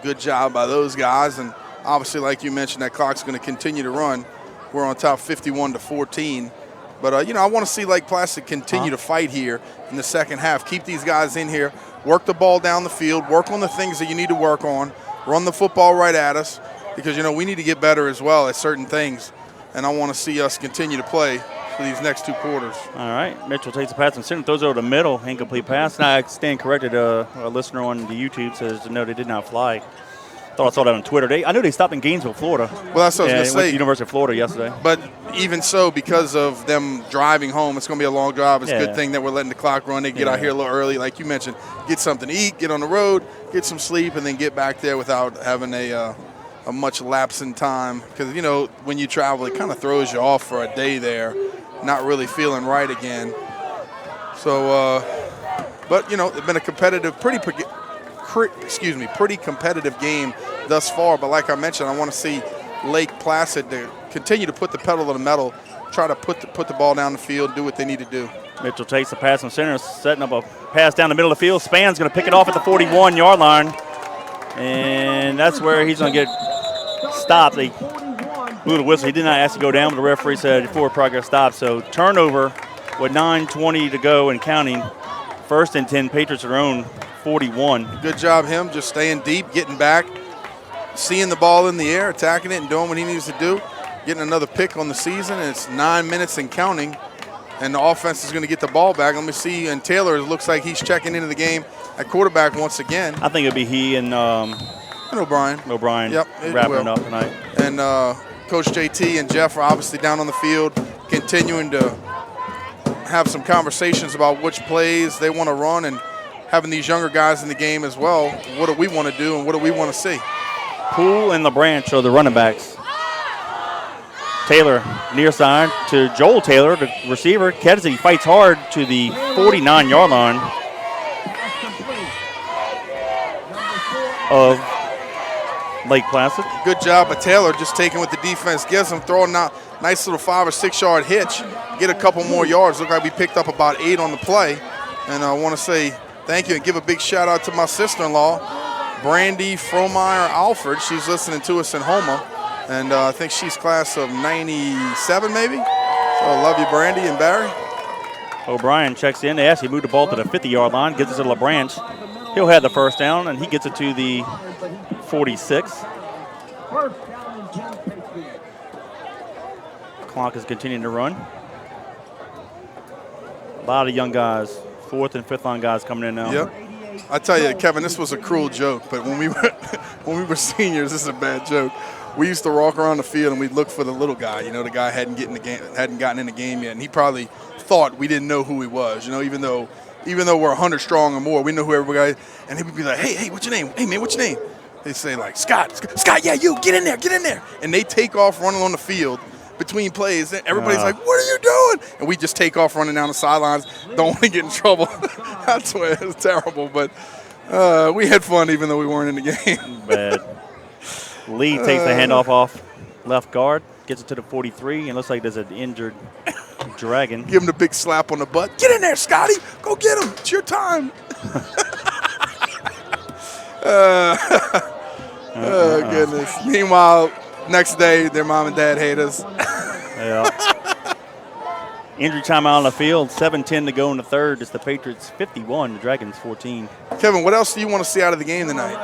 Good job by those guys, and obviously, like you mentioned, that clock's going to continue to run. We're on top 51-14. But, I want to see Lake Placid continue to fight here in the second half. Keep these guys in here, work the ball down the field, work on the things that you need to work on, run the football right at us because, we need to get better as well at certain things. And I want to see us continue to play for these next 2 quarters. All right. Mitchell takes the pass and center, throws it over the middle, incomplete pass. Now I stand corrected. A listener on the YouTube says, no, they did not fly. Thought I saw that on Twitter. I knew they stopped in Gainesville, Florida. Well, that's what I was going to say. Went to University of Florida yesterday. But even so, because of them driving home, it's going to be a long drive. It's a good thing that we're letting the clock run. They get out here a little early, like you mentioned. Get something to eat, get on the road, get some sleep, and then get back there without having a much lapse in time. Because, when you travel, it kind of throws you off for a day there, not really feeling right again. So, but, it's been a competitive, pretty competitive game thus far. But like I mentioned, I want to see Lake Placid to continue to put the pedal to the metal, try to put the ball down the field, do what they need to do. Mitchell takes the pass from center, setting up a pass down the middle of the field. Span's going to pick it off at the 41-yard line. And that's where he's going to get stopped. They blew the whistle. He did not ask to go down, but the referee said forward progress stopped. So turnover with 9:20 to go and counting. 1st and 10, Patriots are own 41. Good job him, just staying deep, getting back, seeing the ball in the air, attacking it and doing what he needs to do, getting another pick on the season. And it's 9 minutes and counting, and the offense is going to get the ball back. Let me see, and Taylor, it looks like he's checking into the game at quarterback once again. I think it'll be he and O'Brien. Yep, wrapping it up tonight. And Coach JT and Jeff are obviously down on the field, continuing to have some conversations about which plays they want to run and having these younger guys in the game as well. What do we want to do and what do we want to see? Poole and LeBranch are the running backs. Taylor near side to Joel Taylor, the receiver. Kedzie fights hard to the 49-yard line of Lake Placid. Good job by Taylor, just taking what the defense gives him, throwing out nice little 5 or 6 yard hitch, get a couple more yards. Look like we picked up about 8 on the play. And I want to say thank you and give a big shout out to my sister-in-law, Brandy Fromeyer Alford. She's listening to us in Houma. And I think she's class of 97 maybe. So I love you, Brandy and Barry. O'Brien checks in. They actually moved the ball to the 50-yard line, gets it to LeBranch. He'll have the first down, and he gets it to the 46. First down and 10 Patriots. Clock is continuing to run. A lot of young guys, 4th and 5th line guys coming in now. Yep. I tell you, Kevin, this was a cruel joke, but when we were seniors, this is a bad joke. We used to walk around the field and we'd look for the little guy. You know, the guy hadn't gotten in the game yet, and he probably thought we didn't know who he was. You know, even though we're 100 strong or more, we know who everybody. And he would be like, "Hey, what's your name? Hey, man, what's your name?" They say like, "Scott, yeah, you get in there," and they take off running on the field between plays. Everybody's like, "What are you doing?" And we just take off running down the sidelines. Don't want to get in trouble. I swear, it's terrible, but we had fun even though we weren't in the game. Bad. Lee takes the handoff off left guard, gets it to the 43, and looks like there's an injured Dragon. Give him the big slap on the butt. Get in there, Scotty. Go get him. It's your time. Oh, goodness. Meanwhile, next day, their mom and dad hate us. Yeah. Injury timeout on the field, 7:10 to go in the third. It's the Patriots 51, the Dragons 14. Kevin, what else do you want to see out of the game tonight?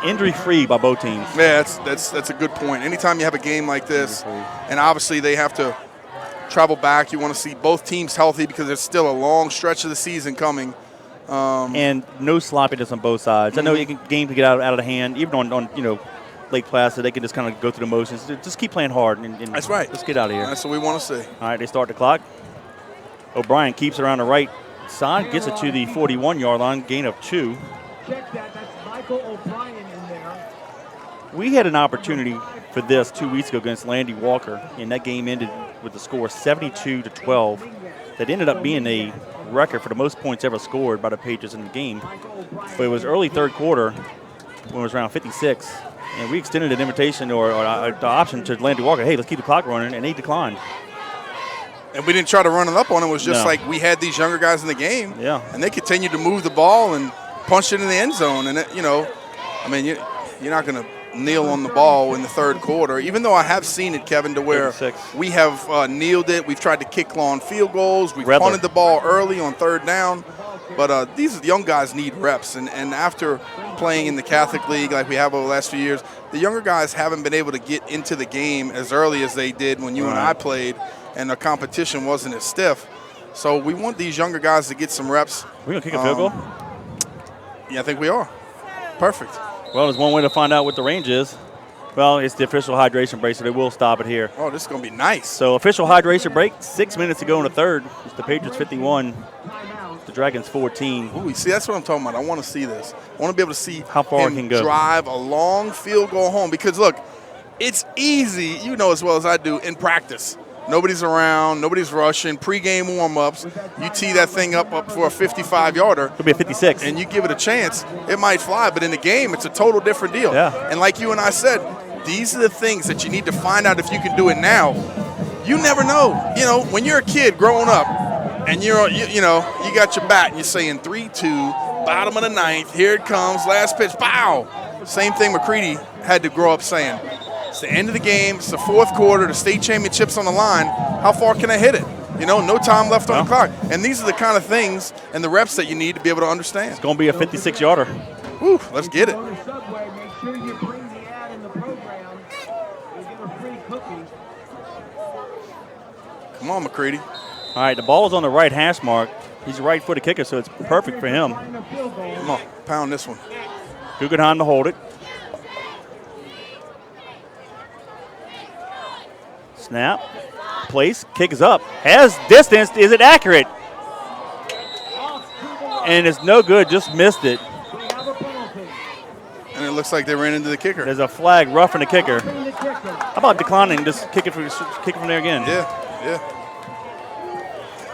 Injury-free by both teams. Yeah, that's a good point. Anytime you have a game like this, and obviously they have to travel back, you want to see both teams healthy because there's still a long stretch of the season coming. And no sloppiness on both sides. I know game can get out of the hand, even on Lake Placid. They can just kind of go through the motions. Just keep playing hard. And that's right. Let's get out of here. That's what we want to see. All right, they start the clock. O'Brien keeps it around the right side, gets it to the 41-yard line, gain of 2. Check that. That's Michael O'Brien in there. We had an opportunity for this 2 weeks ago against Landy Walker, and that game ended with the score 72-12. That ended up being a record for the most points ever scored by the Patriots in the game. But it was early third quarter when it was around 56, and we extended an invitation or the option to Landy Walker, hey, let's keep the clock running, and they declined. And we didn't try to run it up on them. It was just like we had these younger guys in the game, and they continued to move the ball and punch it in the end zone. And, you're not going to kneel on the ball in the third quarter, even though I have seen it, Kevin, to where 36. We have kneeled it. We've tried to kick long field goals. We've punted the ball early on third down. But these young guys need reps. And after playing in the Catholic League like we have over the last few years, the younger guys haven't been able to get into the game as early as they did when you and I played, and the competition wasn't as stiff. So we want these younger guys to get some reps. We're going to kick a field goal? Yeah, I think we are. Perfect. Well, there's one way to find out what the range is. Well, it's the official hydration break, so they will stop it here. Oh, this is going to be nice. So official hydration break, 6 minutes to go in the third. It's the Patriots 51, the Dragons 14. Ooh, see, that's what I'm talking about. I want to see this. I want to be able to see how far it can go. Drive a long field goal home. Because, look, it's easy, you know as well as I do, in practice. Nobody's around. Nobody's rushing. Pre-game warm-ups. You tee that thing up for a 55-yarder. Could be a 56. And you give it a chance, it might fly. But in the game, it's a total different deal. Yeah. And like you and I said, these are the things that you need to find out if you can do it now. You never know. When you're a kid growing up, and you got your bat, and you're saying 3-2, bottom of the ninth, here it comes, last pitch, pow. Same thing Mccready had to grow up saying. It's the end of the game. It's the fourth quarter. The state championship's on the line. How far can I hit it? No time left on the clock. And these are the kind of things and the reps that you need to be able to understand. It's going to be a 56-yarder. Whew, let's get it. Make sure you bring the ad in the program. We'll give a free cookie. Come on, Mccready. All right, the ball is on the right hash mark. He's a right-footed kicker, so it's perfect for him. Come on, pound this one. Guggenheim to hold it. Snap, place, kick is up. Has distance, is it accurate? And it's no good, just missed it. And it looks like they ran into the kicker. There's a flag roughing the kicker. How about declining, just kick it from there again? Yeah.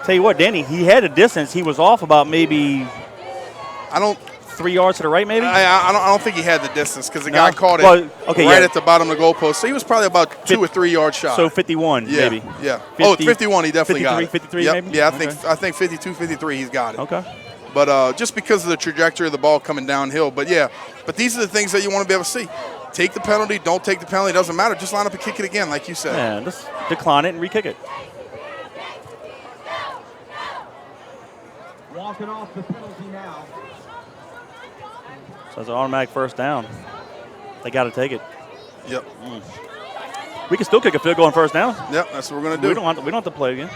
Tell you what, Danny, he had a distance. He was off about maybe 3 yards to the right, maybe? I don't think he had the distance because the guy caught it at the bottom of the goalpost. So he was probably about 2 or 3 yards shy. So 51, maybe. Yeah. 51, he definitely got it. 53, yep. maybe? Yeah, I think 52, 53, he's got it. Okay. But just because of the trajectory of the ball coming downhill. But these are the things that you want to be able to see. Take the penalty, don't take the penalty. It doesn't matter. Just line up and kick it again, like you said. Yeah, just decline it and re-kick it. Walking off the penalty now. So it's an automatic first down. They got to take it. Yep. We can still kick a field goal on first down. Yep, that's what we're going to do. We don't have to play again.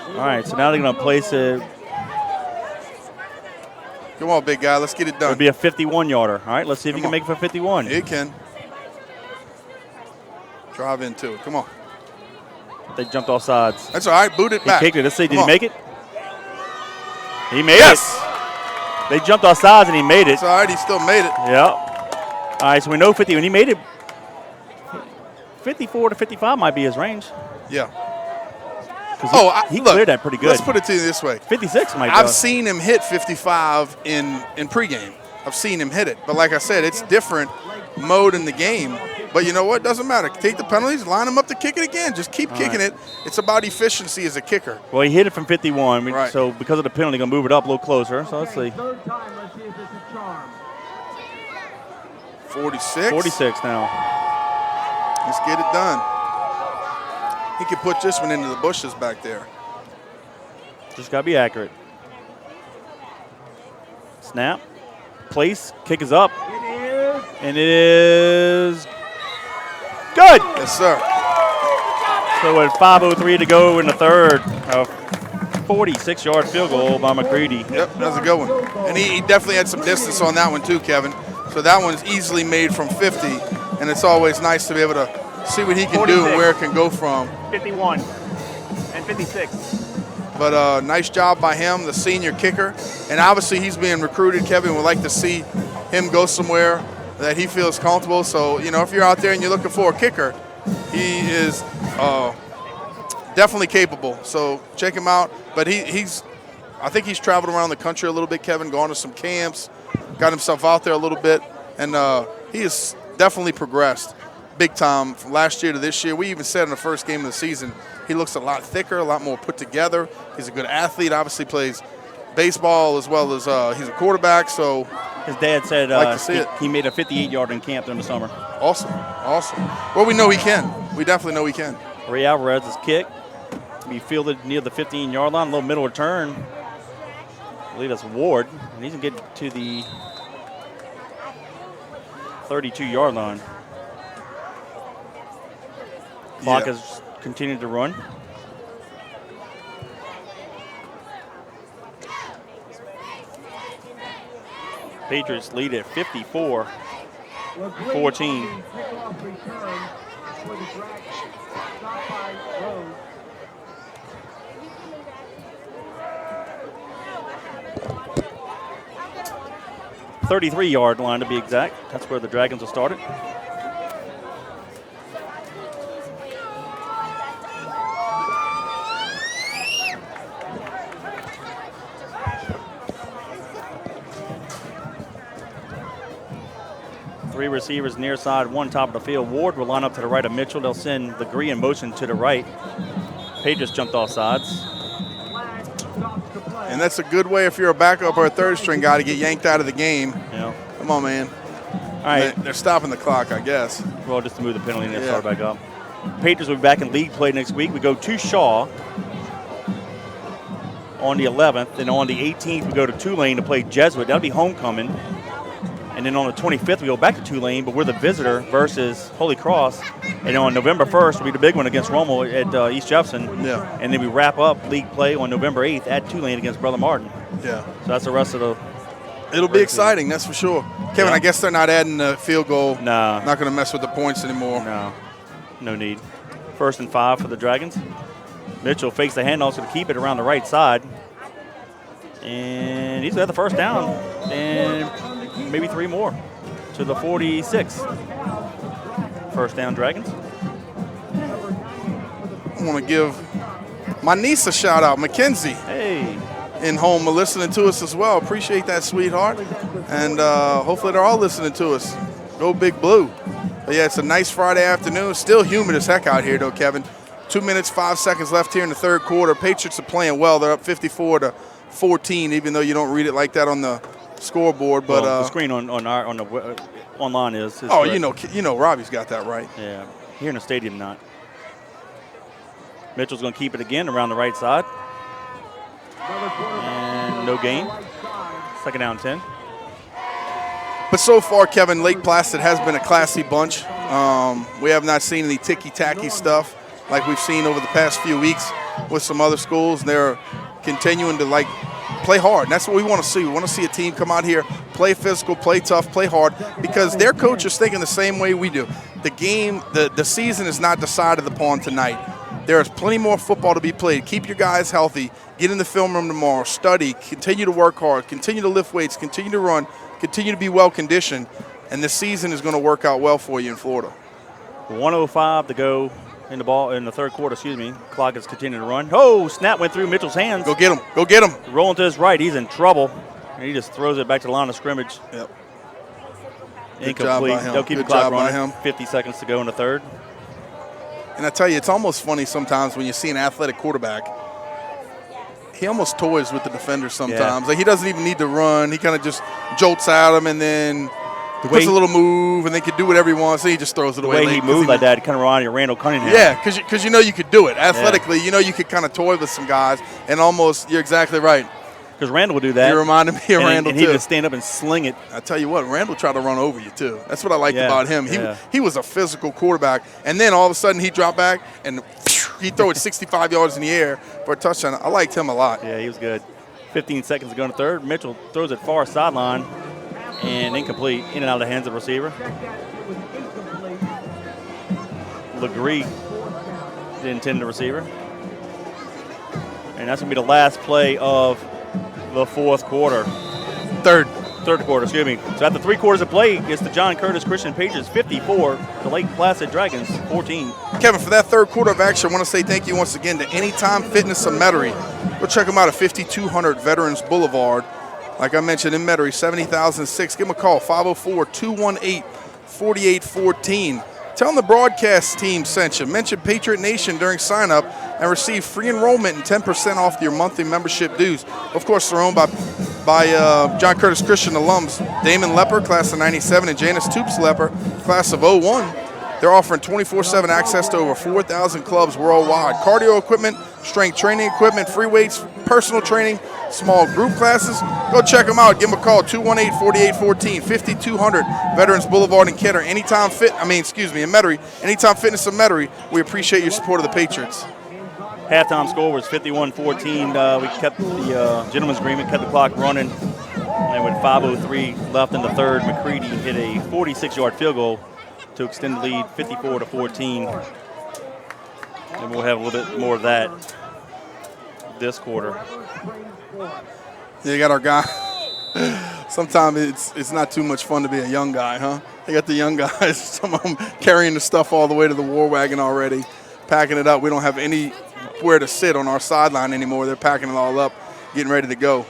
All right, so now they're going to place it. Come on, big guy. Let's get it done. It'll be a 51-yarder. All right, let's see if you can make it for 51. It can. Drive into it. Come on. They jumped off sides. That's all right. Boot it back. He kicked it. Let's see. Did Come he on. make it? He made Yes. it. They jumped off sides and he made it. It's all right. He still made it. Yeah. All right, so we know 50. When he made it, 54 to 55 might be his range. Yeah. He cleared that pretty good. Let's put it to you this way. 56 might be. I've seen him hit 55 in pregame. I've seen him hit it. But like I said, it's different mode in the game. But you know what? Doesn't matter. Take the penalties, line him up to kick it again. Just keep kicking it. It's about efficiency as a kicker. Well, he hit it from 51. Right. So because of the penalty, going to move it up a little closer. So let's see. Third time, let's see if it's a charm. 46. 46 now. Let's get it done. He can put this one into the bushes back there. Just got to be accurate. Snap. Place. Kick is up. And it is good. Yes, sir. So with 5:03 to go in the third, a 46-yard field goal by Mccready. Yep, that's a good one. And he definitely had some distance on that one too, Kevin. So that one's easily made from 50, and it's always nice to be able to see what he can do and where it can go from. 51 and 56. But nice job by him, the senior kicker. And obviously he's being recruited. Kevin would like to see him go somewhere that he feels comfortable. So, you know, if you're out there and you're looking for a kicker, he is definitely capable. So check him out. But I think he's traveled around the country a little bit, Kevin, gone to some camps, got himself out there a little bit. And he has definitely progressed big time from last year to this year. We even said in the first game of the season, he looks a lot thicker, a lot more put together. He's a good athlete, obviously plays baseball as well as he's a quarterback. So his dad said like to see it. He made a 58-yarder in camp during the summer. Awesome, awesome. Well, we know he can. We definitely know he can. Ray Alvarez's kick be fielded near the 15-yard line, a little middle return. I believe that's Ward, and he's going to get to the 32-yard line. Clock has continued to run. Patriots lead at 54-14. Kickoff return for the Dragons. Stop by Rose. The 33-yard line to be exact. That's where the Dragons will start it. Three receivers near side, one top of the field. Ward will line up to the right of Mitchell. They'll send Legree in motion to the right. Patriots jumped off sides. And that's a good way if you're a backup or a third string guy to get yanked out of the game. Yeah. Come on, man. All right. They're stopping the clock, I guess. Well, just to move the penalty and then start back up. Patriots will be back in league play next week. We go to Shaw on the 11th. And on the 18th, we go to Tulane to play Jesuit. That'll be homecoming. And then on the 25th, we go back to Tulane, but we're the visitor versus Holy Cross. And on November 1st will be the big one against Rommel at East Jefferson. Yeah. And then we wrap up league play on November 8th at Tulane against Brother Martin. Yeah. So that's the rest of the. It'll be exciting, that's for sure. Kevin, I guess they're not adding the field goal. No. Not going to mess with the points anymore. No. No need. 1st and 5 for the Dragons. Mitchell fakes the handoff to keep it around the right side. And he's got the first down. And maybe 3 more to the 46. First down, Dragons. I want to give my niece a shout out, Mackenzie. Hey. In home listening to us as well. Appreciate that, sweetheart. And hopefully they're all listening to us. Go Big Blue. But yeah, it's a nice Friday afternoon. Still humid as heck out here though, Kevin. 2 minutes, 5 seconds left here in the third quarter. Patriots are playing well. They're up 54-14, even though you don't read it like that on the scoreboard. But the screen on the online is oh, correct. you know Robbie's got that right. Yeah. Here in the stadium, not. Mitchell's going to keep it again around the right side. No gain. Second down 10. But so far, Kevin, Lake Placid has been a classy bunch. We have not seen any ticky-tacky stuff like we've seen over the past few weeks with some other schools. They're continuing to, play hard. And that's what we want to see. We want to see a team come out here, play physical, play tough, play hard, because their coach is thinking the same way we do. The game, the season is not decided upon tonight. There is plenty more football to be played. Keep your guys healthy. Get in the film room tomorrow. Study. Continue to work hard. Continue to lift weights. Continue to run. Continue to be well-conditioned. And the season is going to work out well for you in Florida. 1:05 to go in the third quarter, Clock is continuing to run. Oh, snap went through Mitchell's hands. Go get him. Go get him. Rolling to his right. He's in trouble. And he just throws it back to the line of scrimmage. Yep. Incomplete. They'll keep the clock running. 50 seconds to go in the third. And I tell you, it's almost funny sometimes when you see an athletic quarterback. He almost toys with the defender sometimes. Yeah. He doesn't even need to run. He kind of just jolts at him and then puts a little move, and they can do whatever he wants. So he just throws it away. The way he moved like that, it kind of reminded me of Randall Cunningham. Yeah, because you know you could do it. Athletically, you know you could kind of toy with some guys, and almost, you're exactly right. Because Randall would do that. You reminded me of Randall, and too. he would stand up and sling it. I tell you what, Randall tried to run over you, too. That's what I liked about him. He was a physical quarterback, and then all of a sudden he dropped back, and he threw it 65 yards in the air for a touchdown. I liked him a lot. Yeah, he was good. 15 seconds to go in the third. Mitchell throws it far sideline and incomplete, in and out of the hands of the receiver. Legree didn't intend the receiver. And that's going to be the last play of the fourth quarter. Third quarter, excuse me. So after 3 quarters of play, it's the John Curtis Christian Patriots 54, the Lake Placid Dragons 14. Kevin, for that third quarter of action, I want to say thank you once again to Anytime Fitness of Metairie. Go check them out at 5200 Veterans Boulevard. Like I mentioned, in Metairie, 70,006. Give them a call, 504-218-4814. Tell them the broadcast team sent you. Mention Patriot Nation during sign-up and receive free enrollment and 10% off your monthly membership dues. Of course, they're owned by John Curtis Christian alums Damon Lepper, class of 97, and Janice Toops Lepper, class of 01. They're offering 24/7 access to over 4,000 clubs worldwide. Cardio equipment, strength training equipment, free weights, personal training, small group classes. Go check them out. Give them a call, 218-4814, 5200 Veterans Boulevard in Ketter. In Metairie. Anytime Fitness of Metairie. We appreciate your support of the Patriots. Halftime score was 51-14. We kept the gentleman's agreement, kept the clock running. And with 5:03 left in the third, Mccready hit a 46-yard field goal to extend the lead 54-14. And we'll have a little bit more of that this quarter. Yeah, you got our guy. Sometimes it's not too much fun to be a young guy, huh? They got the young guys, some of them carrying the stuff all the way to the war wagon already, packing it up. We don't have anywhere to sit on our sideline anymore. They're packing it all up, getting ready to go.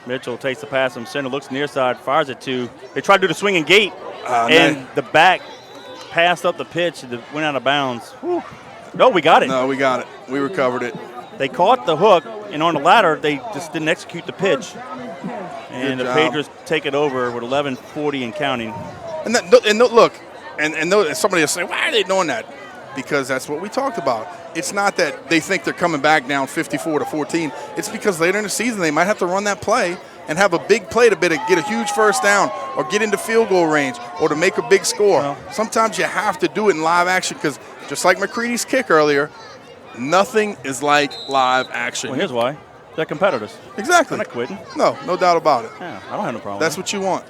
Mitchell takes the pass from center, looks near side, fires it to. They tried to do the swinging gate, and the back passed up the pitch. It went out of bounds. Whew. No, we got it. No, we got it. We recovered it. They caught the hook, and on the ladder, they just didn't execute the pitch. And the Patriots take it over with 11:40 and counting. And somebody will say, why are they doing that? Because that's what we talked about. It's not that they think they're coming back down 54-14. It's because later in the season they might have to run that play and have a big play to get a huge first down or get into field goal range or to make a big score. Well, sometimes you have to do it in live action because just like Mccready's kick earlier, nothing is like live action. Well, here's why. They're competitors. Exactly. They're not quitting. No doubt about it. Yeah, I don't have no problem. That's what you want.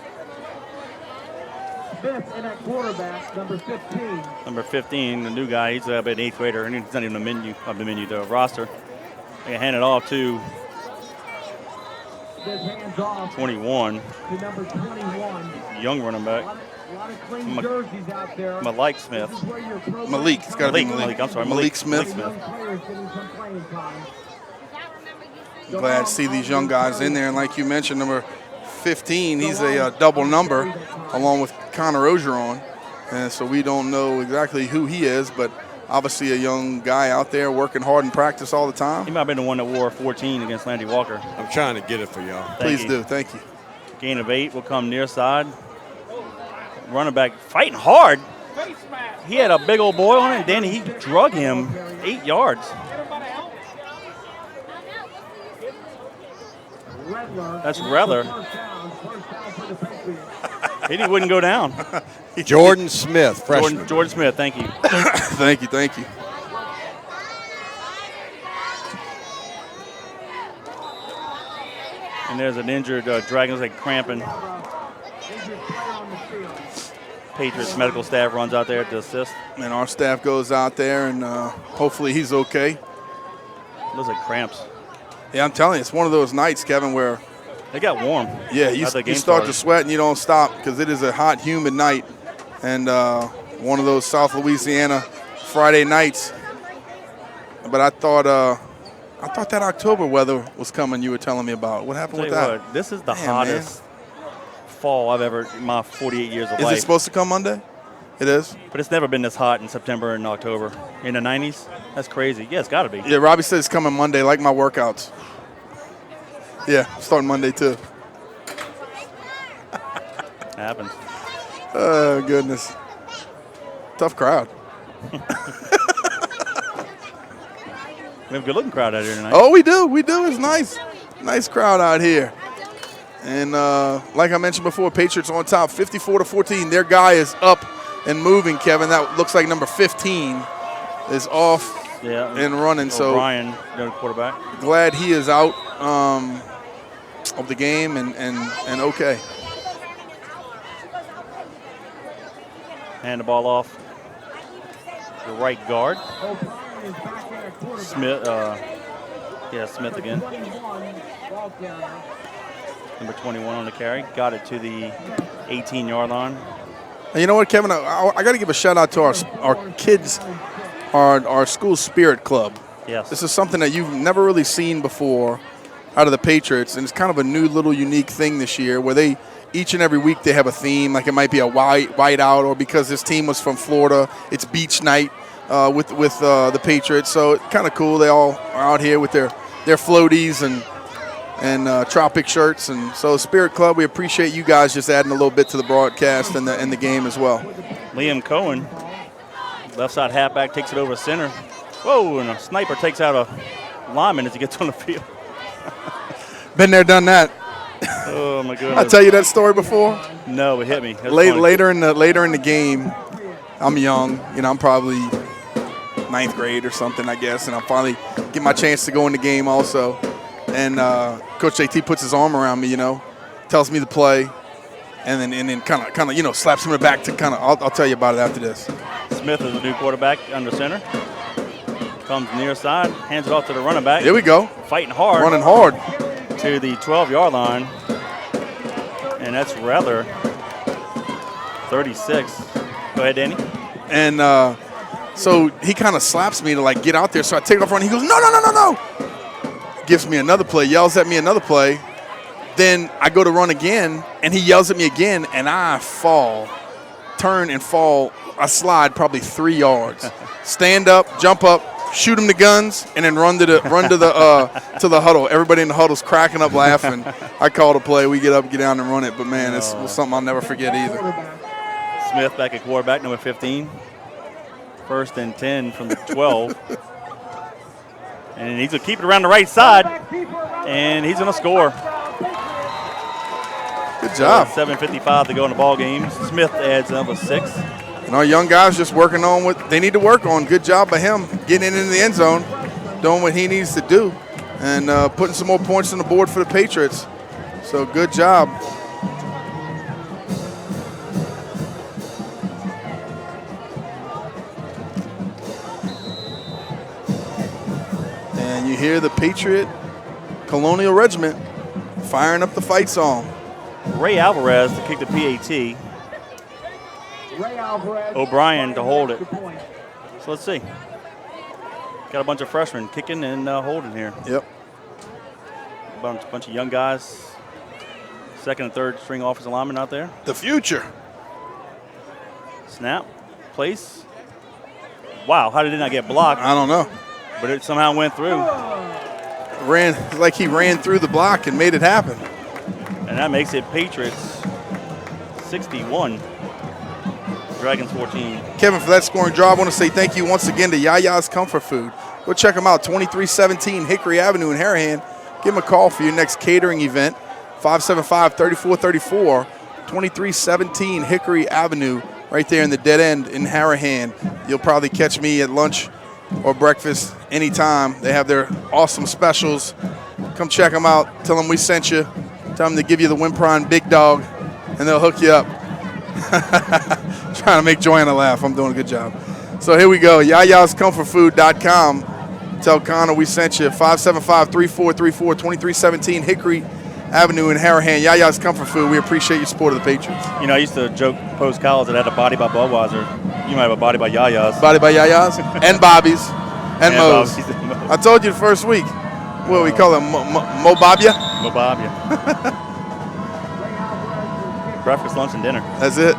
Fifth and at quarterback, number 15. Number 15, the new guy. He's an 8th grader, and he's not even the roster. They hand it off to 21. To number 21. Young running back. A lot of clean jerseys out there. Malik Smith. Malik. It's got to be Malik. I'm sorry. Malik Smith. I'm glad to see these young guys in there. And like you mentioned, number 15, he's a double number along with Connor Ogeron. And so we don't know exactly who he is, but obviously a young guy out there working hard in practice all the time. He might have been the one that wore 14 against Landy Walker. I'm trying to get it for y'all. Please do. Thank you. Gain of 8 will come near side. Running back fighting hard. He had a big old boy on it, and then he drug him 8 yards. That's rather. He wouldn't go down. Jordan Smith, freshman. Jordan Smith, thank you. Thank you. And there's an injured Dragons like cramping. Patriots medical staff runs out there to assist. And our staff goes out there, and hopefully he's okay. Looks like cramps. Yeah, I'm telling you, it's one of those nights, Kevin, where They got warm. yeah, you start to sweat and you don't stop because it is a hot, humid night. And one of those South Louisiana Friday nights. But I thought that October weather was coming. You were telling me about. What happened with that? What, this is the hottest fall I've ever in my 48 years of life. Is it supposed to come Monday? It is. But it's never been this hot in September and October. In the 90s? That's crazy. Yeah, it's got to be. Yeah, Robbie says it's coming Monday, like my workouts. Yeah, starting Monday too. Happens. Oh, goodness. Tough crowd. We have a good-looking crowd out here tonight. Oh, we do. It's nice. Nice crowd out here. And like I mentioned before, Patriots on top, 54-14. Their guy is up and moving, Kevin. That looks like number 15 is off and running. So O'Brien, the quarterback. Glad he is out of the game and okay. Hand the ball off. The right guard. Smith. Smith again. Number 21 on the carry. Got it to the 18-yard line. And you know what, Kevin? I got to give a shout out to our kids, our school spirit club. Yes. This is something that you've never really seen before out of the Patriots, and it's kind of a new little unique thing this year where they each and every week they have a theme. Like it might be a white out, or because this team was from Florida, it's beach night with the Patriots. So it's kind of cool. They all are out here with their floaties and Tropic shirts. And so Spirit Club, we appreciate you guys just adding a little bit to the broadcast and the game as well. Liam Cohen, left side halfback, takes it over center. Whoa, and a sniper takes out a lineman as he gets on the field. Been there, done that. Oh, my goodness. I tell you that story before? No, it hit me. Later in the game, I'm young. I'm probably ninth grade or something, I guess, and I finally get my chance to go in the game also. And Coach JT puts his arm around me, tells me to play, and then kind of slaps him in the back to kind of. I'll tell you about it after this. Smith is the new quarterback under center. Comes near side, hands it off to the running back. Here we go. Fighting hard. Running hard. To the 12-yard line. And that's rather 36. Go ahead, Danny. And so he kind of slaps me to get out there. So I take off running. He goes, no. Gives me another play, yells at me another play. Then I go to run again, and he yells at me again, and I fall, turn and fall. I slide probably 3 yards. Stand up, jump up, shoot him the guns, and then run to the to the huddle. Everybody in the huddle's cracking up laughing. I call the play. We get up, get down, and run it. But man, it's something I'll never forget either. Smith back at quarterback, number 15. 1st and 10 from the 12. And he's going to keep it around the right side, and he's going to score. Good job. 7:55 to go in the ball game. Smith adds another 6. And our young guys just working on what they need to work on. Good job by him getting into the end zone, doing what he needs to do, and putting some more points on the board for the Patriots. So good job. And you hear the Patriot Colonial Regiment firing up the fight song. Ray Alvarez to kick the PAT. O'Brien to hold it. So let's see. Got a bunch of freshmen kicking and holding here. Yep. Bunch of young guys. 2nd and 3rd string offensive linemen out there. The future. Snap. Place. Wow, how did it not get blocked? I don't know. But it somehow went through. He ran through the block and made it happen. And that makes it Patriots 61. Dragons 14. Kevin, for that scoring draw, I want to say thank you once again to Yaya's Comfort Food. Go check them out, 2317 Hickory Avenue in Harahan. Give them a call for your next catering event, 575-3434, 2317 Hickory Avenue, right there in the dead end in Harahan. You'll probably catch me at lunch or breakfast anytime. They have their awesome specials. Come check them out. Tell them we sent you. Tell them to give you the Wimpron Big Dog, and they'll hook you up. Trying to make Joanna laugh. I'm doing a good job. So here we go. YayasComfortFood.com. Tell Connor we sent you. 575-3434, 2317 Hickory Avenue in Harahan. Yaya's Comfort Food. We appreciate your support of the Patriots. You know, I used to joke post-college that I had a body by Budweiser. You might have a body by Yaya's. Body by Yaya's and Bobby's and Mo's. Bobby's and Mo's. I told you the first week. What do we call him? Mo Bobia? Mo Bobia. Breakfast, lunch, and dinner. That's it.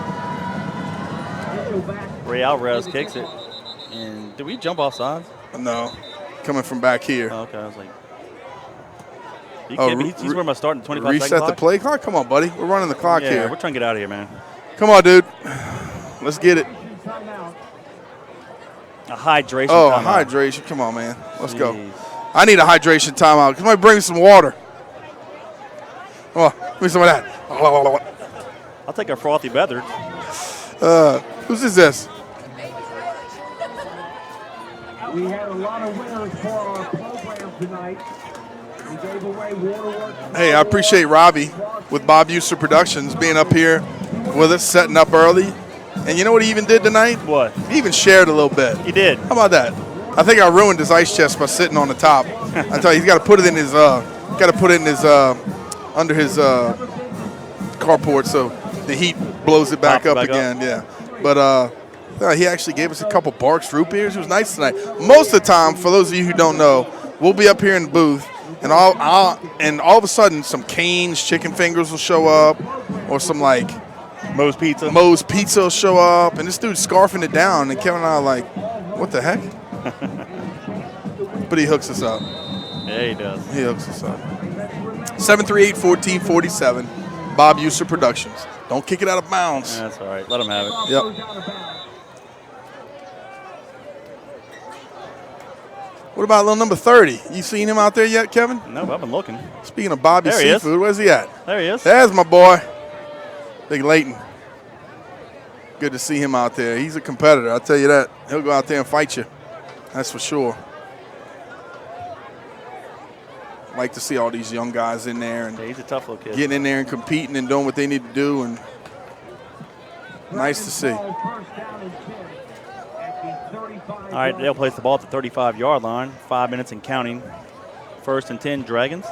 Ray Alvarez kicks it. And did we jump off sides? No. Coming from back here. Oh, okay, I was like, he's where my starting 25 reset second clock? the play clock? Come on, buddy. We're running the clock here. We're trying to get out of here, man. Come on, dude. Let's get it. A hydration timeout. Hydration. Come on, man. Let's go. I need a hydration timeout. Somebody bring me some water. Come on. Give me some of that. I'll take a frothy beverage. Whose is this? We had a lot of winners for our program tonight. We gave away waterworks. Hey, I appreciate Robbie with Bob User Productions being up here with us, setting up early. And you know what he even did tonight? What? He even shared a little bit. He did. How about that? I think I ruined his ice chest by sitting on the top. I tell you, he's got to put it in his, under his carport so the heat blows it back up again. Yeah, but he actually gave us a couple Barks root beers. It was nice tonight. Most of the time, for those of you who don't know, we'll be up here in the booth, and all of a sudden, some Cane's chicken fingers will show up, or some like Moe's Pizza. Moe's Pizza will show up, and this dude's scarfing it down, and Kevin and I are like, what the heck? But he hooks us up. Yeah, he does. He hooks us up. 738-1447, Bob User Productions. Don't kick it out of bounds. That's all right. Let him have it. Yep. What about little number 30? You seen him out there yet, Kevin? No, I've been looking. Speaking of Bobby Seafood, where's he at? There he is. There's my boy, Big Leighton. Good to see him out there. He's a competitor, I'll tell you that. He'll go out there and fight you. That's for sure. Like to see all these young guys in there and he's a tough little kid. Getting in there and competing and doing what they need to do, and nice to see. All right, they'll place the ball at the 35-yard line. 5 minutes and counting. 1st and 10, Dragons.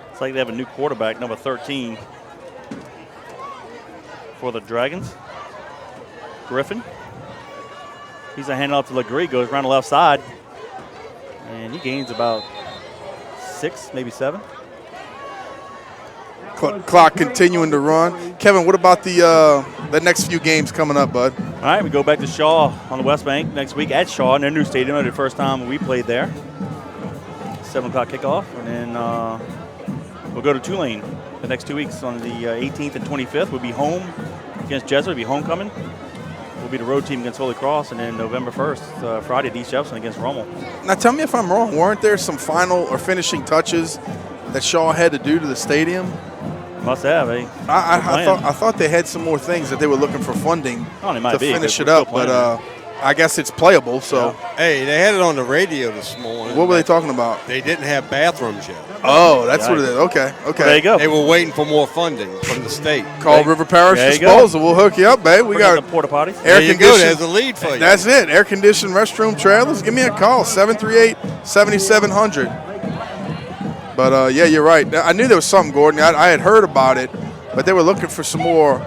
Looks like they have a new quarterback, number 13, for the Dragons. Griffin. He's a handoff to Legree, goes around the left side, and he gains about 6, maybe 7. Clock continuing to run. Kevin, what about the next few games coming up, bud? All right, we go back to Shaw on the West Bank next week at Shaw in their new stadium. The first time we played there. 7 o'clock kickoff, and then we'll go to Tulane the next 2 weeks on the 18th and 25th. We'll be home against Jesuit. It'll be homecoming. We'll be the road team against Holy Cross, and then November 1st, Friday at East Jefferson against Rommel. Now, tell me if I'm wrong. Weren't there some final or finishing touches that Shaw had to do to the stadium? Must have, eh? I thought they had some more things that they were looking for funding to finish it up, but I guess it's playable. So, hey, they had it on the radio this morning. What were they talking about? They didn't have bathrooms yet. Oh, that's what it is. Okay. Well, there you go. They were waiting for more funding from the state. Call River Parish Disposal. We'll hook you up, babe. We got porta potties. There you go. There's a lead for you. That's it. Air conditioned restroom trailers. Give me a call. 738-7700. But yeah, you're right. I knew there was something, Gordon. I had heard about it, but they were looking for some more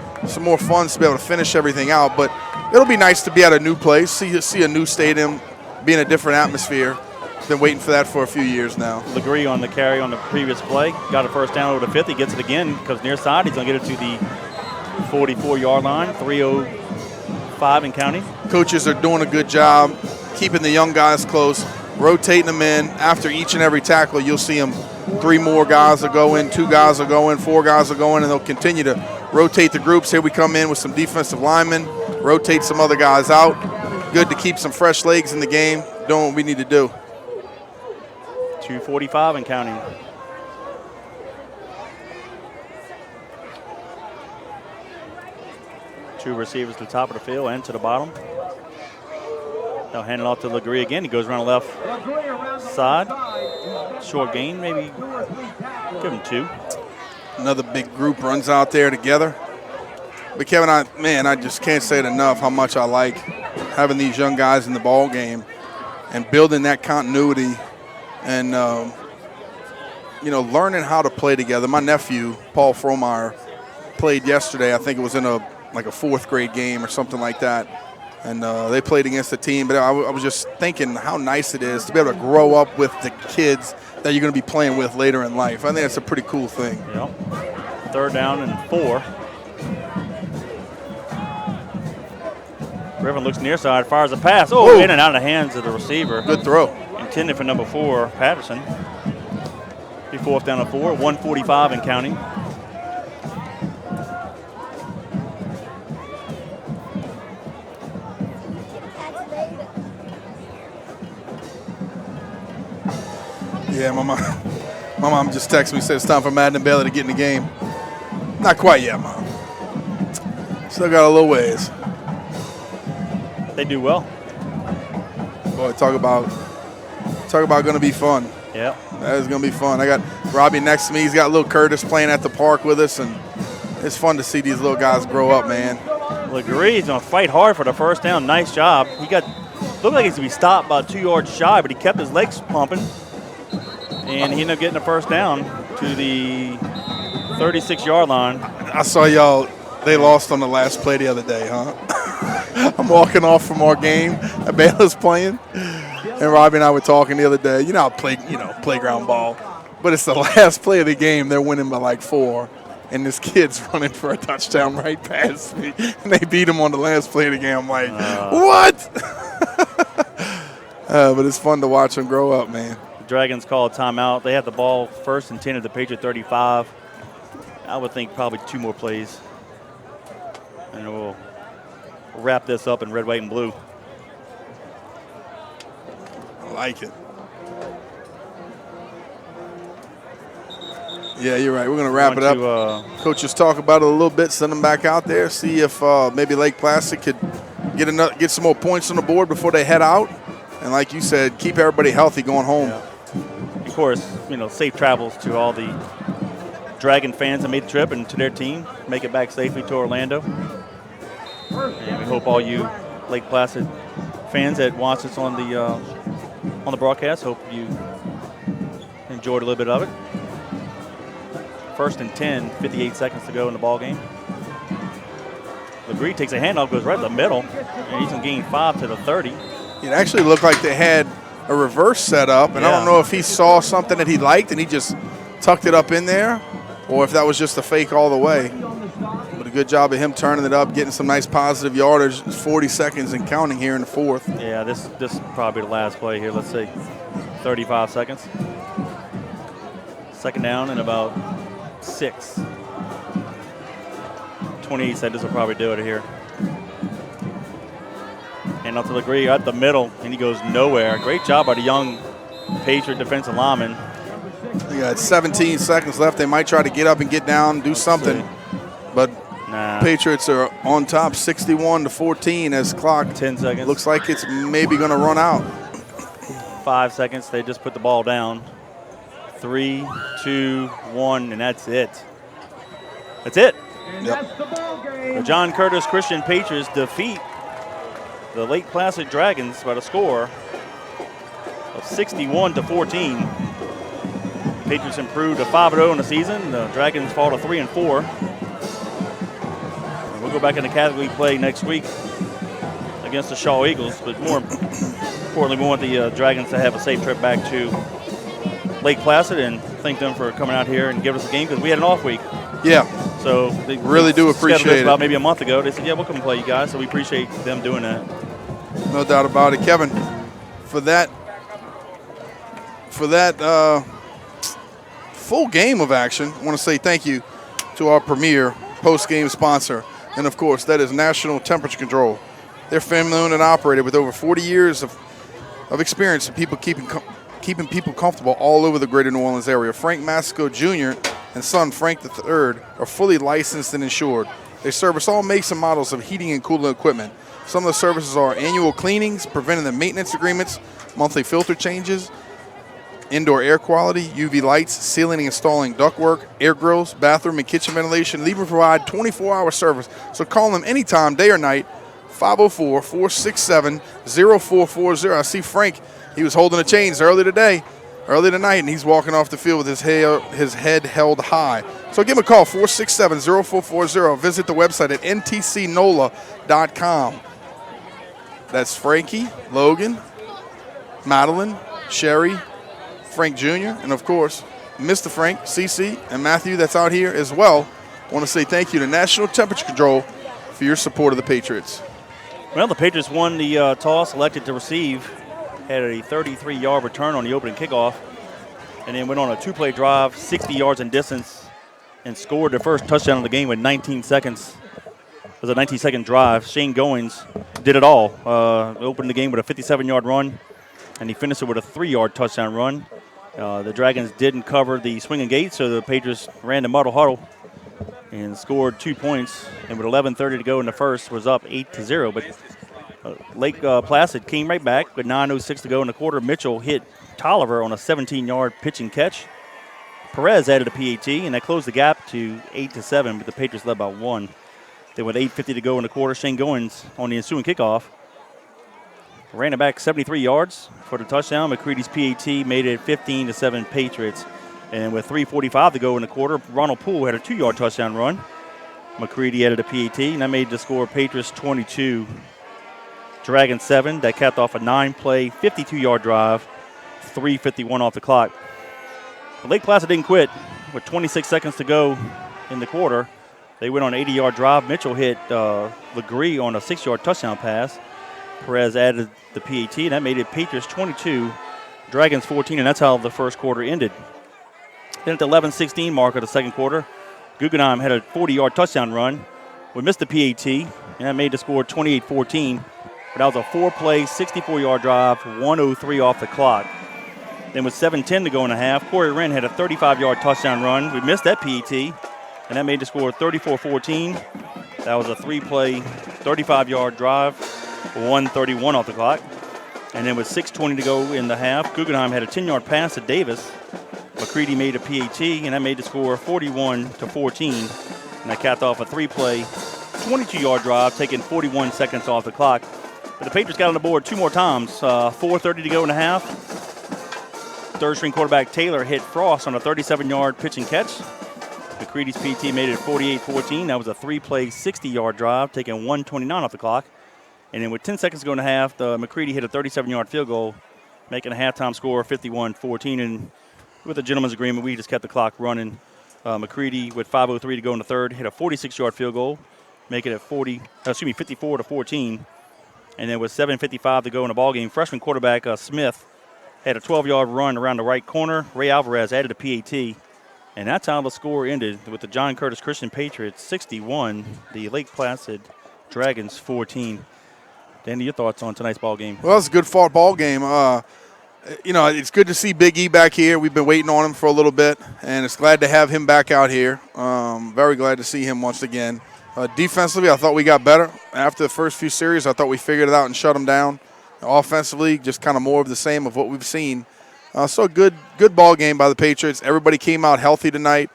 funds to be able to finish everything out. But it'll be nice to be at a new place, see a new stadium, be in a different atmosphere. Been waiting for that for a few years now. Legree on the carry on the previous play. Got a first down over the 50. Gets it again, comes near side. He's going to get it to the 44-yard line, 3:05 and counting. Coaches are doing a good job keeping the young guys close, rotating them in. After each and every tackle, you'll see them 3 more guys will go in, 2 guys will go in, 4 guys will go in, and they'll continue to rotate the groups. Here we come in with some defensive linemen, rotate some other guys out. Good to keep some fresh legs in the game, doing what we need to do. 2:45 and counting. Two receivers to the top of the field and to the bottom. They'll hand it off to Legree again. He goes around the left side. Short gain, maybe give him 2. Another big group runs out there together. But Kevin, I just can't say it enough how much I like having these young guys in the ball game and building that continuity and learning how to play together. My nephew, Paul Fromeyer, played yesterday. I think it was in a 4th grade game or something like that. And they played against the team. But I was just thinking how nice it is to be able to grow up with the kids that you're going to be playing with later in life. I think that's a pretty cool thing. Yep. 3rd down and 4. Griffin looks near side, fires a pass. Oh, in and out of the hands of the receiver. Good throw. Intended for number 4, Patterson. Be 4th down and 4, 1:45 and counting. Yeah, my mom just texted me, said it's time for Madden and Bailey to get in the game. Not quite yet, Mom. Still got a little ways. They do well. Boy, talk about going to be fun. Yeah. That is going to be fun. I got Robbie next to me. He's got little Curtis playing at the park with us, and it's fun to see these little guys grow up, man. Legree's going to fight hard for the 1st down. Nice job. Looked like he's going to be stopped about 2 yards shy, but he kept his legs pumping. And he ended up getting the 1st down to the 36-yard line. I saw y'all, they lost on the last play the other day, huh? I'm walking off from our game that Baylor's playing, and Robbie and I were talking the other day. You know how playground ball, but it's the last play of the game. They're winning by 4, and this kid's running for a touchdown right past me, and they beat him on the last play of the game. I'm like, what? But it's fun to watch him grow up, man. Dragons call a timeout. They have the ball 1st and 10 at the Patriot 35. I would think probably 2 more plays. And we'll wrap this up in red, white, and blue. I like it. Yeah, you're right. We're going to wrap it up. Coaches talk about it a little bit, send them back out there, see if maybe Lake Placid could get some more points on the board before they head out. And like you said, keep everybody healthy going home. Yeah. Of course, safe travels to all the Dragon fans that made the trip and to their team. Make it back safely to Orlando. And we hope all you Lake Placid fans that watch us on the broadcast, hope you enjoyed a little bit of it. 1st and 10, 58 seconds to go in the ball game. Legree takes a handoff, goes right to the middle, and he's going to gain 5 to the 30. It actually looked like they had a reverse setup, and I don't know if he saw something that he liked and he just tucked it up in there, or if that was just a fake all the way. But a good job of him turning it up, getting some nice positive yardage. 40 seconds and counting here in the 4th. Yeah, this is probably the last play here. Let's say 35 seconds. 2nd down and about 6. 28 seconds will probably do it here. And up to Legree at the middle, and he goes nowhere. Great job by the young Patriot defensive lineman. They got 17 seconds left. They might try to get up and get down, do something. But Patriots are on top 61-14 as clock 10 seconds. Looks like it's maybe going to run out. 5 seconds. They just put the ball down. 3, 2, 1, and that's it. That's it. Yep. The John Curtis Christian Patriots defeat the Lake Placid Dragons by the score of 61-14. Patriots improved to 5-0 in the season. The Dragons fall to 3-4. And we'll go back into Catholic League play next week against the Shaw Eagles. But more importantly, we want the Dragons to have a safe trip back to Lake Placid, and thank them for coming out here and giving us a game because we had an off week. Yeah. So they really do appreciate it. About maybe a month ago, they said, "Yeah, we'll come and play you guys." So we appreciate them doing that. No doubt about it, Kevin. For that full game of action. I want to say thank you to our premier post-game sponsor, and of course, that is National Temperature Control. They're family-owned and operated with over 40 years of experience in people keeping people comfortable all over the greater New Orleans area. Frank Masco Jr. and son Frank III are fully licensed and insured. They service all makes and models of heating and cooling equipment. Some of the services are annual cleanings, preventative maintenance agreements, monthly filter changes, indoor air quality, UV lights, sealing and installing ductwork, air grills, bathroom and kitchen ventilation. They even provide 24-hour service. So call them anytime, day or night, 504-467-0440. I see Frank, he was holding the chains early tonight, and he's walking off the field with his head held high. So give him a call, 467-0440. Visit the website at ntcnola.com. That's Frankie, Logan, Madeline, Sherry, Frank Jr., and of course, Mr. Frank, CC, and Matthew that's out here as well. I want to say thank you to National Temperature Control for your support of the Patriots. Well, the Patriots won the toss, elected to receive, had a 33-yard return on the opening kickoff, and then went on a two-play drive, 60 yards in distance, and scored their first touchdown of the game with 19 seconds. It was a 19-second drive. Shane Goins did it all. Opened the game with a 57-yard run, and he finished it with a 3-yard touchdown run. The Dragons didn't cover the swinging gate, so the Patriots ran the muddle huddle and scored 2 points. And with 11:30 to go in the first, was up 8-0. But Lake Placid came right back with 9:06 to go in the quarter. Mitchell hit Tolliver on a 17-yard pitch and catch. Perez added a PAT, and that closed the gap to 8-7, but the Patriots led by 1. Then with 8:50 to go in the quarter, Shane Goins on the ensuing kickoff ran it back 73 yards for the touchdown. McCready's PAT made it 15-7 Patriots. And with 3:45 to go in the quarter, Ronald Poole had a 2-yard touchdown run. McCready added a PAT, and that made the score Patriots 22, Dragons 7. That capped off a 9-play, 52-yard drive, 3:51 off the clock. But Lake Placid didn't quit. With 26 seconds to go in the quarter, they went on an 80-yard drive. Mitchell hit Legree on a 6-yard touchdown pass. Perez added the PAT, and that made it Patriots 22, Dragons 14, and that's how the first quarter ended. Then at the 11:16 mark of the second quarter, Guggenheim had a 40-yard touchdown run. We missed the PAT, and that made the score 28-14. But that was a 4-play, 64-yard drive, 1:03 off the clock. Then with 7:10 to go in the half, Corey Wren had a 35-yard touchdown run. We missed that PAT, and that made the score 34-14. That was a 3-play, 35-yard drive, 1:31 off the clock. And then with 6:20 to go in the half, Guggenheim had a 10-yard pass to Davis. McCready made a PAT, and that made the score 41-14. And that capped off a 3-play, 22-yard drive, taking 41 seconds off the clock. But the Patriots got on the board 2 more times. 4:30 to go in the half. Third-string quarterback Taylor hit Frost on a 37-yard pitch and catch. McCready's PT made it 48-14. That was a 3-play, 60-yard drive, taking 1:29 off the clock. And then with 10 seconds to go in the half, McCready hit a 37-yard field goal, making a halftime score 51-14. And with a gentleman's agreement, we just kept the clock running. McCready, with 5:03 to go in the third, hit a 46-yard field goal, making it 54-14. And then with 7:55 to go in the ballgame, freshman quarterback Smith had a 12-yard run around the right corner. Ray Alvarez added a PAT. And that's how the score ended, with the John Curtis Christian Patriots 61, the Lake Placid Dragons 14. Danny, your thoughts on tonight's ball game? Well, it's a good fought ball game. It's good to see Big E back here. We've been waiting on him for a little bit, and it's glad to have him back out here. Very glad to see him once again. Defensively, I thought we got better. After the first few series, I thought we figured it out and shut them down. Offensively, just kind of more of the same of what we've seen. So good ball game by the Patriots. Everybody came out healthy tonight,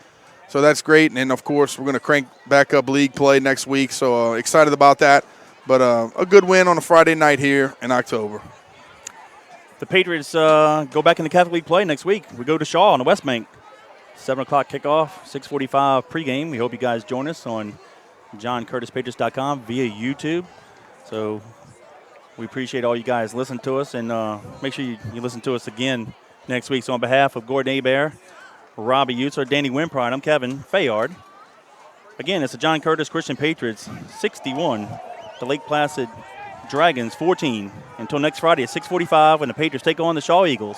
so that's great. And, of course, we're going to crank back up league play next week, so excited about that. But a good win on a Friday night here in October. The Patriots go back into Catholic League play next week. We go to Shaw on the West Bank. 7 o'clock kickoff, 6:45 pregame. We hope you guys join us on JohnCurtisPatriots.com via YouTube. So we appreciate all you guys listening to us, and make sure you listen to us again next week. So on behalf of Gordon Hebert, Robbie Utzer, Danny Wimpride, I'm Kevin Fayard. Again, it's the John Curtis Christian Patriots 61, the Lake Placid Dragons 14. Until next Friday at 6:45 when the Patriots take on the Shaw Eagles.